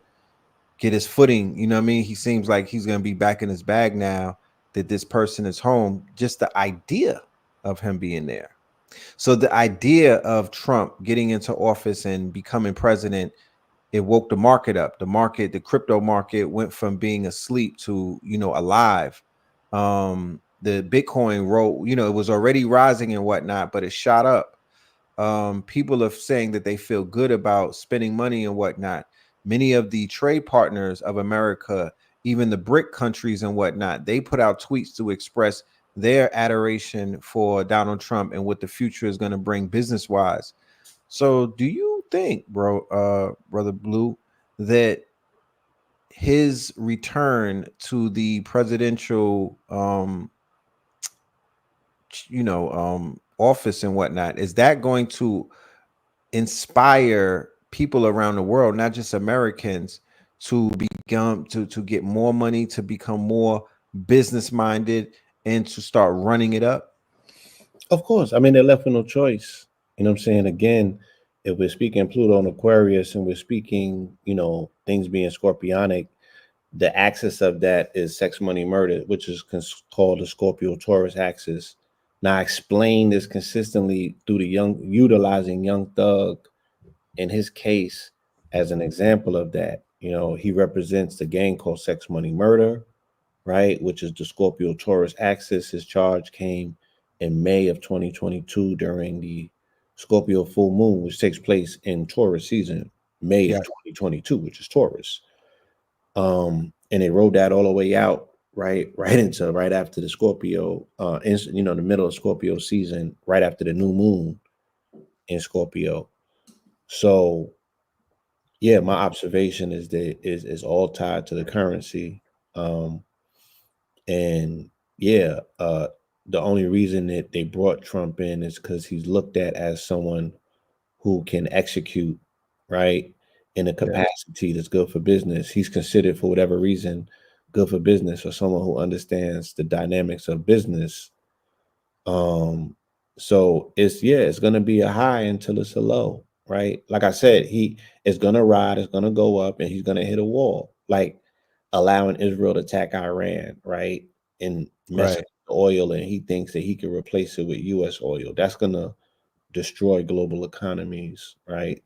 get his footing, you know what I mean? He seems like he's gonna be back in his bag now that this person is home. Just the idea of him being there. So the idea of Trump getting into office and becoming president, it woke the market up. The crypto market went from being asleep to, alive. The Bitcoin rolled, it was already rising and whatnot, but it shot up. People are saying that they feel good about spending money and whatnot. Many of the trade partners of America, even the BRIC countries and whatnot, they put out tweets to express their adoration for Donald Trump and what the future is going to bring business wise. So, do you think, brother Blue, that his return to the presidential, office and whatnot, is that going to inspire people around the world, not just Americans, to become to get more money, to become more business minded, and to start running it up? Of course. I mean, they're left with no choice. You know what I'm saying? Again, if we're speaking Pluto and Aquarius and we're speaking, things being scorpionic, the axis of that is sex, money, murder, which is called the Scorpio Taurus axis. Now, I explain this consistently through utilizing Young Thug in his case as an example of that. He represents the gang called Sex, Money, Murder, right? Which is the Scorpio Taurus axis. His charge came in May of 2022 during the Scorpio full moon, which takes place in Taurus season, May of 2022, which is Taurus. And they rode that all the way out, right into right after the Scorpio, the middle of Scorpio season, right after the new moon in Scorpio. So yeah, my observation is that is all tied to the currency. And yeah, the only reason that they brought Trump in is because he's looked at as someone who can execute, right, in a capacity that's good for business. He's considered, for whatever reason, good for business, or someone who understands the dynamics of business. So it's gonna be a high until it's a low, right? Like I said, he is gonna ride, it's gonna go up, and he's gonna hit a wall, like allowing Israel to attack Iran, right? And mess up the oil, and he thinks that he can replace it with US oil. That's gonna destroy global economies, right?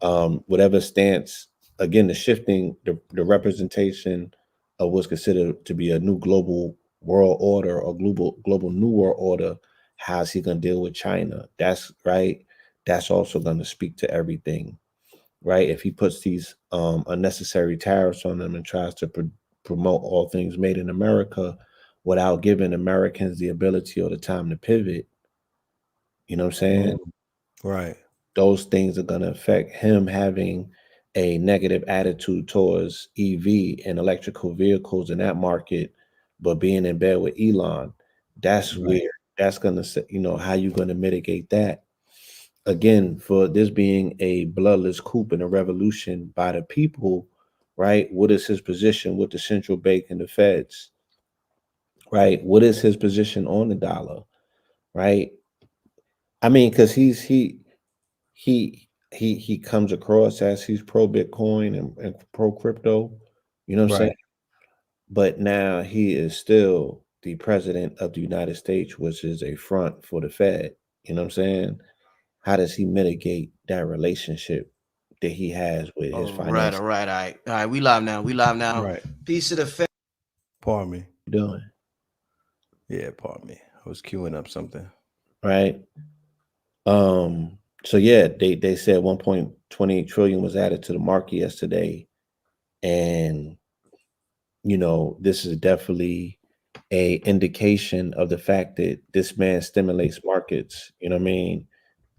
Whatever stance, again, the representation of what's considered to be a new global world order or global new world order. How's he going to deal with China? That's right. That's also going to speak to everything, right? If he puts these unnecessary tariffs on them and tries to promote all things made in America without giving Americans the ability or the time to pivot, you know what I'm saying? Right. Those things are going to affect him having a negative attitude towards EV and electrical vehicles in that market, but being in bed with Elon, that's where that's going to, how you going to mitigate that. Again, for this being a bloodless coup and a revolution by the people, right? What is his position with the central bank and the feds, right? What is his position on the dollar, right? I mean, because he comes across as he's pro Bitcoin and pro crypto, you know what I'm saying? But now he is still the president of the United States, which is a front for the Fed. You know what I'm saying? How does he mitigate that relationship that he has with his finance? All right. We live now. Right. Peace to the family. Pardon me. Doing Yeah, pardon me. I was queuing up something. right. So yeah, they said 1.28 trillion was added to the market yesterday, and this is definitely a indication of the fact that this man stimulates markets. You know what I mean?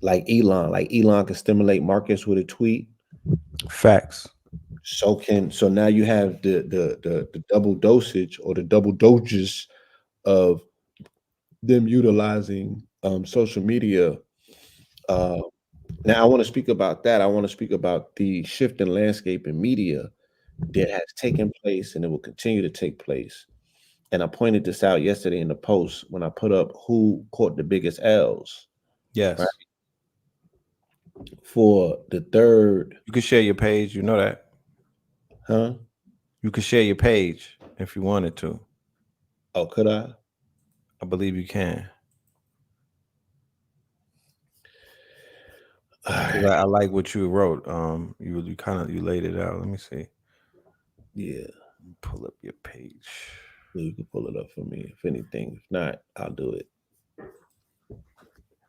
Like Elon can stimulate markets with a tweet. Facts. So now you have the double dosage or the double doges of them utilizing social media. Now I want to speak about that. I want to speak about the shift in landscape in media that has taken place and it will continue to take place. And I pointed this out yesterday in the post when I put up who caught the biggest L's. Yes. Right? For the third. You can share your page. You know that. Huh? You could share your page if you wanted to. Oh, could I? I believe you can. I like what you wrote. You laid it out. Let me see. Yeah. Pull up your page. You can pull it up for me if anything. If not, I'll do it.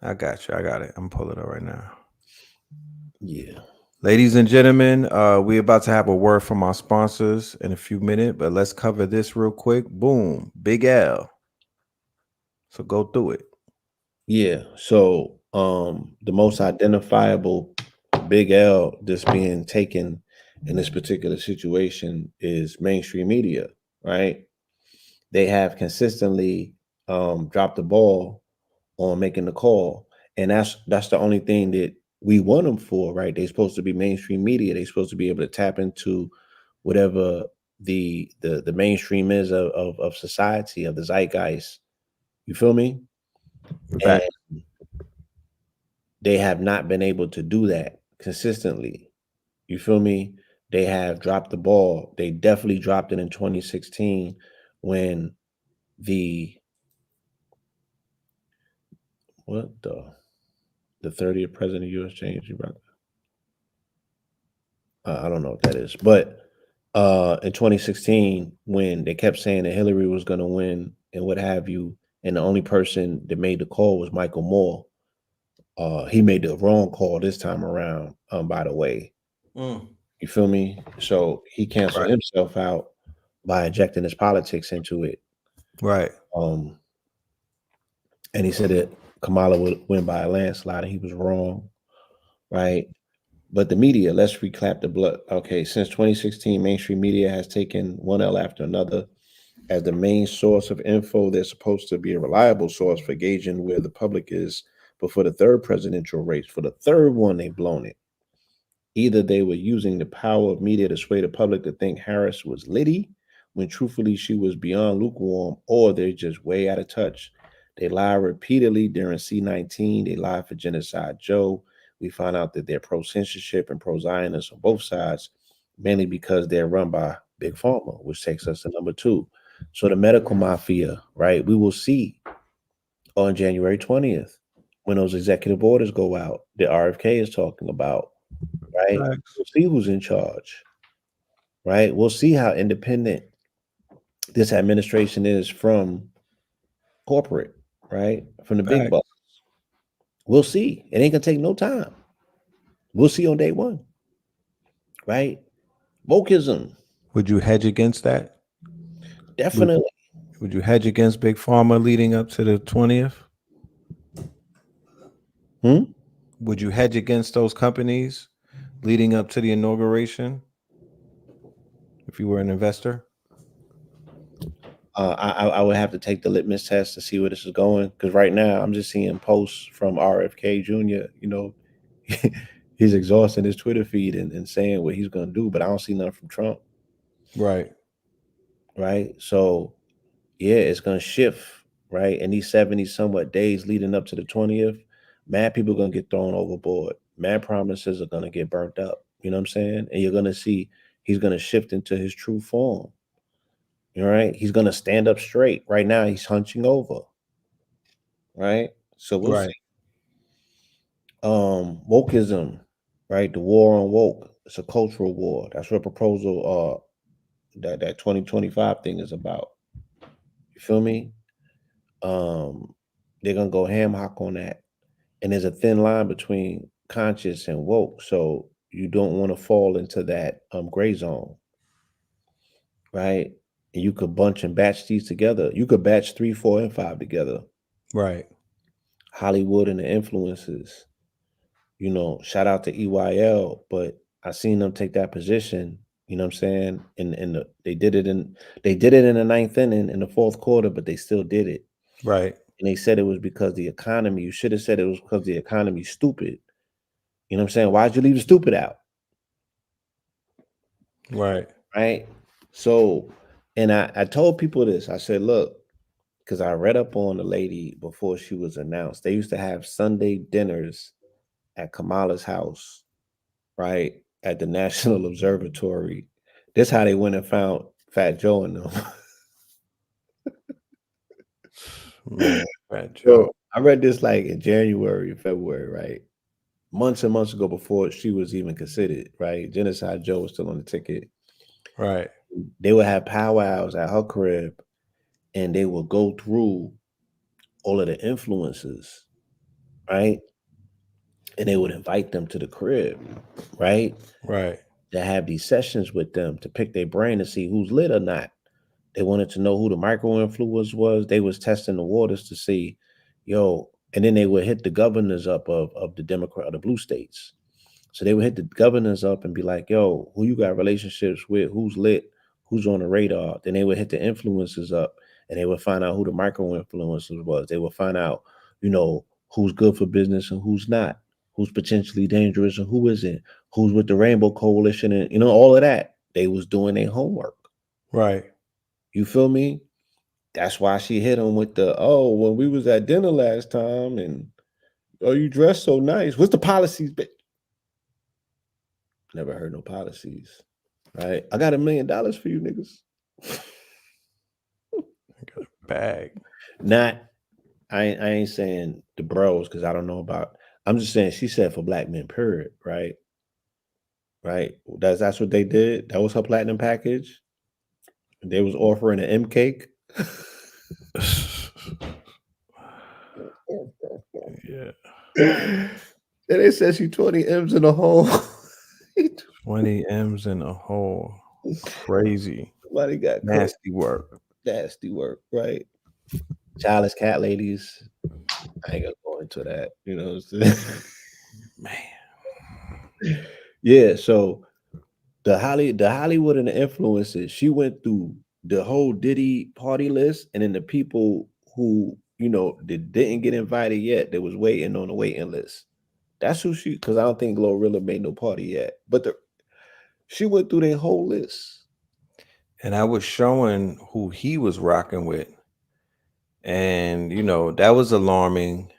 I got you. I got it. I'm pulling it up right now. Yeah. Ladies and gentlemen, we're about to have a word from our sponsors in a few minutes, but let's cover this real quick. Boom. Big L. So go through it. Yeah. So the most identifiable Big L that's being taken in this particular situation is mainstream media, right? They have consistently dropped the ball on making the call. And that's the only thing that we want them for, right? They're supposed to be mainstream media. They're supposed to be able to tap into whatever the mainstream is of society, of the zeitgeist. You feel me? And they have not been able to do that consistently. You feel me? They have dropped the ball. They definitely dropped it in 2016 when the what the 30th president of U.S. changed. I don't know what that is, but in 2016 when they kept saying that Hillary was going to win and what have you, and the only person that made the call was Michael Moore. He made the wrong call this time around. By the way, you feel me? So he canceled Right. himself out by injecting his politics into it. Right. And he said that Kamala would win by a landslide, and he was wrong. Right. But the media, let's reclap the blood. Okay, since 2016, mainstream media has taken one L after another as the main source of info. They're supposed to be a reliable source for gauging where the public is. But for the third presidential race, for the third one, they've blown it. Either they were using the power of media to sway the public to think Harris was litty, when truthfully she was beyond lukewarm, or they're just way out of touch. They lied repeatedly during C-19. They lied for Genocide Joe. We found out that they're pro-censorship and pro-Zionist on both sides, mainly because they're run by Big Pharma, which takes us to number 2. So the medical mafia, right? We will see on January 20th when those executive orders go out that RFK is talking about, right? Facts. We'll see who's in charge, right? We'll see how independent this administration is from corporate, right? From the big Facts. bucks. We'll see. It ain't gonna take no time. We'll see on day one, right? Wokeism, Would you hedge against that? definitely. Would you hedge against Big Pharma leading up to the 20th? Would you hedge against those companies leading up to the inauguration if you were an investor? I would have to take the litmus test to see where this is going, because right now I'm just seeing posts from RFK Jr. You know, he's exhausting his Twitter feed and saying what he's going to do, but I don't see nothing from Trump. Right. Right. So, yeah, it's going to shift. Right. In these 70 somewhat days leading up to the 20th, mad people are going to get thrown overboard. Mad promises are going to get burnt up. You know what I'm saying? And you're going to see he's going to shift into his true form. All right. He's going to stand up straight. Right now, he's hunching over. Right. So we'll Right. see. Wokeism, right? The war on woke. It's a cultural war. That's what proposal that 2025 thing is about. You feel me? They're gonna go ham hock on that. And there's a thin line between conscious and woke. So you don't want to fall into that gray zone. Right. And you could bunch and batch these together. You could batch 3, 4, and 5 together. Right. Hollywood and the influences. You know, shout out to EYL, but I seen them take that position. You know what I'm saying? And they did it in the ninth inning in the fourth quarter, but they still did it. Right. And they said it was because the economy. You should have said it was because the economy's stupid. You know what I'm saying? Why'd you leave the stupid out? Right. Right. So, and I told people this. I said, look, because I read up on the lady before she was announced. They used to have Sunday dinners at Kamala's house, right, at the National Observatory. That's how they went and found Fat Joe and them. Man, Fat Joe. So I read this like in January, February, right? Months and months ago before she was even considered, right? Genocide Joe was still on the ticket. Right. They would have powwows at her crib and they would go through all of the influences, right? And they would invite them to the crib, right? Right. To have these sessions with them to pick their brain to see who's lit or not. They wanted to know who the micro influence was. They was testing the waters to see, yo, and then they would hit the governors up of the Democrat or the blue states. So they would hit the governors up and be like, yo, who you got relationships with, who's lit, who's on the radar. Then they would hit the influencers up and they would find out who the micro influencers was. They would find out, you know, who's good for business and who's not, who's potentially dangerous and who isn't, who's with the Rainbow Coalition, and all of that. They was doing their homework. Right. You feel me? That's why she hit him with the, oh, when we was at dinner last time, and oh, you dressed so nice. What's the policies, bitch? Never heard no policies. Right? I got $1 million for you niggas. Bag. Not, I ain't saying the bros because I don't know about. I'm just saying she said for black men, period. Right? Right? That's what they did. That was her platinum package. They was offering an M cake. Yeah. And they said she 20 M's in a hole. 20 M's in a hole. Crazy. Somebody got Nasty work. nasty work, right? Childish cat ladies. I ain't gonna go into that, you know what I'm saying? Man. Yeah, so the Hollywood and the influencers, she went through the whole Diddy party list, and then the people who, that didn't get invited yet, that was waiting on the waiting list. That's who she, because I don't think Glorilla made no party yet. But she went through their whole list. And I was showing who he was rocking with. And that was alarming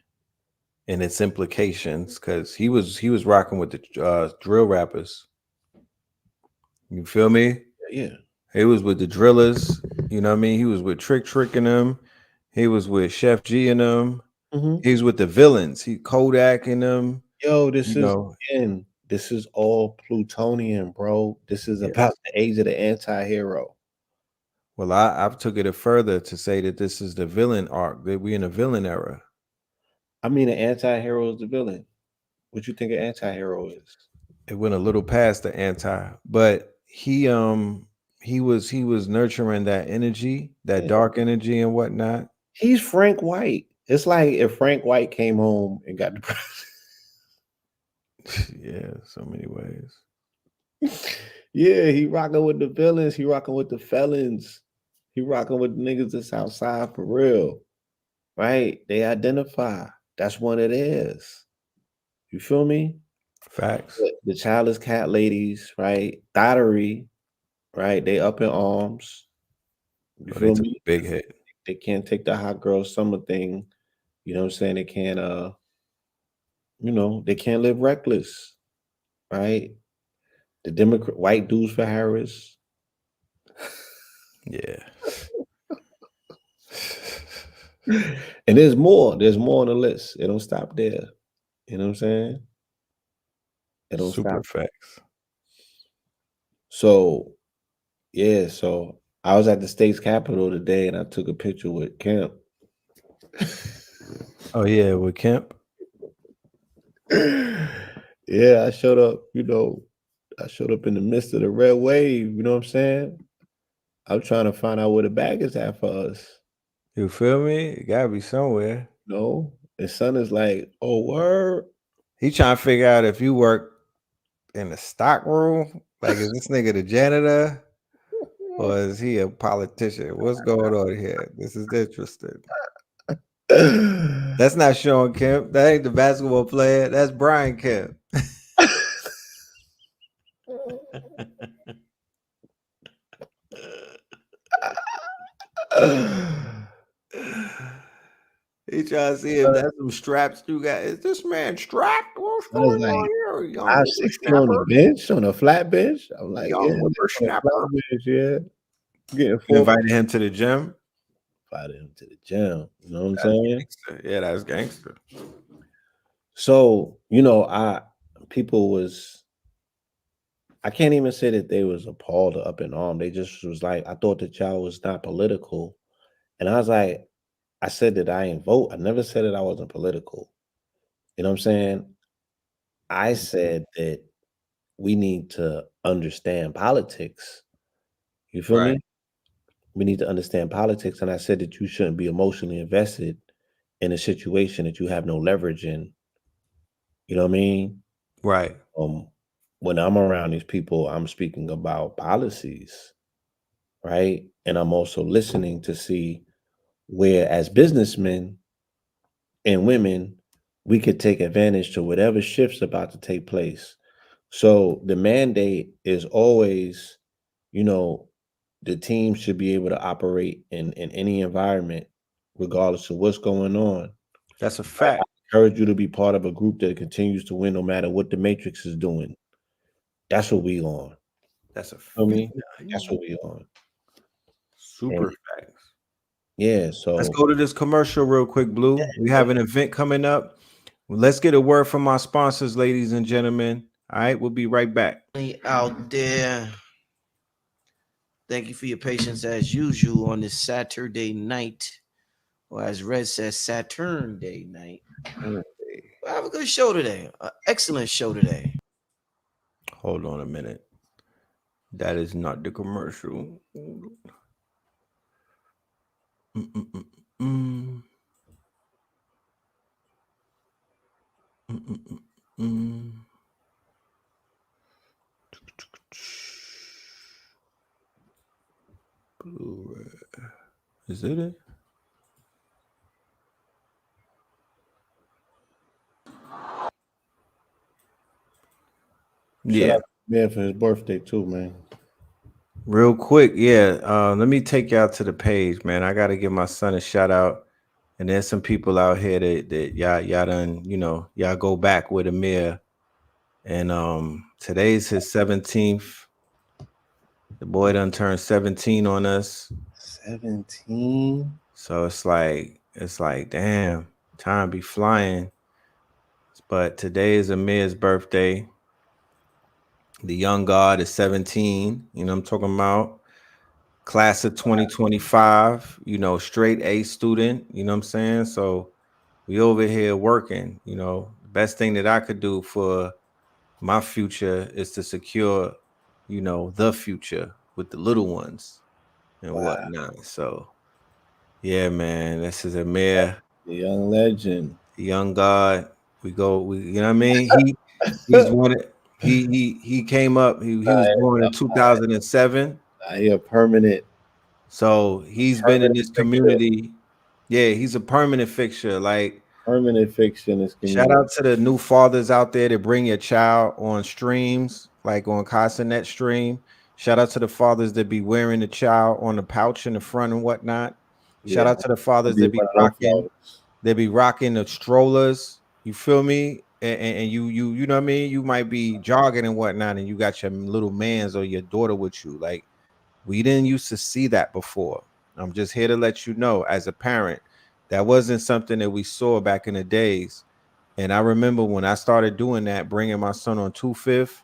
in its implications because he was rocking with the drill rappers. You feel me? Yeah. He was with the drillers. You know what I mean? He was with Trick and them. He was with Chef G and them. He was with the villains. He Kodak and them. Yo, this is all plutonium, bro. This is about the age of the anti-hero. Well, I've took it further to say that this is the villain arc, that we're in a villain era. I mean, an anti-hero is the villain. What you think an anti-hero is? It went a little past the anti, but he was nurturing that energy, that dark energy and whatnot. He's Frank White. It's like if Frank White came home and got depressed. Yeah, so many ways. Yeah, he rocking with the villains. He rocking with the felons. He rocking with the niggas that's outside for real. Right? They identify. That's what it is. You feel me? Facts. The childless cat ladies, right? Thottery, right? They up in arms. You feel me? Big hit. They can't take the hot girl summer thing. You know what I'm saying? They can't they can't live reckless. Right? The Democrat white dudes for Harris. Yeah. And there's more. There's more on the list. It don't stop there. You know what I'm saying? It don't Super stop. facts. So, yeah. So I was at the state's capitol today, and I took a picture with Kemp. Oh yeah, with Kemp. Yeah, I showed up. I showed up in the midst of the red wave. You know what I'm saying? I'm trying to find out where the bag is at for us. You feel me? It gotta be somewhere. No, his son is like, oh, word. He trying to figure out if you work in the stock room. Like, is this nigga the janitor? Or is he a politician? What's going on here? This is interesting. That's not Sean Kemp. That ain't the basketball player. That's Brian Kemp. He trying to see if that's some straps you got. Is this man strapped? What's going on here? Young 16 on the bench, on a flat bench. I'm like, young whippersnapper. Yeah. You invited him to the gym? Invited him to the gym. You know what I'm saying? Gangster. Yeah, that's gangster. So, I can't even say that they was appalled or up in arms. They just was like, I thought that y'all was not political. And I was like, I said that I didn't vote. I never said that I wasn't political. You know what I'm saying? I said that we need to understand politics. You feel me? We need to understand politics. And I said that you shouldn't be emotionally invested in a situation that you have no leverage in. You know what I mean? Right. When I'm around these people, I'm speaking about policies, right? And I'm also listening to see where, as businessmen and women, we could take advantage to whatever shifts about to take place. So the mandate is always, the team should be able to operate in any environment, regardless of what's going on. That's a I fact. encourage you to be part of a group that continues to win no matter what the matrix is doing. That's what we on. That's a Feel me? That's fact. what we on. And Super facts. yeah, Let's so go to this commercial real quick, Blue. We have an event coming up. Let's get a word from our sponsors, ladies and gentlemen. All right, we'll be right back. Out there. Thank you for your patience as usual on this Saturday night, or as Red says, Saturn Day night. We'll have a good show today. An excellent show today. Hold on a minute. That is not the commercial. Mm-mm-mm-mm. Mm-mm-mm-mm. Blu-ray. Is it? shout Yeah. out to man for his birthday too, man. Real quick, yeah. Let me take y'all to the page, man. I gotta give my son a shout out. And there's some people out here that y'all done, y'all go back with Amir. And today's his 17th. The boy done turned 17 on us. 17. So it's like, damn, time be flying. But today is Amir's birthday. The young God is 17. You know what I'm talking about? Class of 2025, straight A student. You know what I'm saying? So we over here working. The best thing that I could do for my future is to secure, the future with the little ones and whatnot. So yeah, man, this is Amir, The young legend. the young God. We you know what I mean? He's one of, he came up, he was born in 2007. He a permanent So he's been in this fixture. community. Yeah, he's a permanent fixture. Like, Permanent fixture in this shout community. out to the new fathers out there that bring your child on streams, like on Casanet stream. Shout out to the fathers that be wearing the child on the pouch in the front and whatnot. Shout Yeah. out to the fathers Be that be one of them rocking, fathers. the strollers. You feel me? And you know what I mean? You might be jogging and whatnot, and you got your little mans or your daughter with you. Like, we didn't used to see that before. I'm just here to let you know, as a parent, that wasn't something that we saw back in the days. And I remember when I started doing that, bringing my son on 2/5,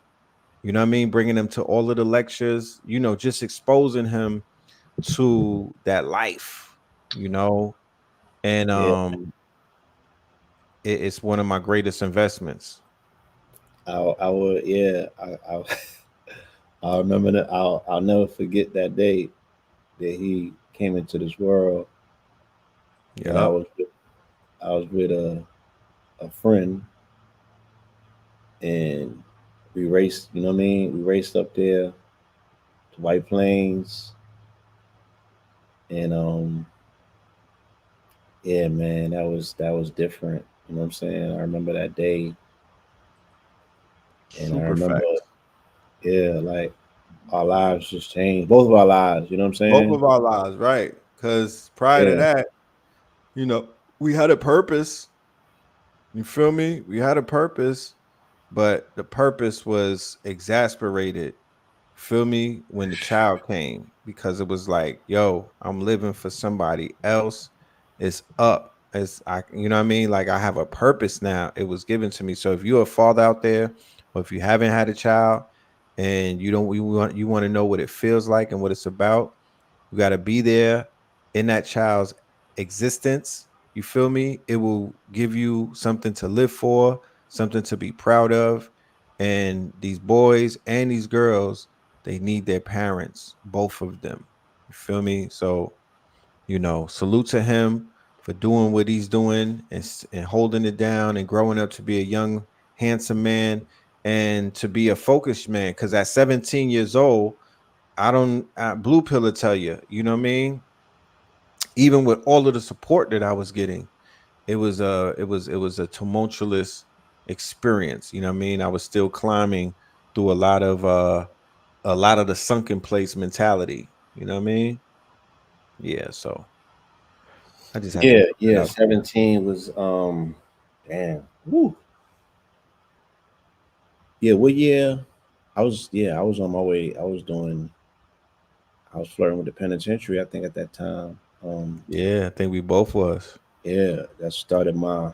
you know what I mean? Bringing him to all of the lectures, just exposing him to that life, and Yeah. it's one of my greatest investments. I would, yeah. I remember that. I'll never forget that day that he came into this world, and Yep. I was with a friend, and we raced. You know what I mean? We raced up there to White Plains, and yeah, man, that was different. You know what I'm saying? I remember that day, and I Super remember, facts. yeah, like our lives just changed. Both of our lives. You know what I'm Both saying? of our lives, right? Because prior to Yeah, that, we had a purpose. You feel me? We had a purpose, but the purpose was exasperated. Feel me? When the child came, because it was like, yo, I'm living for somebody else. It's up. You know what I mean? Like, I have a purpose now. It was given to me. So if you're a father out there, or if you haven't had a child and you want to know what it feels like and what it's about, you got to be there in that child's existence. You feel me? It will give you something to live for, something to be proud of. And these boys and these girls, they need their parents, both of them. You feel me? So, salute to him for doing what he's doing and holding it down and growing up to be a young, handsome man and to be a focused man. Because at 17 years old, Blue Pill will tell you, you know what I mean? Even with all of the support that I was getting, it was a tumultuous experience. You know what I mean? I was still climbing through a lot of the sunken place mentality. You know what I mean? Yeah. So I just had to Yeah, put that yeah. out. 17 was damn. Woo. Yeah, what year? I was on my way. I was flirting with the penitentiary, I think, at that time. Yeah, I think we both was. Yeah, that started my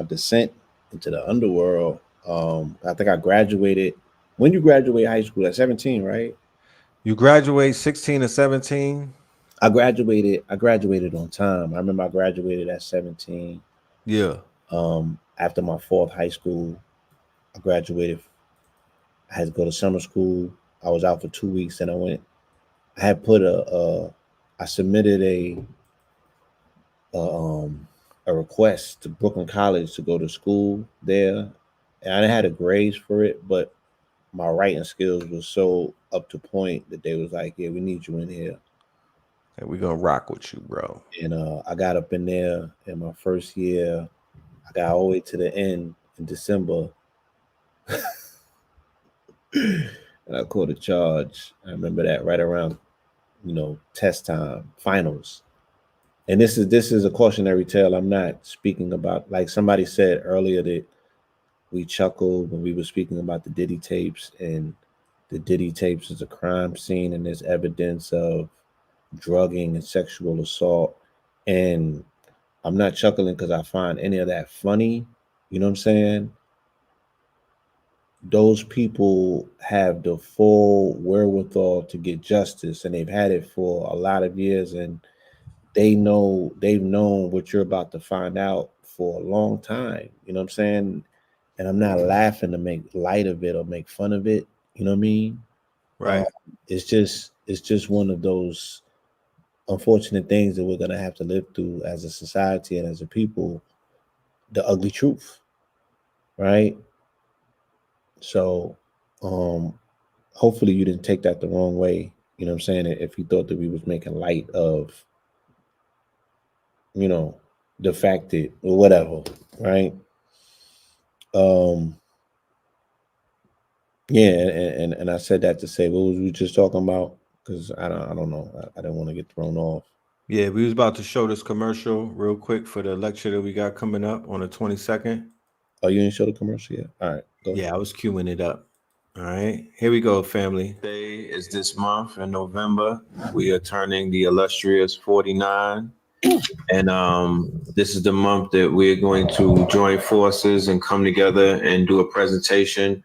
descent into the underworld. I think I graduated. When you graduate high school at 17, right? You graduate 16 or 17? I graduated on time. I remember I graduated at 17. Yeah. After my fourth high school, I graduated. I had to go to summer school. I was out for 2 weeks, and I went. I had put I submitted a um a request to Brooklyn College to go to school there, and I had a grades for it, but my writing skills was so up to point that they was like, "Yeah, we need you in here." And we gonna rock with you, bro. And I got up in there in my first year. I got all the way to the end in December, and I caught a charge. I remember that right around test time, finals. And this is a cautionary tale. I'm not speaking about, like somebody said earlier, that we chuckled when we were speaking about the Diddy tapes, and the Diddy tapes is a crime scene, and there's evidence of drugging and sexual assault. And I'm not chuckling because I find any of that funny. You know what I'm saying? Those people have the full wherewithal to get justice, and they've had it for a lot of years, and they've known what you're about to find out for a long time. You know what I'm saying? And I'm not laughing to make light of it or make fun of it. You know what I mean? Uh, Right. it's just one of those unfortunate things that we're gonna have to live through as a society and as a people. The ugly truth, right? So, um, hopefully you didn't take that the wrong way. You know what I'm saying? If you thought that we was making light of, you know, the fact that or whatever, right? Um, yeah, and I said that to say, what was we just talking about? Because I don't know. I didn't want to get thrown off. Yeah, we was about to show this commercial real quick for the lecture that we got coming up on the 22nd. Oh, you didn't show the commercial yet? All right, go ahead. Yeah, I was queuing it up. All right, here we go, family. Today is this month in November. We are turning the illustrious 49. And this is the month that we're going to join forces and come together and do a presentation,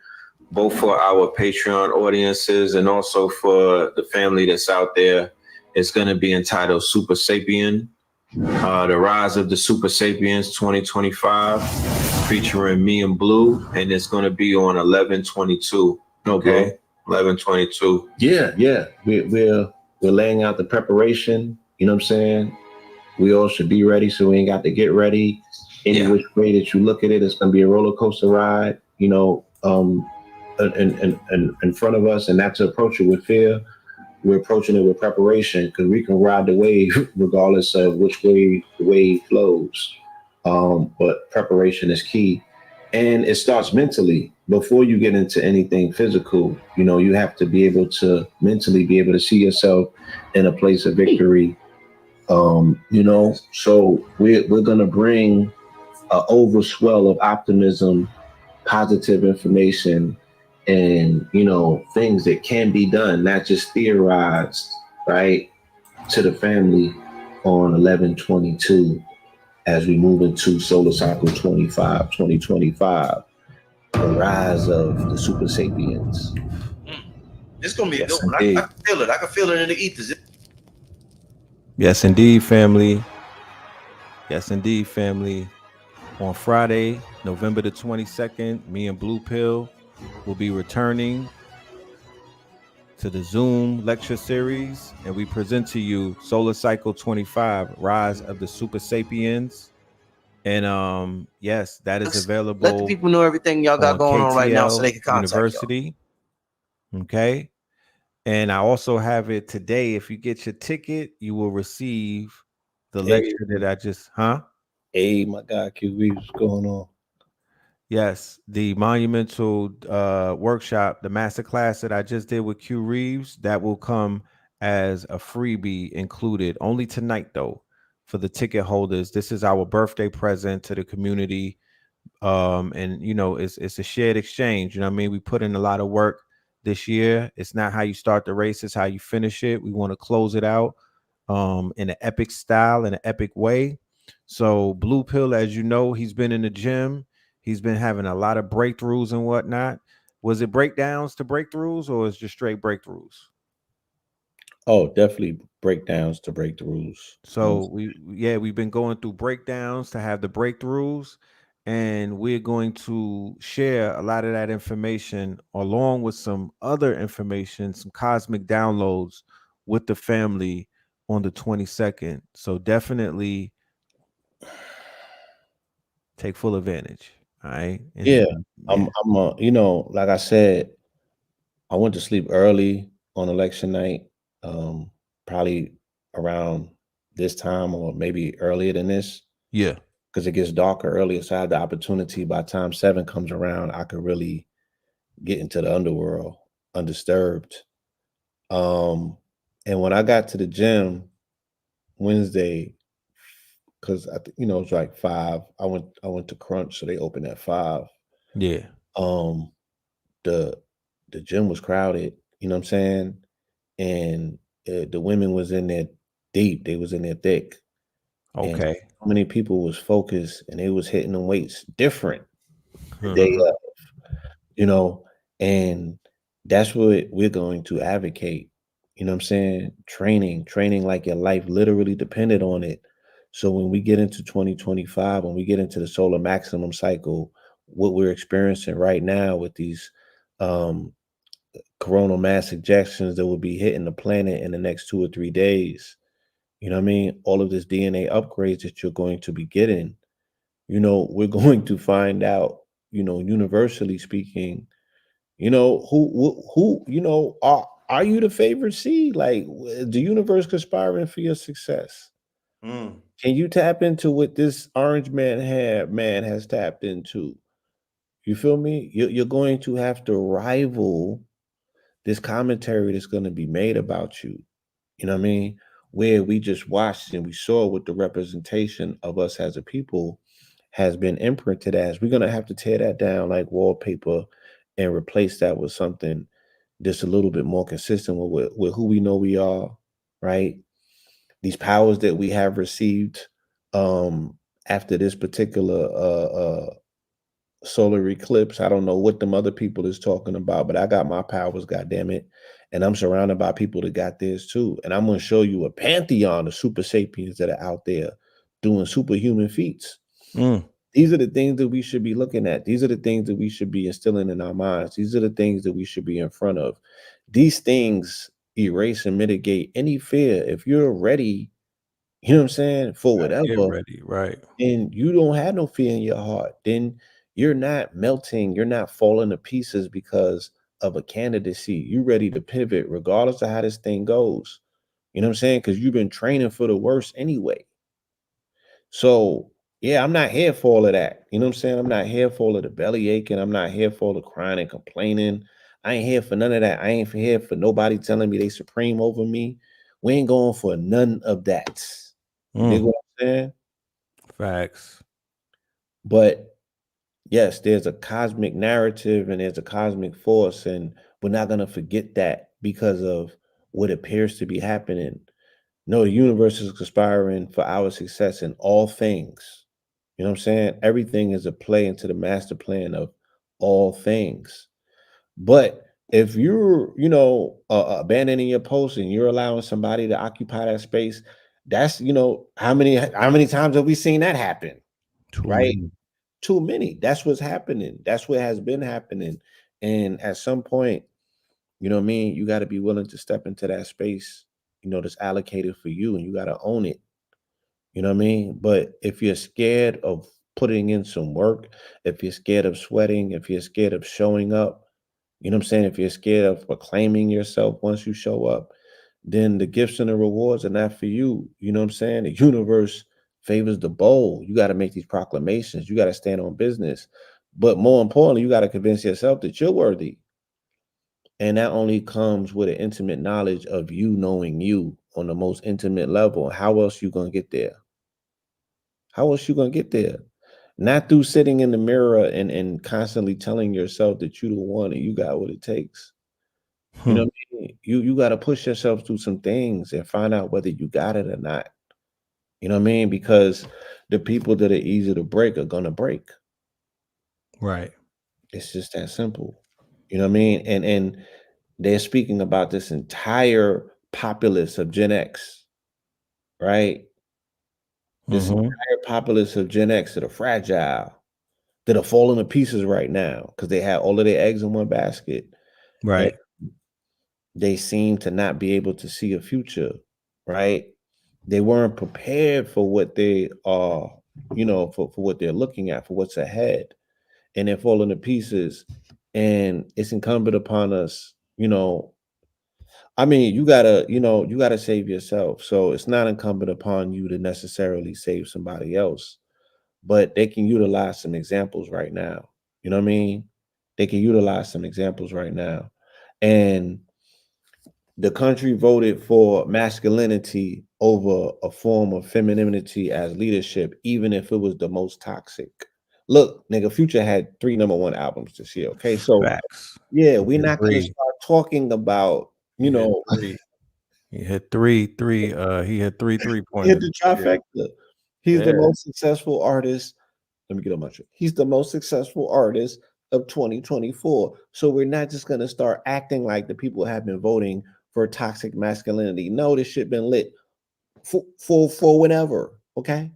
both for our Patreon audiences and also for the family that's out there. It's going to be entitled Super Sapien, The Rise of the Super Sapiens 2025, featuring me and Blue, and it's going to be on 11/22. Okay, 11/22. Yeah, yeah. We're laying out the preparation. You know what I'm saying? We all should be ready, so we ain't got to get ready. Any which way that you look at it, it's gonna be a roller coaster ride. In front of us, and not to approach it with fear. We're approaching it with preparation because we can ride the wave regardless of which way the wave flows. But preparation is key, and it starts mentally before you get into anything physical. You have to be able to mentally be able to see yourself in a place of victory. So we're gonna bring an overswell of optimism, positive information, and things that can be done, not just theorized, right, to the family on 11/22 as we move into solar cycle 2025, the rise of the super sapiens. It's gonna be a Yes, good one. I indeed. can feel it. I can feel it in the ethers. Yes, indeed, family. Yes, indeed, family. On Friday, November the 22nd, me and Blue Pill will be returning to the Zoom lecture series, and we present to you Solar Cycle 25, Rise of the Super Sapiens. And yes, that is available. Let the people know everything y'all got going on right now so they can contact University. Y'all. Okay. And I also have it today. If you get your ticket, you will receive the lecture that I just, Hey, my God, QB, what's going on? Yes, the monumental workshop, the master class that I just did with Q Reeves, that will come as a freebie included only tonight though for the ticket holders. This is our birthday present to the community. And you know, it's a shared exchange. You know what I mean? We put in a lot of work this year. It's not how you start the race, it's how you finish it. We want to close it out in an epic style, in an epic way. So Blue Pill, as you know, he's been in the gym. He's been having a lot of breakthroughs and whatnot. Was it breakdowns to breakthroughs, or is just straight breakthroughs? Oh, definitely breakdowns to break the rules. So we've been going through breakdowns to have the breakthroughs, and we're going to share a lot of that information along with some other information, some cosmic downloads with the family on the 22nd. So definitely take full advantage. All right. Yeah, And yeah. I'm like I said, I went to sleep early on election night, um, probably around this time or maybe earlier than this, Yeah. because it gets darker earlier. So I had the opportunity by the time 7 comes around, I could really get into the underworld undisturbed. Um, and when I got to the gym Wednesday, because it's like 5. I went to Crunch, so they opened at 5. Yeah. Um, the the gym was crowded, you know what I'm saying? And the women was in there deep, they was in there thick, and Okay. so many people was focused and they was hitting them weights different the day Uh-huh. of, you know, and that's what we're going to advocate. You know what I'm saying? Training like your life literally depended on it. So when we get into 2025, when we get into the solar maximum cycle, what we're experiencing right now with these um coronal mass ejections that will be hitting the planet in the next 2 or 3 days. You know what I mean? All of this DNA upgrades that you're going to be getting, we're going to find out, universally speaking, are you the favorite seed? Like, the universe conspiring for your success. Mm. Can you tap into what this orange man has tapped into? You feel me? You're going to have to rival this commentary that's going to be made about you. You know what I mean? Where we just watched and we saw what the representation of us as a people has been imprinted as. We're going to have to tear that down like wallpaper and replace that with something that's a little bit more consistent with who we know we are, right? These powers that we have received after this particular solar eclipse. I don't know what them other people is talking about, but I got my powers, goddamn it. And I'm surrounded by people that got theirs too. And I'm gonna show you a pantheon of super sapiens that are out there doing superhuman feats. Mm. These are the things that we should be looking at. These are the things that we should be instilling in our minds. These are the things that we should be in front of. These things erase and mitigate any fear. If you're ready, you know what I'm saying, for Gotta get whatever, ready. Right. and you don't have no fear in your heart, then you're not melting, you're not falling to pieces because of a candidacy. You ready to pivot regardless of how this thing goes. You know what I'm saying? Because you've been training for the worst anyway. So yeah, I'm not here for all of that. You know what I'm saying? I'm not here for all of the belly aching. I'm not here for all the crying and complaining. I ain't here for none of that. I ain't here for nobody telling me they supreme over me. We ain't going for none of that. You dig Mm. what I'm saying? Facts. But yes, there's a cosmic narrative and there's a cosmic force, and we're not going to forget that because of what appears to be happening. No, the universe is conspiring for our success in all things. You know what I'm saying? Everything is a play into the master plan of all things. But if you're, abandoning your post and you're allowing somebody to occupy that space, that's, how many times have we seen that happen? Too Right? many. Too many. That's what's happening. That's what has been happening. And at some point, you know what I mean? You got to be willing to step into that space, that's allocated for you, and you got to own it. You know what I mean? But if you're scared of putting in some work, if you're scared of sweating, if you're scared of showing up, you know what I'm saying? If you're scared of proclaiming yourself once you show up, then the gifts and the rewards are not for you. You know what I'm saying? The universe favors the bold. You got to make these proclamations. You got to stand on business. But more importantly, you got to convince yourself that you're worthy. And that only comes with an intimate knowledge of you knowing you on the most intimate level. How else you gonna get there? How else you gonna get there? Not through sitting in the mirror and constantly telling yourself that you the one and you got what it takes. You know what I mean? You got to push yourself through some things and find out whether you got it or not. You know what I mean? Because the people that are easy to break are gonna break. Right. It's just that simple. You know what I mean? And they're speaking about this entire populace of Gen X, right? This Mm-hmm. entire populace of Gen X that are fragile, that are falling to pieces right now because they had all of their eggs in one basket. And Right. they seem to not be able to see a future, right? They weren't prepared for what they are, for what they're looking at, for what's ahead. And they're falling to pieces. And it's incumbent upon us, I mean, you gotta save yourself. So it's not incumbent upon you to necessarily save somebody else, but they can utilize some examples right now. You know what I mean? They can utilize some examples right now. And the country voted for masculinity over a form of femininity as leadership, even if it was the most toxic. Look, nigga, Future had 3 number 1 albums this year. Okay. So Facts. yeah, He we're hit not gonna three. start talking about, He hit three. He hit three. He hit three hit pointers. the Yeah. trifecta. He's the Yeah. most successful artist. Let me get on my shit. He's the most successful artist of 2024. So we're not just gonna start acting like the people have been voting for toxic masculinity. No, this shit been lit for whenever. Okay.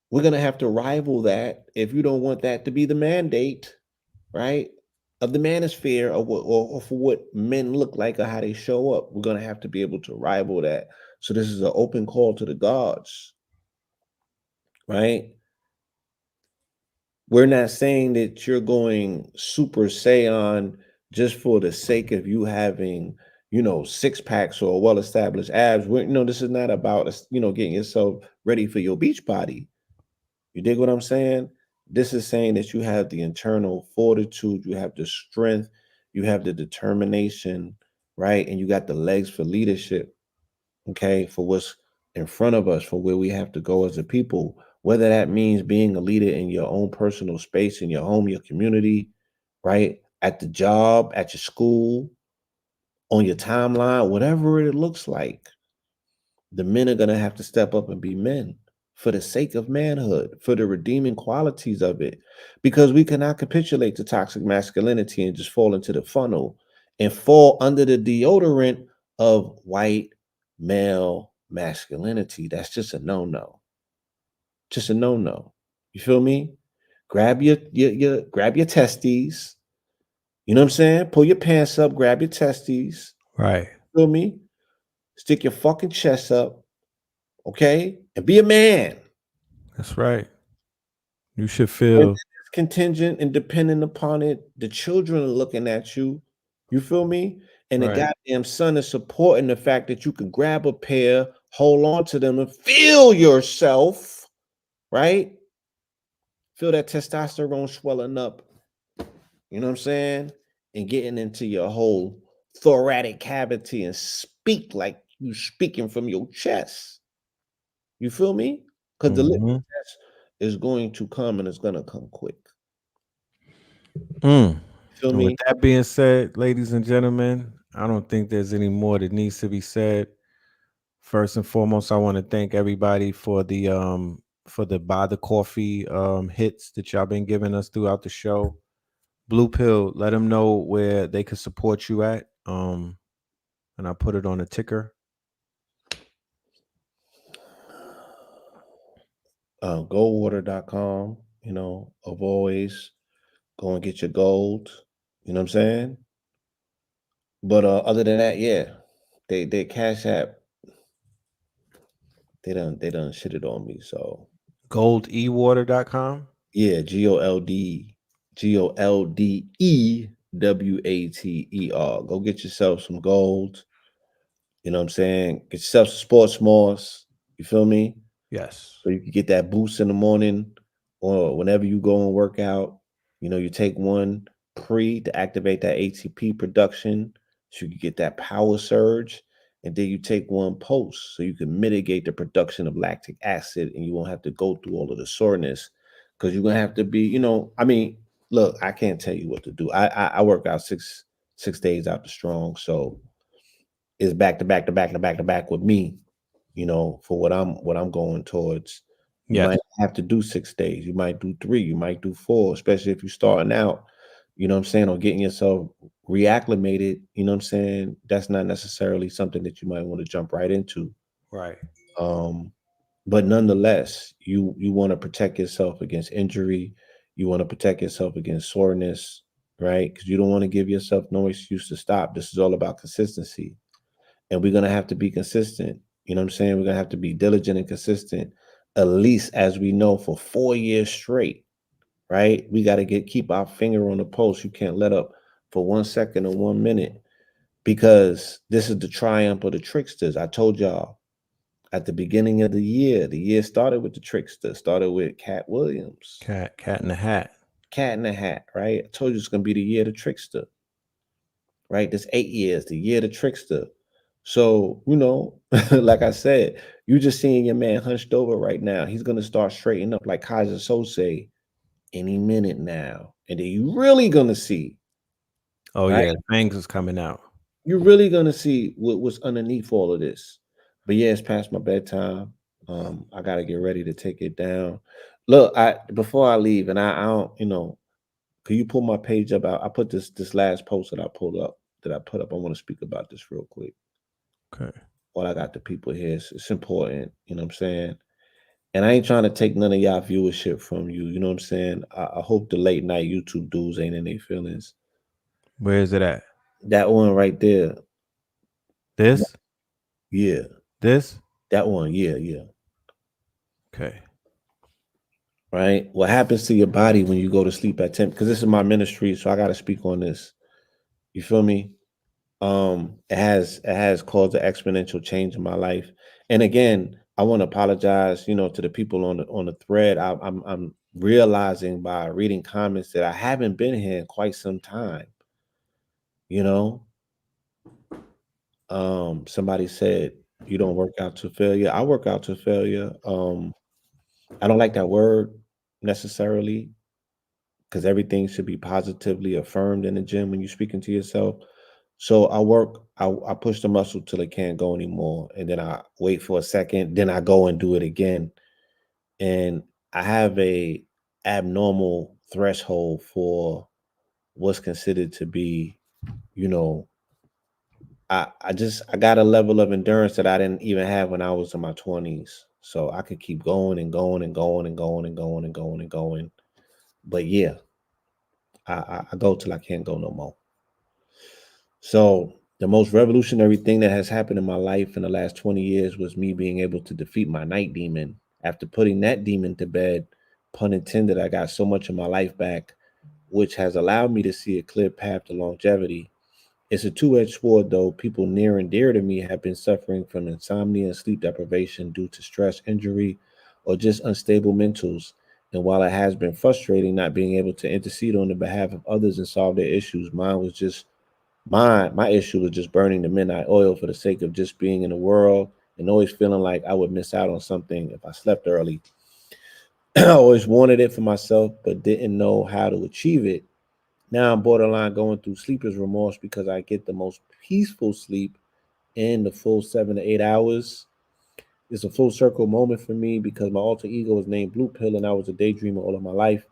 We're gonna have to rival that if you don't want that to be the mandate, right? Of the manosphere of what or for what men look like or how they show up. We're gonna have to be able to rival that. So this is an open call to the gods, right? We're not saying that you're going super saiyan just for the sake of you having, six packs or well established abs. This is not about getting yourself ready for your beach body. You dig what I'm saying? This is saying that you have the internal fortitude, you have the strength, you have the determination, right? And you got the legs for leadership, okay, for what's in front of us, for where we have to go as a people, whether that means being a leader in your own personal space, in your home, your community, right? At the job, at your school, on your timeline, whatever it looks like, the men are going to have to step up and be men for the sake of manhood, for the redeeming qualities of it, because we cannot capitulate to toxic masculinity and just fall into the funnel and fall under the deodorant of white male masculinity. That's just a no-no. Just a no-no. You feel me? Grab grab your testes. You know what I'm saying? Pull your pants up, grab your testes. Right. Feel me? Stick your fucking chest up, okay? And be a man. That's right. You should And feel it's contingent and dependent upon it. The children are looking at you. You feel me? And the right. goddamn son is supporting the fact that you can grab a pair, hold on to them, and feel yourself, right? Feel that testosterone swelling up. You know what I'm saying? And getting into your whole thoracic cavity and speak like you speaking from your chest. You feel me? Because the litmus Mm-hmm. test is going to come and it's gonna come quick. Mm. Feel And with me? that being said, ladies and gentlemen, I don't think there's any more that needs to be said. First and foremost, I want to thank everybody for the buy the coffee hits that y'all been giving us throughout the show. Blue Pill, let them know where they can support you at. And I put it on a ticker. Goldwater.com, of always go and get your gold. You know what I'm saying? But other than that, yeah, they Cash App, they done shitted on me. So goldewater.com. yeah, GOLDEWATER. Go get yourself some gold. You know what I'm saying? Get yourself some sports smalls. You feel me? Yes. So you can get that boost in the morning or whenever you go and work out, you take one pre to activate that ATP production so you can get that power surge. And then you take one post so you can mitigate the production of lactic acid and you won't have to go through all of the soreness because you're going to have to be, I mean, look, I can't tell you what to do. I work out six days out the strong. So it's back to back to back to back to back with me, for what I'm going towards. You Yes. might have to do 6 days. You might do 3. You might do 4, especially if you're starting out, what I'm saying, or getting yourself reacclimated. You know what I'm saying? That's not necessarily something that you might want to jump right into. Right. But nonetheless, you want to protect yourself against injury. You want to protect yourself against soreness, right? Because you don't want to give yourself no excuse to stop. This is all about consistency. And we're going to have to be consistent. You know what I'm saying? We're going to have to be diligent and consistent, at least as we know, for 4 years straight, right? We got to keep our finger on the pulse. You can't let up for 1 second or 1 minute because this is the triumph of the tricksters. I told y'all at the beginning of the year started with the trickster, started with Cat Williams. Cat in the Hat. Cat in the Hat, right? I told you it's going to be the year of the trickster, right? This 8 years, the year of the trickster. So, like I said, you just seeing your man hunched over right now. He's going to start straightening up like Kaiser Sose any minute now. And then you really going to see, Oh, right? yeah. Fangs is coming out. You're really going to see what's underneath all of this. But yeah, it's past my bedtime. I got to get ready to take it down. Look, before I leave, and I don't, can you pull my page up? I put this last post that I put up. I want to speak about this real quick. Okay. While I got the people here, it's important. You know what I'm saying? And I ain't trying to take none of y'all viewership from you. You know what I'm saying? I hope the late night YouTube dudes ain't in their feelings. Where is it at? That one right there. This? Yeah. This? That one. Yeah. Yeah. Okay. Right. What happens to your body when you go to sleep at 10? Because this is my ministry, so I got to speak on this. You feel me? It has caused an exponential change in my life. And again, I want to apologize, to the people on the thread. I'm realizing by reading comments that I haven't been here in quite some time. Somebody said you don't work out to failure. I work out to failure. I don't like that word necessarily because everything should be positively affirmed in the gym when you're speaking to yourself. So I push the muscle till it can't go anymore. And then I wait for a second, then I go and do it again. And I have a abnormal threshold for what's considered to be, I got a level of endurance that I didn't even have when I was in my 20s. So I could keep going and going and going and going and going and going and going. But yeah, I go till I can't go no more. So the most revolutionary thing that has happened in my life in the last 20 years was me being able to defeat my night demon. After putting that demon to bed, pun intended, I got so much of my life back, which has allowed me to see a clear path to longevity. It's a two-edged sword, though. People near and dear to me have been suffering from insomnia and sleep deprivation due to stress, injury, or just unstable mentals. And while it has been frustrating not being able to intercede on the behalf of others and solve their issues, my issue was just burning the midnight oil for the sake of just being in the world and always feeling like I would miss out on something if I slept early. I always wanted it for myself, but didn't know how to achieve it. Now I'm borderline going through sleeper's remorse because I get the most peaceful sleep in the full 7 to 8 hours. It's a full circle moment for me because my alter ego was named Blue Pill and I was a daydreamer all of my life.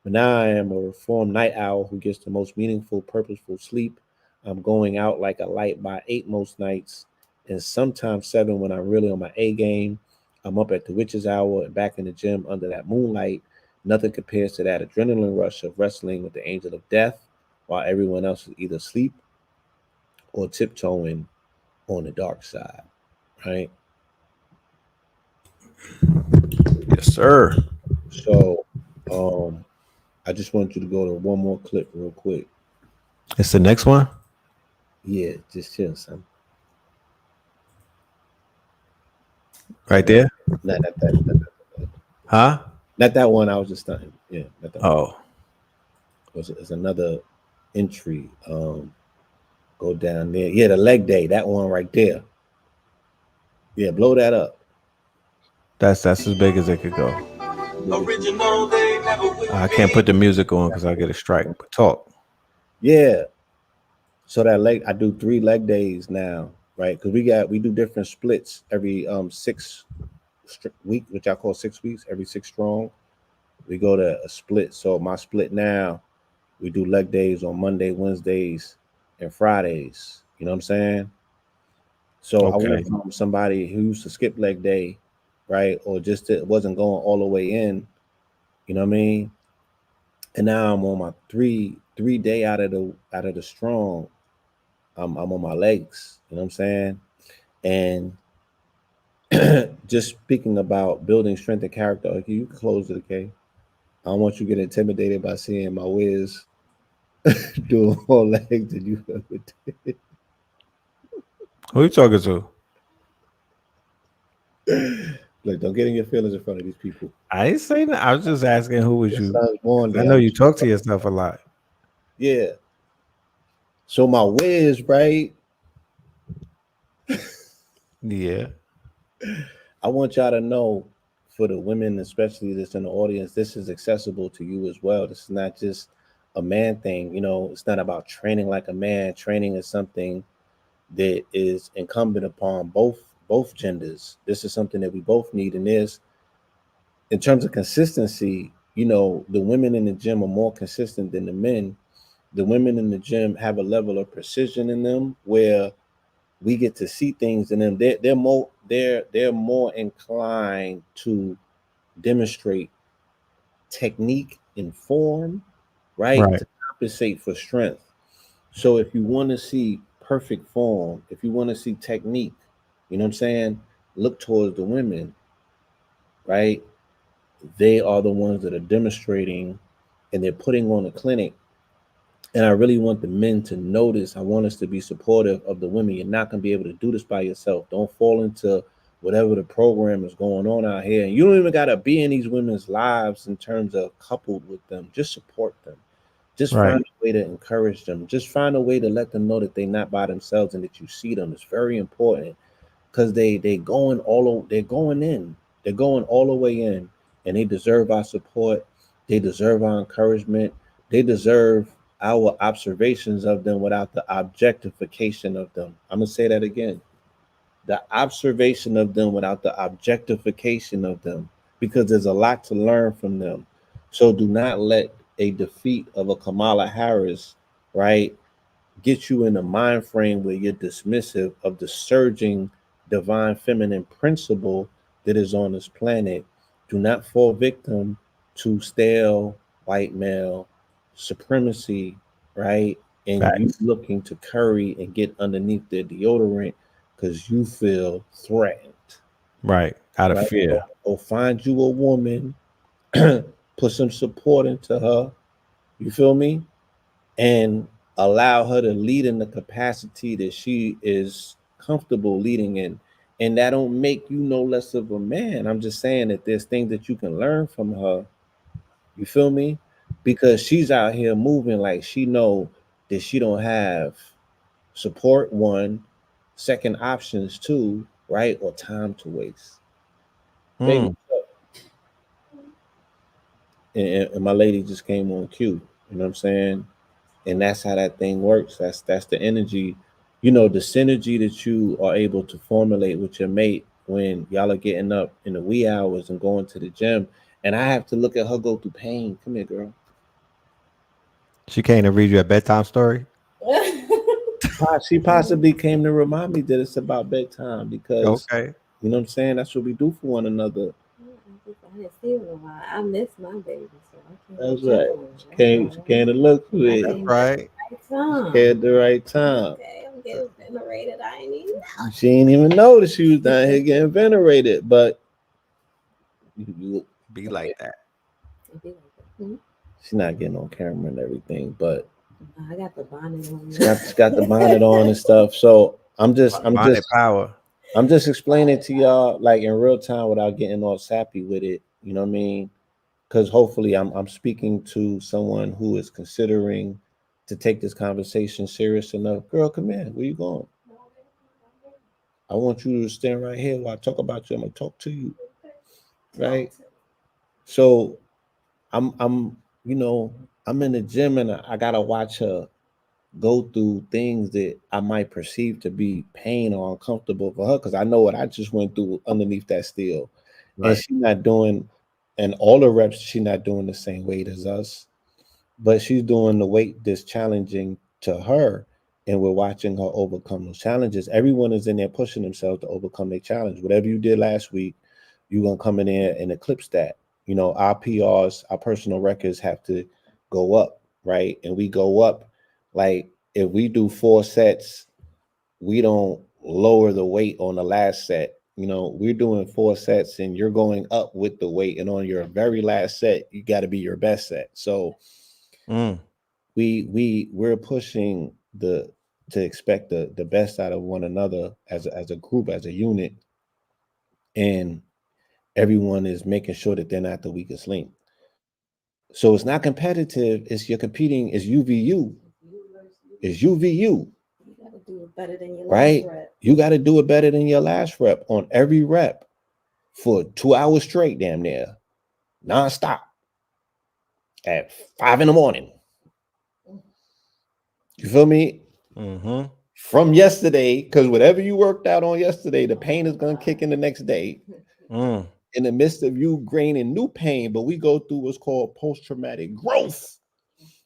But now I am a reformed night owl who gets the most meaningful, purposeful sleep. I'm going out like a light by 8 most nights and sometimes 7 when I'm really on my A game. I'm up at the witch's hour and back in the gym under that moonlight. Nothing compares to that adrenaline rush of wrestling with the angel of death while everyone else is either asleep or tiptoeing on the dark side, right? Yes, sir. So I just want you to go to one more clip real quick. It's the next one? Yeah, just chill, son. Right there? Not that. Huh? Not that one. I was just stunting. Yeah, not that one. Oh, It's another entry. Go down there. Yeah, the leg day. That one right there. Yeah, blow that up. that's as big as it could go. Original, they never will I can't put the music on because I'll get a strike. But talk. Yeah. So that leg, I do 3 leg days now, right? Because we do different splits every 6 week, which I call 6 weeks. Every 6 strong, we go to a split. So my split now, we do leg days on Monday, Wednesdays, and Fridays. You know what I'm saying? So I Okay. went from somebody who used to skip leg day, right, or just wasn't going all the way in. You know what I mean? And now I'm on my three day out of the strong. I'm on my legs. You know what I'm saying? And just speaking about building strength and character, okay, you can close it, okay? I don't want you to get intimidated by seeing my whiz doing more legs than you ever did. Who you talking to? Look, don't get in your feelings in front of these people. I ain't saying that. I was just asking who was Your you. son's born 'Cause I day. know you talk to yourself a lot. Yeah. So my whiz, right? Yeah. I want y'all to know, for the women, especially that's in the audience, this is accessible to you as well. This is not just a man thing. You know, it's not about training like a man. Training is something that is incumbent upon both genders. This is something that we both need. And there's, in terms of consistency, you know, the women in the gym are more consistent than the men. The women in the gym have a level of precision in them where we get to see things in them. They're more inclined to demonstrate technique and form, right? Right. To compensate for strength. So if you want to see perfect form, if you want to see technique, you know what I'm saying? Look towards the women, right? They are the ones that are demonstrating and they're putting on a clinic. And I really want the men to notice. I want us to be supportive of the women. You're not going to be able to do this by yourself. Don't fall into whatever the program is going on out here. And you don't even got to be in these women's lives in terms of coupled with them. Just support them. Just Right. find a way to encourage them. Just find a way to let them know that they're not by themselves and that you see them. It's very important because they're going in. They're going all the way in, and they deserve our support. They deserve our encouragement. They deserve our observations of them without the objectification of them. I'm gonna say that again. The observation of them without the objectification of them, because there's a lot to learn from them. So do not let a defeat of a Kamala Harris, right, get you in a mind frame where you're dismissive of the surging divine feminine principle that is on this planet. Do not fall victim to stale white male supremacy, right? And you Facts. looking to curry and get underneath their deodorant because you feel threatened, Right. Out of right? fear. Or find you a woman, put some support into her. You feel me? And allow her to lead in the capacity that she is comfortable leading in. And that don't make you no less of a man. I'm just saying that there's things that you can learn from her. You feel me? Because she's out here moving like she know that she don't have support, one, second options, two, right? Or time to waste. Baby, Mm. and my lady just came on cue. You know what I'm saying? And that's how that thing works. That's the energy, you know, the synergy that you are able to formulate with your mate when y'all are getting up in the wee hours and going to the gym. And I have to look at her go through pain. Come here, girl. She came to read you a bedtime story. She possibly came to remind me that it's about bedtime because Okay. you know what I'm saying. That's what we do for one another. I didn't see it in a while. I miss my baby, so I can't That's check right. on her. She came to look for I it. That's came right. She at the right time. Okay, I'm getting venerated. I ain't even know. She ain't even know that she was down here getting venerated, but Be like that. It'd be like that. Hmm? she's not getting on camera and everything. But I got the bonnet on. she got the bonnet on and stuff. So I'm just Bonnet power. explaining to y'all like in real time without getting all sappy with it. You know what I mean? because hopefully I'm speaking to someone who is considering to take this conversation serious enough. Girl, come here. Where you going? I want you to stand right here while I talk about you. I'm gonna talk to you, right? So I'm I'm in the gym and I gotta watch her go through things that I might perceive to be pain or uncomfortable for her because I know what I just went through underneath that steel. And Right. she's not doing, and all the reps, she's not doing the same weight as us, but she's doing the weight that's challenging to her. And we're watching her overcome those challenges. Everyone is in there pushing themselves to overcome their challenge. Whatever you did last week, you're gonna come in there and eclipse that. Our PRs, our personal records have to go up, right? And we go up like if we do 4 sets, we don't lower the weight on the last set. We're doing 4 sets and you're going up with the weight. And on your very last set, you got to be your best set. So Mm. we're pushing to expect the best out of one another as a group, as a unit, and everyone is making sure that they're not the weakest link. So it's not competitive. It's you're competing. It's UVU. It's UVU. You gotta do it better than your Right? last rep. You got to do it better than your last rep on every rep for 2 hours straight, damn near, nonstop at 5 in the morning. You feel me? Mm-hmm. From yesterday, because whatever you worked out on yesterday, the pain is going to kick in the next day. Mm. In the midst of you gaining new pain, but we go through what's called post-traumatic growth,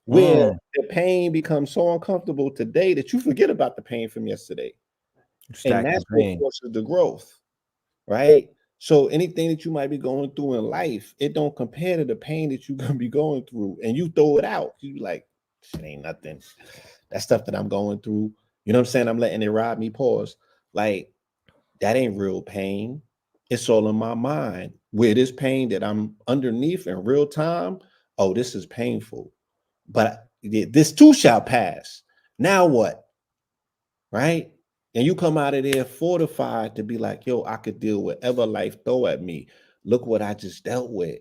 where the pain becomes so uncomfortable today that you forget about the pain from yesterday. And Stack the that's what pain. forces the growth, right? So anything that you might be going through in life, it don't compare to the pain that you're gonna be going through, and you throw it out. You like, shit ain't nothing. That stuff that I'm going through, you know what I'm saying? I'm letting it rob me. Pause. Like that ain't real pain. It's all in my mind. Where this pain that I'm underneath in real time, oh, this is painful, but this too shall pass. Now what? Right? And you come out of there fortified to be like, yo, I could deal with whatever life throw at me. Look what I just dealt with.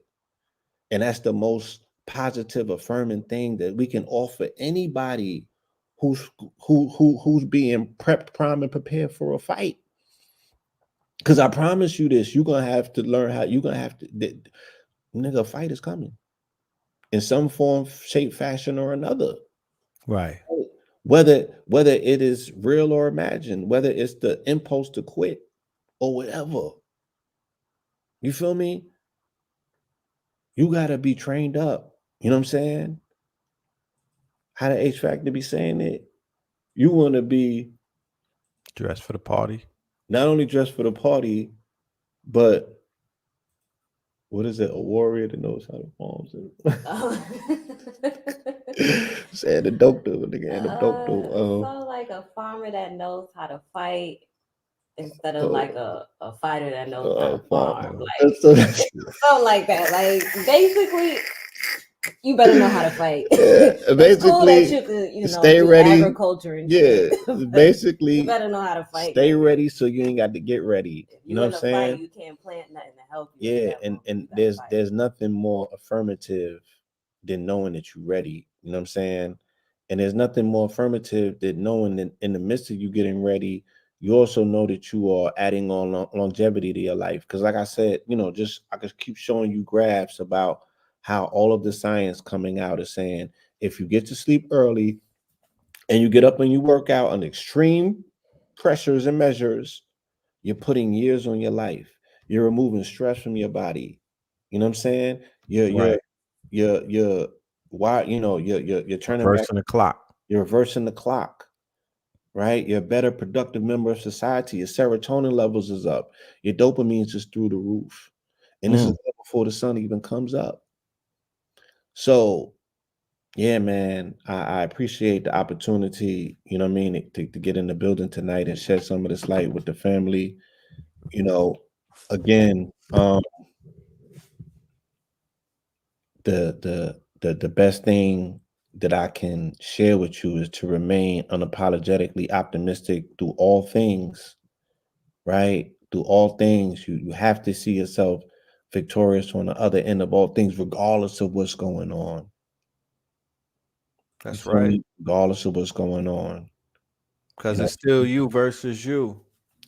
And that's the most positive, affirming thing that we can offer anybody who's being prepped, primed, and prepared for a fight. Because I promise you this, you're gonna have to learn how you're gonna have to nigga, a fight is coming in some form, shape, fashion, or another. Right. Whether it is real or imagined, whether it's the impulse to quit or whatever. You feel me? You gotta be trained up. You know what I'm saying? How the H Factor be saying it? You want to be Dress for the party. not only dressed for the party, but what is it? A warrior that knows how to farm. Saying the dope though, nigga, and the dope though. So like a farmer that knows how to fight instead of like a fighter that knows how to farm. Like something like that. Like basically you better know how to fight. It's cool that you could, stay do ready. agriculture and shit. Basically, you better know how to fight. Stay ready so you ain't got to get ready. If You know what I'm saying? Fight, you can't plant nothing to help you. Yeah, and there's nothing more affirmative than knowing that you're ready. You know what I'm saying? And there's nothing more affirmative than knowing that in the midst of you getting ready, you also know that you are adding on longevity to your life. Because like I said, just I could keep showing you graphs about how all of the science coming out is saying if you get to sleep early and you get up and you work out on extreme pressures and measures, you're putting years on your life. You're removing stress from your body. You know what I'm saying? You're why you're turning back. Reversing the clock. You're reversing the clock, right? You're a better productive member of society. Your serotonin levels is up. Your dopamine is through the roof, and this is before the sun even comes up. So, yeah, man, I appreciate the opportunity. You know what I mean to get in the building tonight and shed some of this light with the family. Again, the best thing that I can share with you is to remain unapologetically optimistic through all things, right? Through all things, you have to see yourself victorious on the other end of all things, regardless of what's going on. That's right. Regardless of what's going on. Because it's still you versus you.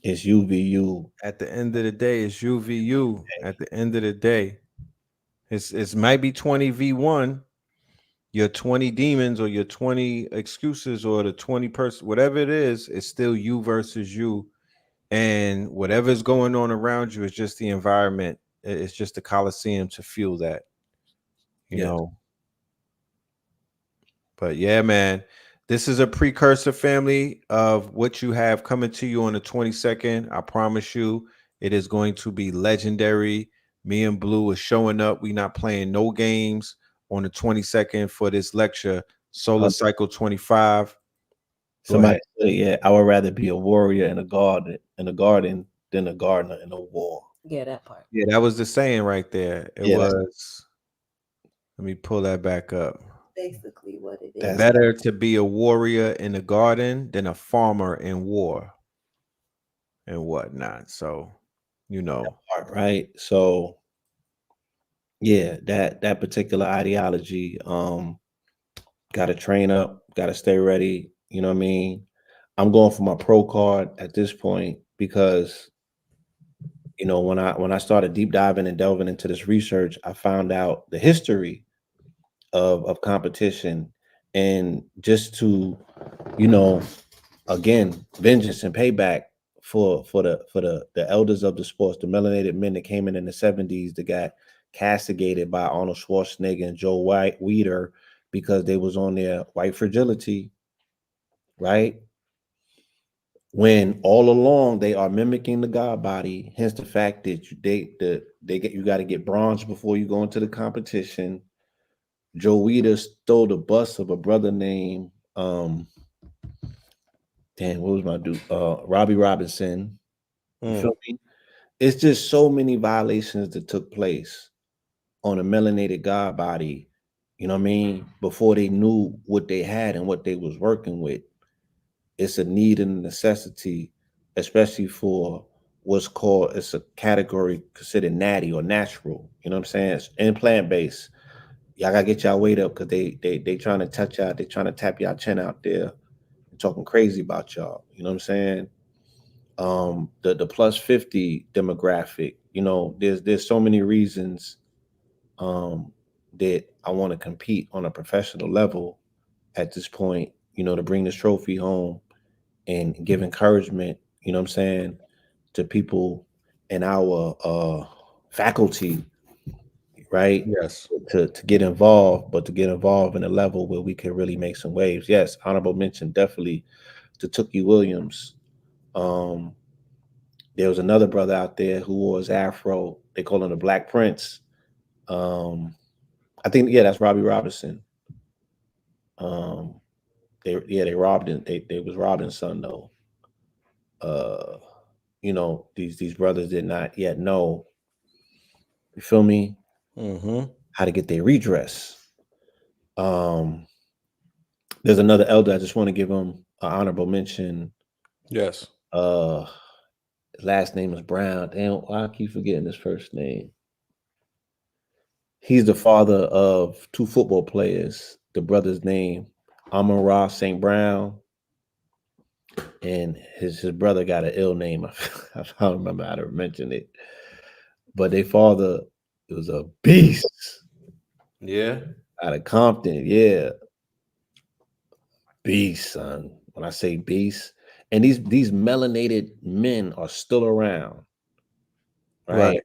It's you v you. At the end of the day, it's you v you. At the end of the day, it's might be 20v1. Your 20 demons or your 20 excuses or the 20 person, whatever it is, it's still you versus you. And whatever's going on around you is just the environment. It's just the coliseum to fuel that, you know. But yeah, man, this is a precursor, family, of what you have coming to you on the 22nd. I promise you, it is going to be legendary. Me and Blue are showing up. We not playing no games on the 22nd for this lecture, Solar Cycle 25. Somebody said, yeah, I would rather be a warrior in a garden than a gardener in a war. Yeah, that part. Yeah, that was the saying right there. It was. Let me pull that back up. Basically what it is. Better to be a warrior in the garden than a farmer in war and whatnot. So, you know. Right. So yeah, that particular ideology, gotta train up, gotta stay ready. You know what I mean? I'm going for my pro card at this point because you know when I started deep diving and delving into this research, I found out the history of competition, and just to, you know, again, vengeance and payback for the elders of the sports, the melanated men that came in the 70s that got castigated by Arnold Schwarzenegger and Joe Weider because they was on their white fragility, right? When all along they are mimicking the God body, hence the fact that you got to get bronze before you go into the competition. Joe Weider stole the bus of a brother named what was my dude? Robbie Robinson. You feel me? It's just so many violations that took place on a melanated God body, you know what I mean, before they knew what they had and what they was working with. It's a need and a necessity, especially for what's called, it's a category considered natty or natural. You know what I'm saying? It's and plant-based. Y'all gotta get y'all weight up because they trying to touch y'all, they trying to tap y'all chin out there and talking crazy about y'all. You know what I'm saying? The plus 50 demographic, you know, there's so many reasons that I want to compete on a professional level at this point, you know, to bring this trophy home and give encouragement, you know what I'm saying, to people in our faculty, right? Yes. To get involved, but to get involved in a level where we can really make some waves. Yes, honorable mention definitely to Tookie Williams. There was another brother out there who wore his afro. They call him the Black Prince. I think, yeah, that's Robbie Robinson. They robbed him. They was robbing son though. You know, these brothers did not yet know, you feel me, how to get their redress. There's another elder. I just want to give him an honorable mention. Yes. His last name is Brown. Damn, why I keep forgetting his first name. He's the father of two football players. The brother's name, Amon-Ra St. Brown, and his brother got an ill name. I don't remember how to mention it. But their father was a beast. Yeah. Out of Compton, yeah. Beast, son. When I say beast. And these melanated men are still around. Right?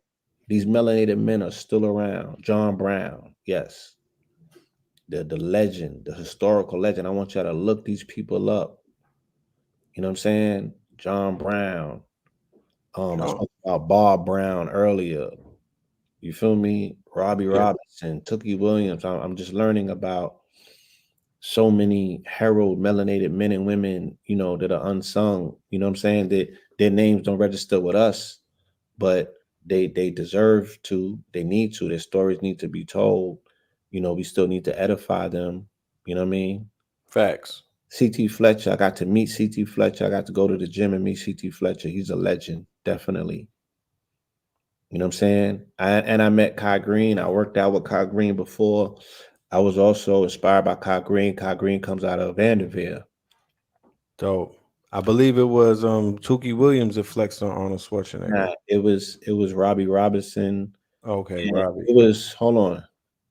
These melanated men are still around. John Brown, yes. The legend, the historical legend. I want y'all to look these people up. You know what I'm saying? John Brown. I spoke about Bob Brown earlier. You feel me? Robbie Robinson, Tookie Williams. I'm just learning about so many herald melanated men and women, you know, that are unsung. You know what I'm saying? That their names don't register with us, but they deserve to. They need to. Their stories need to be told. You know, we still need to edify them. You know what I mean? Facts. C.T. Fletcher. I got to meet C.T. Fletcher. I got to go to the gym and meet C.T. Fletcher. He's a legend, definitely. You know what I'm saying? I met Kai Green. I worked out with Kai Green before. I was also inspired by Kai Green. Kai Green comes out of Vanderveer. Dope. I believe it was Tukey Williams that flexed on Arnold Schwarzenegger. Nah, it was Robbie Robinson. Okay, And Robbie. it was hold on.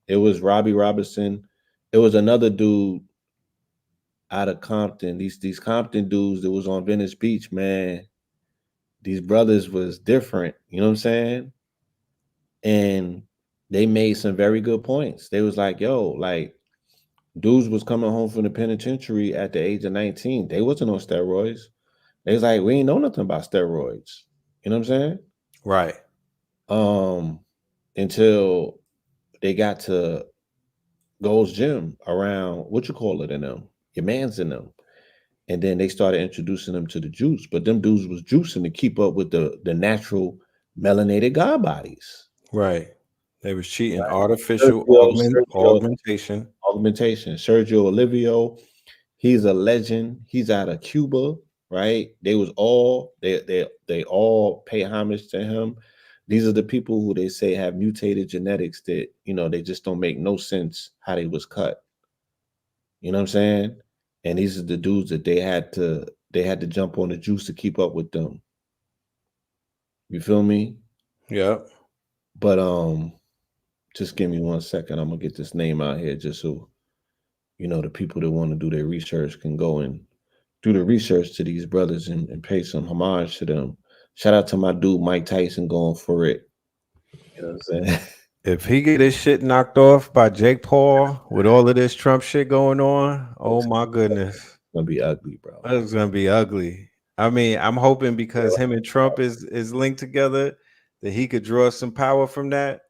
It was Robbie Robinson. It was another dude out of Compton. These Compton dudes that was on Venice Beach, man. These brothers was different. You know what I'm saying? And they made some very good points. They was like, yo, like dudes was coming home from the penitentiary at the age of 19. They wasn't on steroids. They was like, we ain't know nothing about steroids. You know what I'm saying? Right. Until they got to Gold's Gym around what you call it in them, your man's in them. And then they started introducing them to the juice. But them dudes was juicing to keep up with the natural melanated god bodies. Right. They was cheating. Right. Artificial augmentation. Augmentation. Sergio Olivio, he's a legend. He's out of Cuba, right? They all pay homage to him. These are the people who they say have mutated genetics that, you know, they just don't make no sense how they was cut. You know what I'm saying? And these are the dudes that they had to jump on the juice to keep up with them. You feel me? Yep. But just give me 1 second. I'm gonna get this name out here just so you know the people that want to do their research can go and do the research to these brothers and pay some homage to them. Shout out to my dude Mike Tyson going for it. You know what I'm saying? If he get his shit knocked off by Jake Paul with all of this Trump shit going on, oh my goodness. It's gonna be ugly, bro. It's gonna be ugly. I mean, I'm hoping because him and Trump is linked together that he could draw some power from that.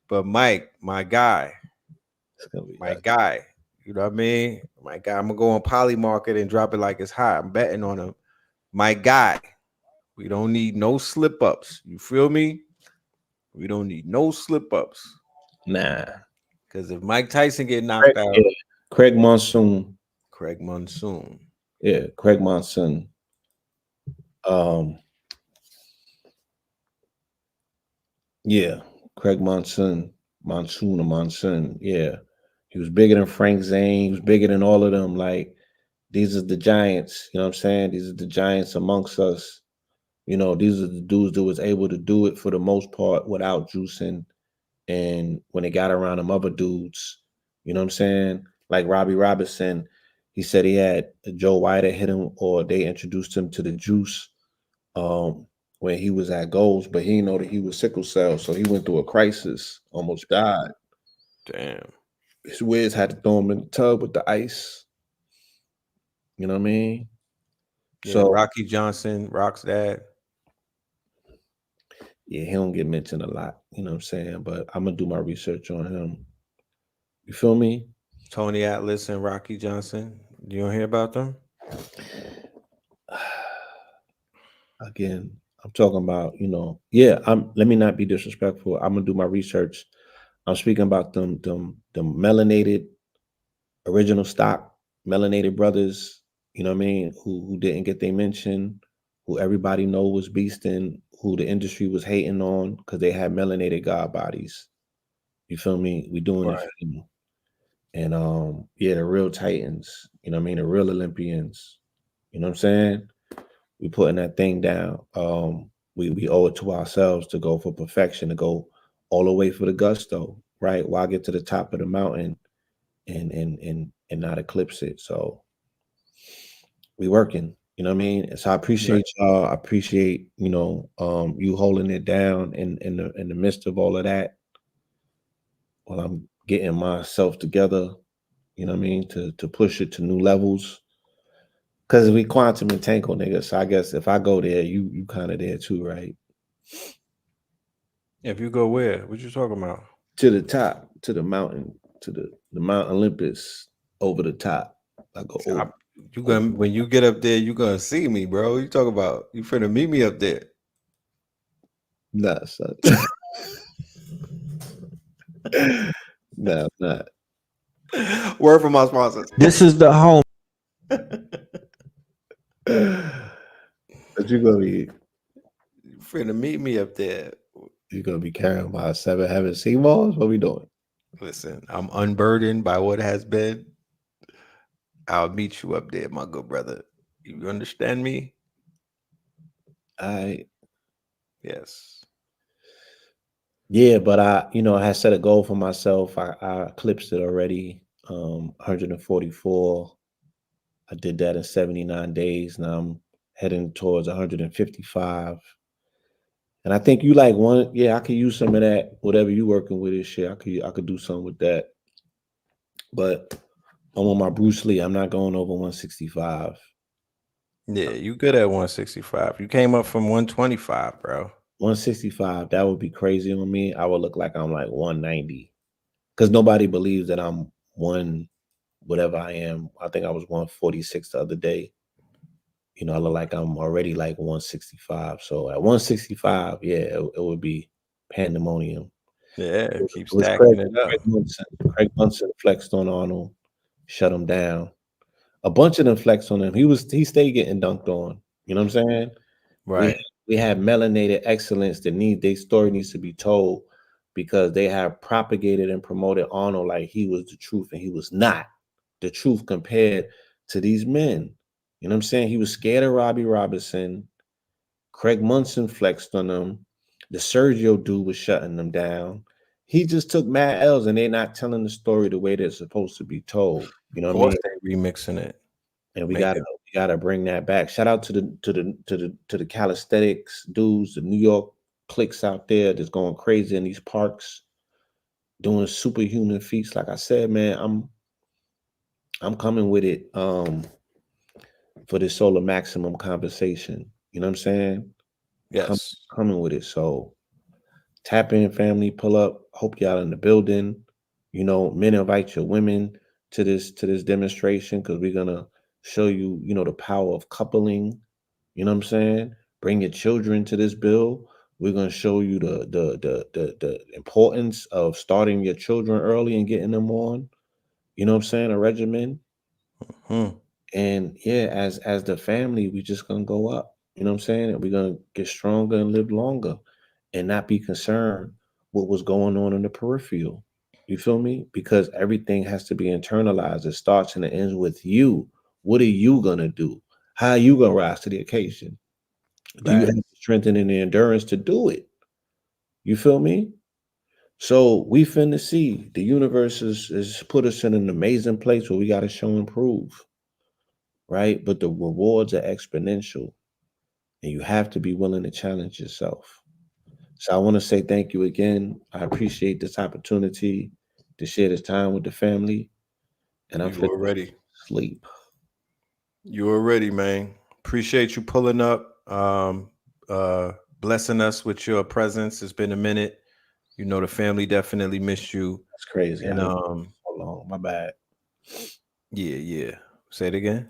But Mike, my guy, It's gonna be my ugly. guy, you know what I mean? My guy, I'm gonna go on Poly Market and drop it like it's hot. I'm betting on him. My guy, we don't need no slip ups. You feel me? We don't need no slip ups. Nah. Because if Mike Tyson get knocked out, Craig Monsoon. Craig Monsoon. Yeah, Craig Monsoon. Yeah, Craig Monsoon. Yeah. He was bigger than Frank Zane. He was bigger than all of them. Like, these are the giants. You know what I'm saying? These are the giants amongst us. You know, these are the dudes that was able to do it for the most part without juicing. And when they got around them other dudes, you know what I'm saying? Like Robbie Robinson, he said he had Joe White hit him, or they introduced him to the juice when he was at Goals, but he didn't know that he was sickle cell, so he went through a crisis, almost died. Damn. His Wiz had to throw him in the tub with the ice. You know what I mean? Yeah, So Rocky Johnson, Rock's dad. yeah, he don't get mentioned a lot, you know what I'm saying? But I'm gonna do my research on him. You feel me? Tony Atlas and Rocky Johnson. You don't hear about them? Again, I'm talking about, you know, yeah, let me not be disrespectful. I'm gonna do my research. I'm speaking about them melanated original stock melanated brothers, you know what I mean, who didn't get their mention, who everybody know was beasting, who the industry was hating on because they had melanated god bodies. You feel me? We doing it for them. And yeah, the real titans, you know what I mean, the real Olympians. You know what I'm saying? We putting that thing down. We owe it to ourselves to go for perfection, to go all the way for the gusto, right? Why get to the top of the mountain and not eclipse it? So we working, you know what I mean? So I appreciate y'all. I appreciate, you know, you holding it down in the midst of all of that while I'm getting myself together, you know what I mean, to push it to new levels. Cause we quantum and tanko niggas. So I guess if I go there, you kind of there too, right? If you go where? What you talking about? To the top, to the mountain, to the Mount Olympus, over the top. I go over. You gonna when you get up there, you gonna see me, bro. You talk about you finna meet me up there. Nah, son. Nah, I'm not. Word from my sponsors. This is the home. But you gonna be You finna meet me up there. You gonna be carrying by 7 heaven sea moths? What we doing? Listen, I'm unburdened by what has been. I'll meet you up there, my good brother. You understand me? I Yes. Yeah, but I had set a goal for myself. I eclipsed it already. 144. I did that in 79 days. Now I'm heading towards 155. And I think you like one, yeah, I could use some of that. Whatever you working with this shit, I could do something with that. But I'm on my Bruce Lee. I'm not going over 165. Yeah, you good at 165. You came up from 125, bro. 165, that would be crazy on me. I would look like I'm like 190. Because nobody believes that I'm one whatever I am. I think I was 146 the other day. I look like I'm already like 165. So at 165, yeah, it would be pandemonium. Yeah, It keep was Craig, stacking it up. Craig Munson. Craig Munson flexed on Arnold, shut him down. A bunch of them flexed on him. He stayed getting dunked on. You know what I'm saying? We Right. we had melanated excellence that their story needs to be told because they have propagated and promoted Arnold like he was the truth and he was not the truth compared to these men. You know what I'm saying? He was scared of Robbie Robinson. Craig Munson flexed on him. The Sergio dude was shutting them down. He just took mad L's and they're not telling the story the way they're supposed to be told. You know Of what I course mean? they remixing it. And we Make gotta it. we gotta bring that back. Shout out to the calisthenics dudes, the New York cliques out there that's going crazy in these parks, doing superhuman feats. Like I said, man, I'm coming with it for this solar maximum compensation. You know what I'm saying? Come, Yes. coming with it. So tap in, family, pull up. Hope y'all in the building. Men invite your women to this demonstration because we're gonna show you, the power of coupling. You know what I'm saying? Bring your children to this bill. We're gonna show you the importance of starting your children early and getting them on. You know what I'm saying? A regimen. Hmm. And yeah, as the family, we just gonna go up. You know what I'm saying? And we're gonna get stronger and live longer and not be concerned with what's going on in the peripheral. You feel me? Because everything has to be internalized. It starts and it ends with you. What are you gonna do? How are you gonna rise to the occasion? Do you have Right. the strength and the endurance to do it? You feel me? So we finna see the universe is put us in an amazing place where we gotta show and prove, right? But the rewards are exponential, and you have to be willing to challenge yourself. So I want to say thank you again. I appreciate this opportunity to share this time with the family, and I'm You finna already. sleep. You already, man. Appreciate you pulling up. Blessing us with your presence. It's been a minute. The family definitely missed you. That's crazy. I And didn't so long. My bad. yeah, yeah. Say it again.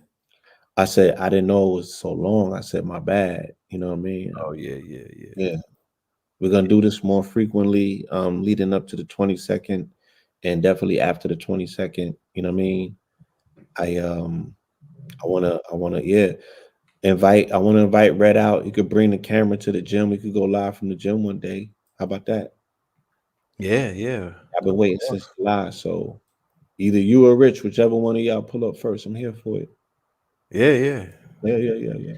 I said I didn't know it was so long. I said my bad. You know what I mean? Oh yeah, yeah, yeah. Yeah. We're gonna do this more frequently, leading up to the 22nd and definitely after the 22nd. You know what I mean? I um I wanna invite Red out. You could bring the camera to the gym. We could go live from the gym one day. How about that? Yeah, yeah. I've been Of waiting course. since July, so either you or Rich, whichever one of y'all pull up first. I'm here for it. Yeah, yeah. Yeah, yeah, yeah, yeah.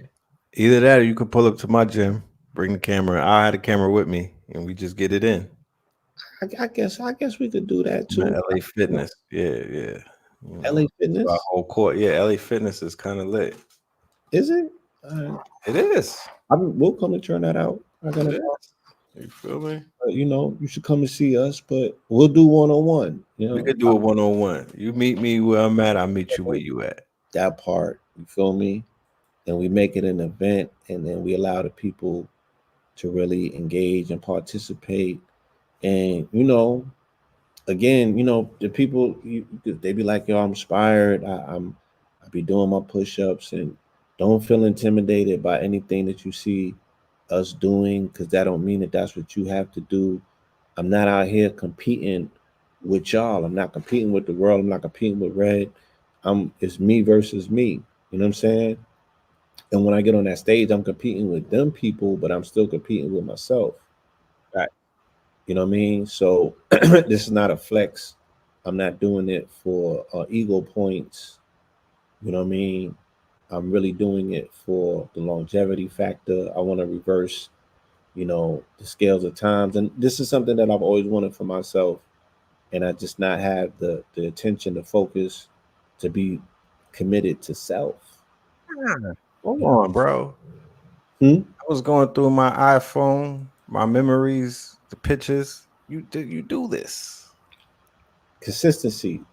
Either that or you could pull up to my gym, bring the camera. I had a camera with me and we just get it in. I guess we could do that I'm at too. LA Fitness. Yeah, yeah. LA Our Fitness, whole court. Yeah, LA Fitness is kind of lit. is it? Uh, It is. we'll come and turn that out. I It gotta, is. You feel me? you should come and see us, but we'll do 1-on-1. We could do a 1-on-1. You meet me where I'm at, I'll meet you where you at. That part. You feel me? And we make it an event, and then we allow the people to really engage and participate. And again, the people they be like, "Yo, I'm inspired. I be doing my push-ups, and don't feel intimidated by anything that you see us doing, because that don't mean that that's what you have to do. I'm not out here competing with y'all. I'm not competing with the world. I'm not competing with Red. It's me versus me. You know what I'm saying? And when I get on that stage, I'm competing with them people, but I'm still competing with myself. Right. You know what I mean? So this is not a flex. I'm not doing it for ego points. You know what I mean? I'm really doing it for the longevity factor. I want to reverse, the scales of times. And this is something that I've always wanted for myself. And I just not have the attention, the focus to be committed to self. Hold on, bro. Hmm? I was going through my iPhone, my memories, the pictures. You do this. Consistency, you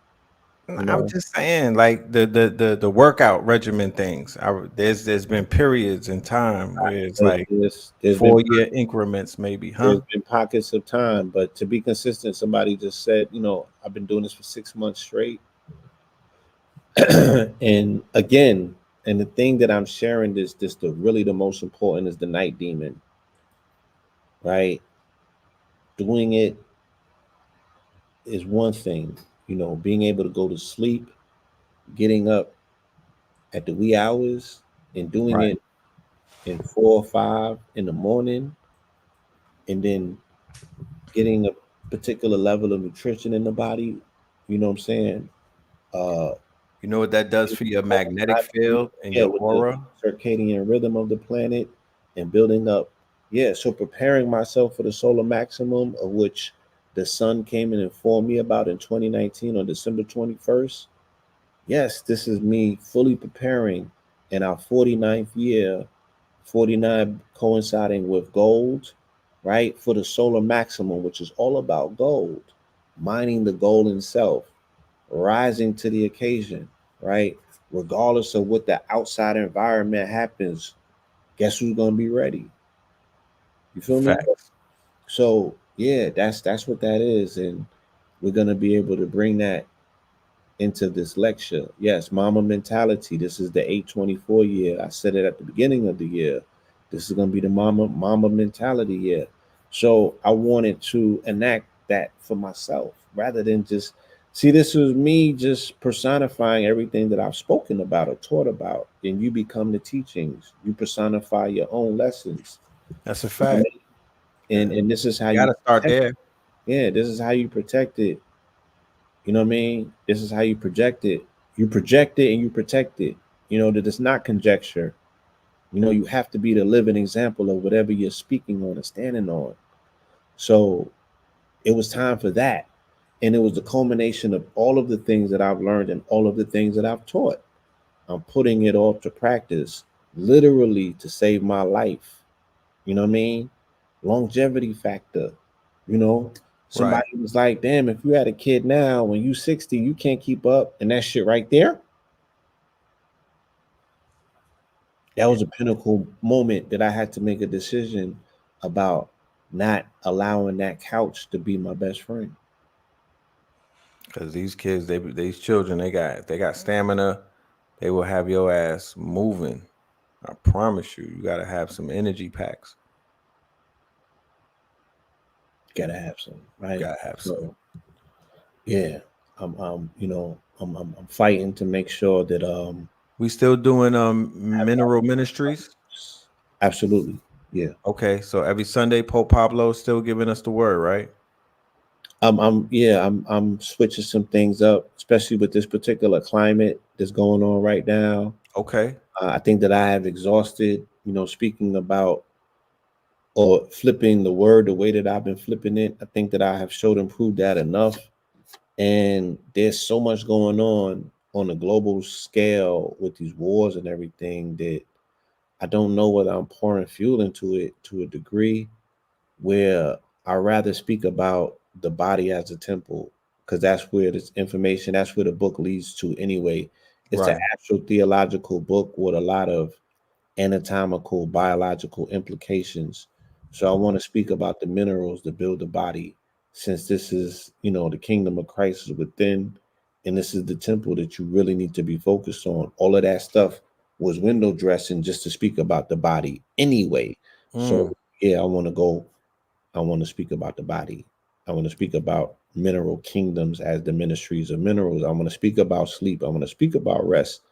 I'm know. just saying, like the workout regimen things. There's been periods in time where it's like There's been 4-year increments, maybe, huh? there's been pockets of time, but to be consistent, somebody just said, I've been doing this for 6 months straight. And again, and the thing that I'm sharing this the most important is the night demon, right? Doing it is one thing, being able to go to sleep, getting up at the wee hours and doing Right. it in 4 or 5 in the morning, and then getting a particular level of nutrition in the body. You know what I'm saying? Uh, You know what that does for your magnetic field and yeah, your with the aura? circadian rhythm of the planet and building up. Yeah, so preparing myself for the solar maximum, of which the sun came and informed me about in 2019 on December 21st. Yes, this is me fully preparing in our 49th year, 49 coinciding with gold, right? For the solar maximum, which is all about gold, mining the gold in self, rising to the occasion, right? Regardless of what the outside environment happens, guess who's gonna be ready? You feel me? Facts. So yeah, that's what that is, and we're gonna be able to bring that into this lecture. Yes, mama mentality. This is the 824 year. I said it at the beginning of the year. This is gonna be the mama mentality year. So I wanted to enact that for myself rather than just see this was me just personifying everything that I've spoken about or taught about. And you become the teachings. You personify your own lessons. That's a fact. And this is how You you gotta start protect there. it. Yeah, this is how you protect it. You know what I mean? This is how you project it. You project it and you protect it. That it's not conjecture. You have to be the living example of whatever you're speaking on and standing on. So it was time for that. And it was the culmination of all of the things that I've learned and all of the things that I've taught. I'm putting it all to practice, literally to save my life. You know what I mean? Longevity factor. You know, Right. somebody was like, damn, if you had a kid now, when you 60, you can't keep up. And that shit right there, that was a pinnacle moment that I had to make a decision about not allowing that couch to be my best friend. Because these kids, these children, they got stamina. They will have your ass moving. I promise you. You gotta have some energy packs. Gotta have some, right? Gotta have some. So yeah, I'm fighting to make sure that We still doing mineral ministries. absolutely, yeah. Okay, so every Sunday, Pope Pablo is still giving us the word, right? I'm switching some things up, especially with this particular climate that's going on right now. Okay. I think that I have exhausted, speaking about or flipping the word the way that I've been flipping it. I think that I have showed and proved that enough. And there's so much going on a global scale with these wars and everything that I don't know whether I'm pouring fuel into it to a degree where I rather speak about the body as a temple, because that's where this information, that's where the book leads to anyway. It's an Right. actual theological book with a lot of anatomical, biological implications. So I want to speak about the minerals that build the body, since this is, the kingdom of Christ is within, and this is the temple that you really need to be focused on. All of that stuff was window dressing just to speak about the body anyway. Mm, So yeah, I want to speak about the body. I want to speak about mineral kingdoms as the ministries of minerals. I want to speak about sleep. I want to speak about rest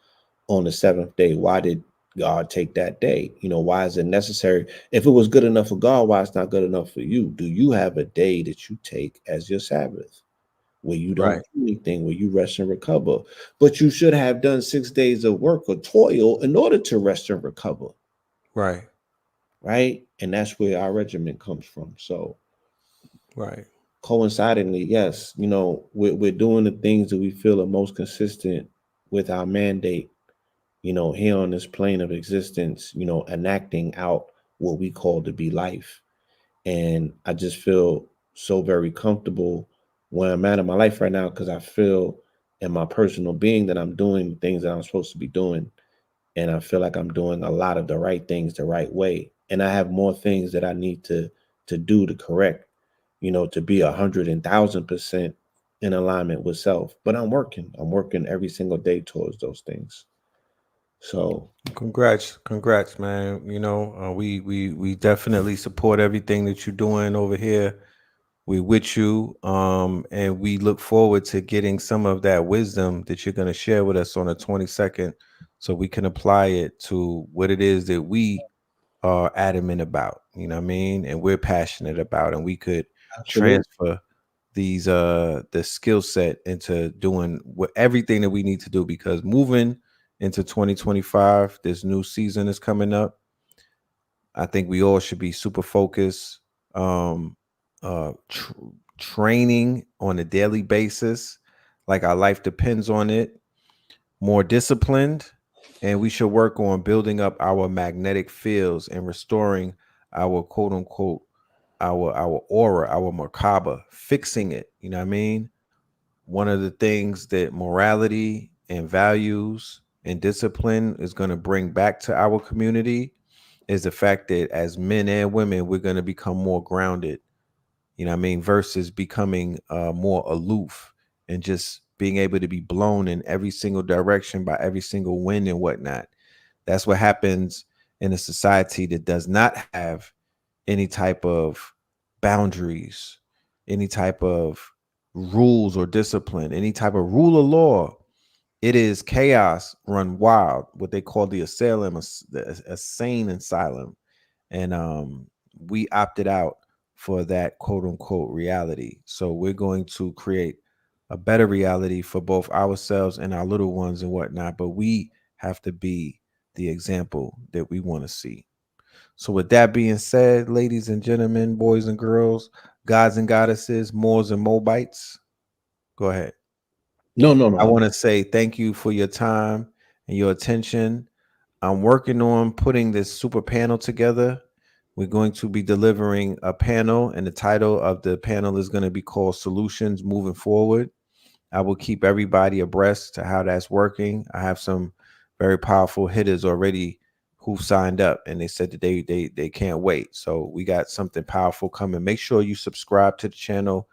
on the seventh day. Why did God take that day. You know, why is it necessary? If it was good enough for God, why it's not good enough for you? Do you have a day that you take as your Sabbath, where you don't Right. do anything, where you rest and recover? But you should have done 6 days of work or toil in order to rest and recover, Right. right? And that's where our regiment comes from. So Right. coincidentally, yes, you know, we're doing the things that we feel are most consistent with our mandate, you know, here on this plane of existence, you know, enacting out what we call to be life. And I just feel so very comfortable where I'm at in my life right now, because I feel in my personal being that I'm doing the things that I'm supposed to be doing. And I feel like I'm doing a lot of the right things the right way. And I have more things that I need to do to correct, you know, to be 100,000% in alignment with self. But I'm working. I'm working every single day towards those things. So Congrats, man. You know, we definitely support everything that you're doing over here. We with you, and we look forward to getting some of that wisdom that you're going to share with us on the 22nd, so we can apply it to what it is that we are adamant about. You know what I mean? And we're passionate about, and we could absolutely. transfer these the skill set into doing what everything that we need to do, because moving into 2025, this new season is coming up. I think we all should be super focused, um training on a daily basis, like our life depends on it, more disciplined, and we should work on building up our magnetic fields and restoring our quote unquote our aura, our merkaba, fixing it. You know what I mean? One of the things that morality and values and discipline is going to bring back to our community is the fact that as men and women, we're going to become more grounded, you know what I mean, versus becoming more aloof and just being able to be blown in every single direction by every single wind and whatnot. That's what happens in a society that does not have any type of boundaries, any type of rules or discipline, any type of rule of law. It is chaos run wild, what they call the asylum, a sane asylum. And we opted out for that quote unquote reality. So we're going to create a better reality for both ourselves and our little ones and whatnot. But we have to be the example that we want to see. So with that being said, ladies and gentlemen, boys and girls, gods and goddesses, Moors and Moabites, go ahead. No. I want to say thank you for your time and your attention. I'm working on putting this super panel together. We're going to be delivering a panel, and the title of the panel is going to be called Solutions Moving Forward. I will keep everybody abreast to how that's working. I have some very powerful hitters already who signed up, and they said that they can't wait. So we got something powerful coming. Make sure you subscribe to the channel.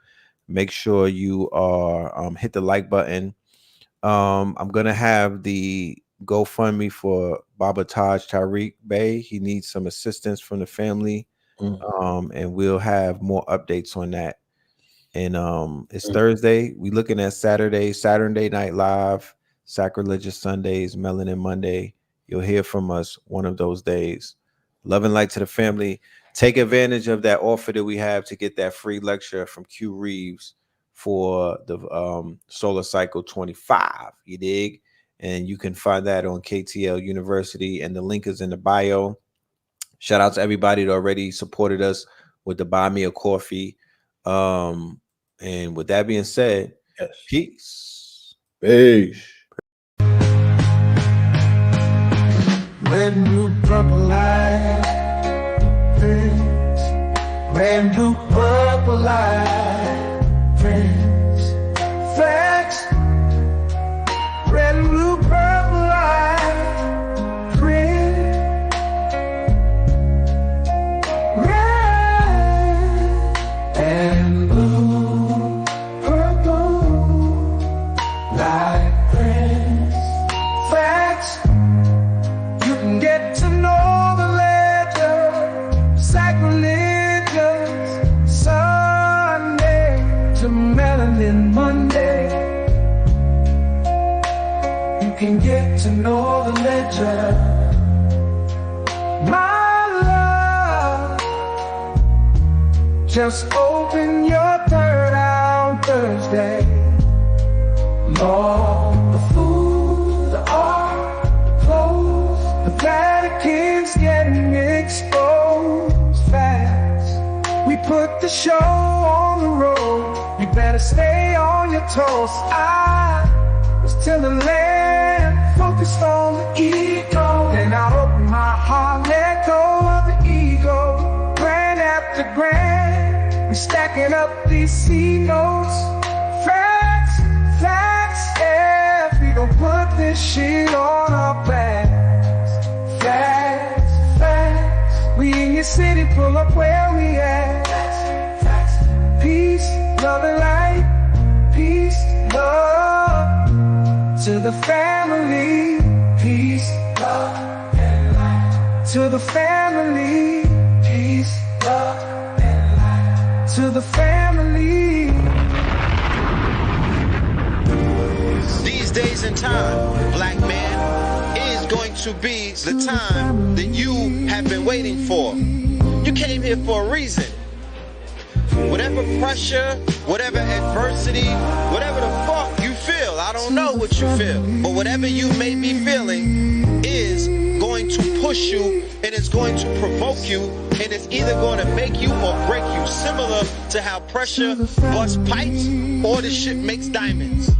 Make sure you are hit the like button. I'm gonna have the GoFundMe for Baba Taj Tariq Bey. He needs some assistance from the family. And we'll have more updates on that. And it's Thursday. We looking at Saturday Night Live, Sacrilegious Sundays, Melanin Monday. You'll hear from us one of those days. Love and light to the family. Take advantage of that offer that we have to get that free lecture from Q Reeves for the Solar Cycle 25. You dig? And you can find that on KTL University, and the link is in the bio. Shout out to everybody that already supported us with the Buy Me a Coffee. And with that being said, Yes. Peace. Red, blue, purple light, friends. Red, blue, purple light, friends. Facts. Red, blue, purple light, friends. Red and blue, purple light, friends. Facts. You can get to know the ledger, sacrilegious Sunday to Melanin Monday. You can get to know the ledger. Just open your third eye on Thursday. All the food, the art, clothes, the Vatican's getting exposed fast. We put the show on the road. You better stay on your toes. I was till the land, focused on the ego. Then I opened my heart, let go of the ego. Grand after grand, we're stacking up these C notes. Facts, facts, yeah. We gon' put this shit on our backs. Facts, facts. We in your city, pull up where we at. Facts, peace, love and light. Peace, love to the family. Peace, love and light. To the family. Peace, love and light. To the family. These days and time, black man, is going to be the time that you have been waiting for. You came here for a reason. Whatever pressure, whatever adversity, whatever the fuck you feel, I don't know what you feel, but whatever you may be feeling is going to push you, and it's going to provoke you, and it's either going to make you or break you, similar to how pressure busts pipes or the shit makes diamonds.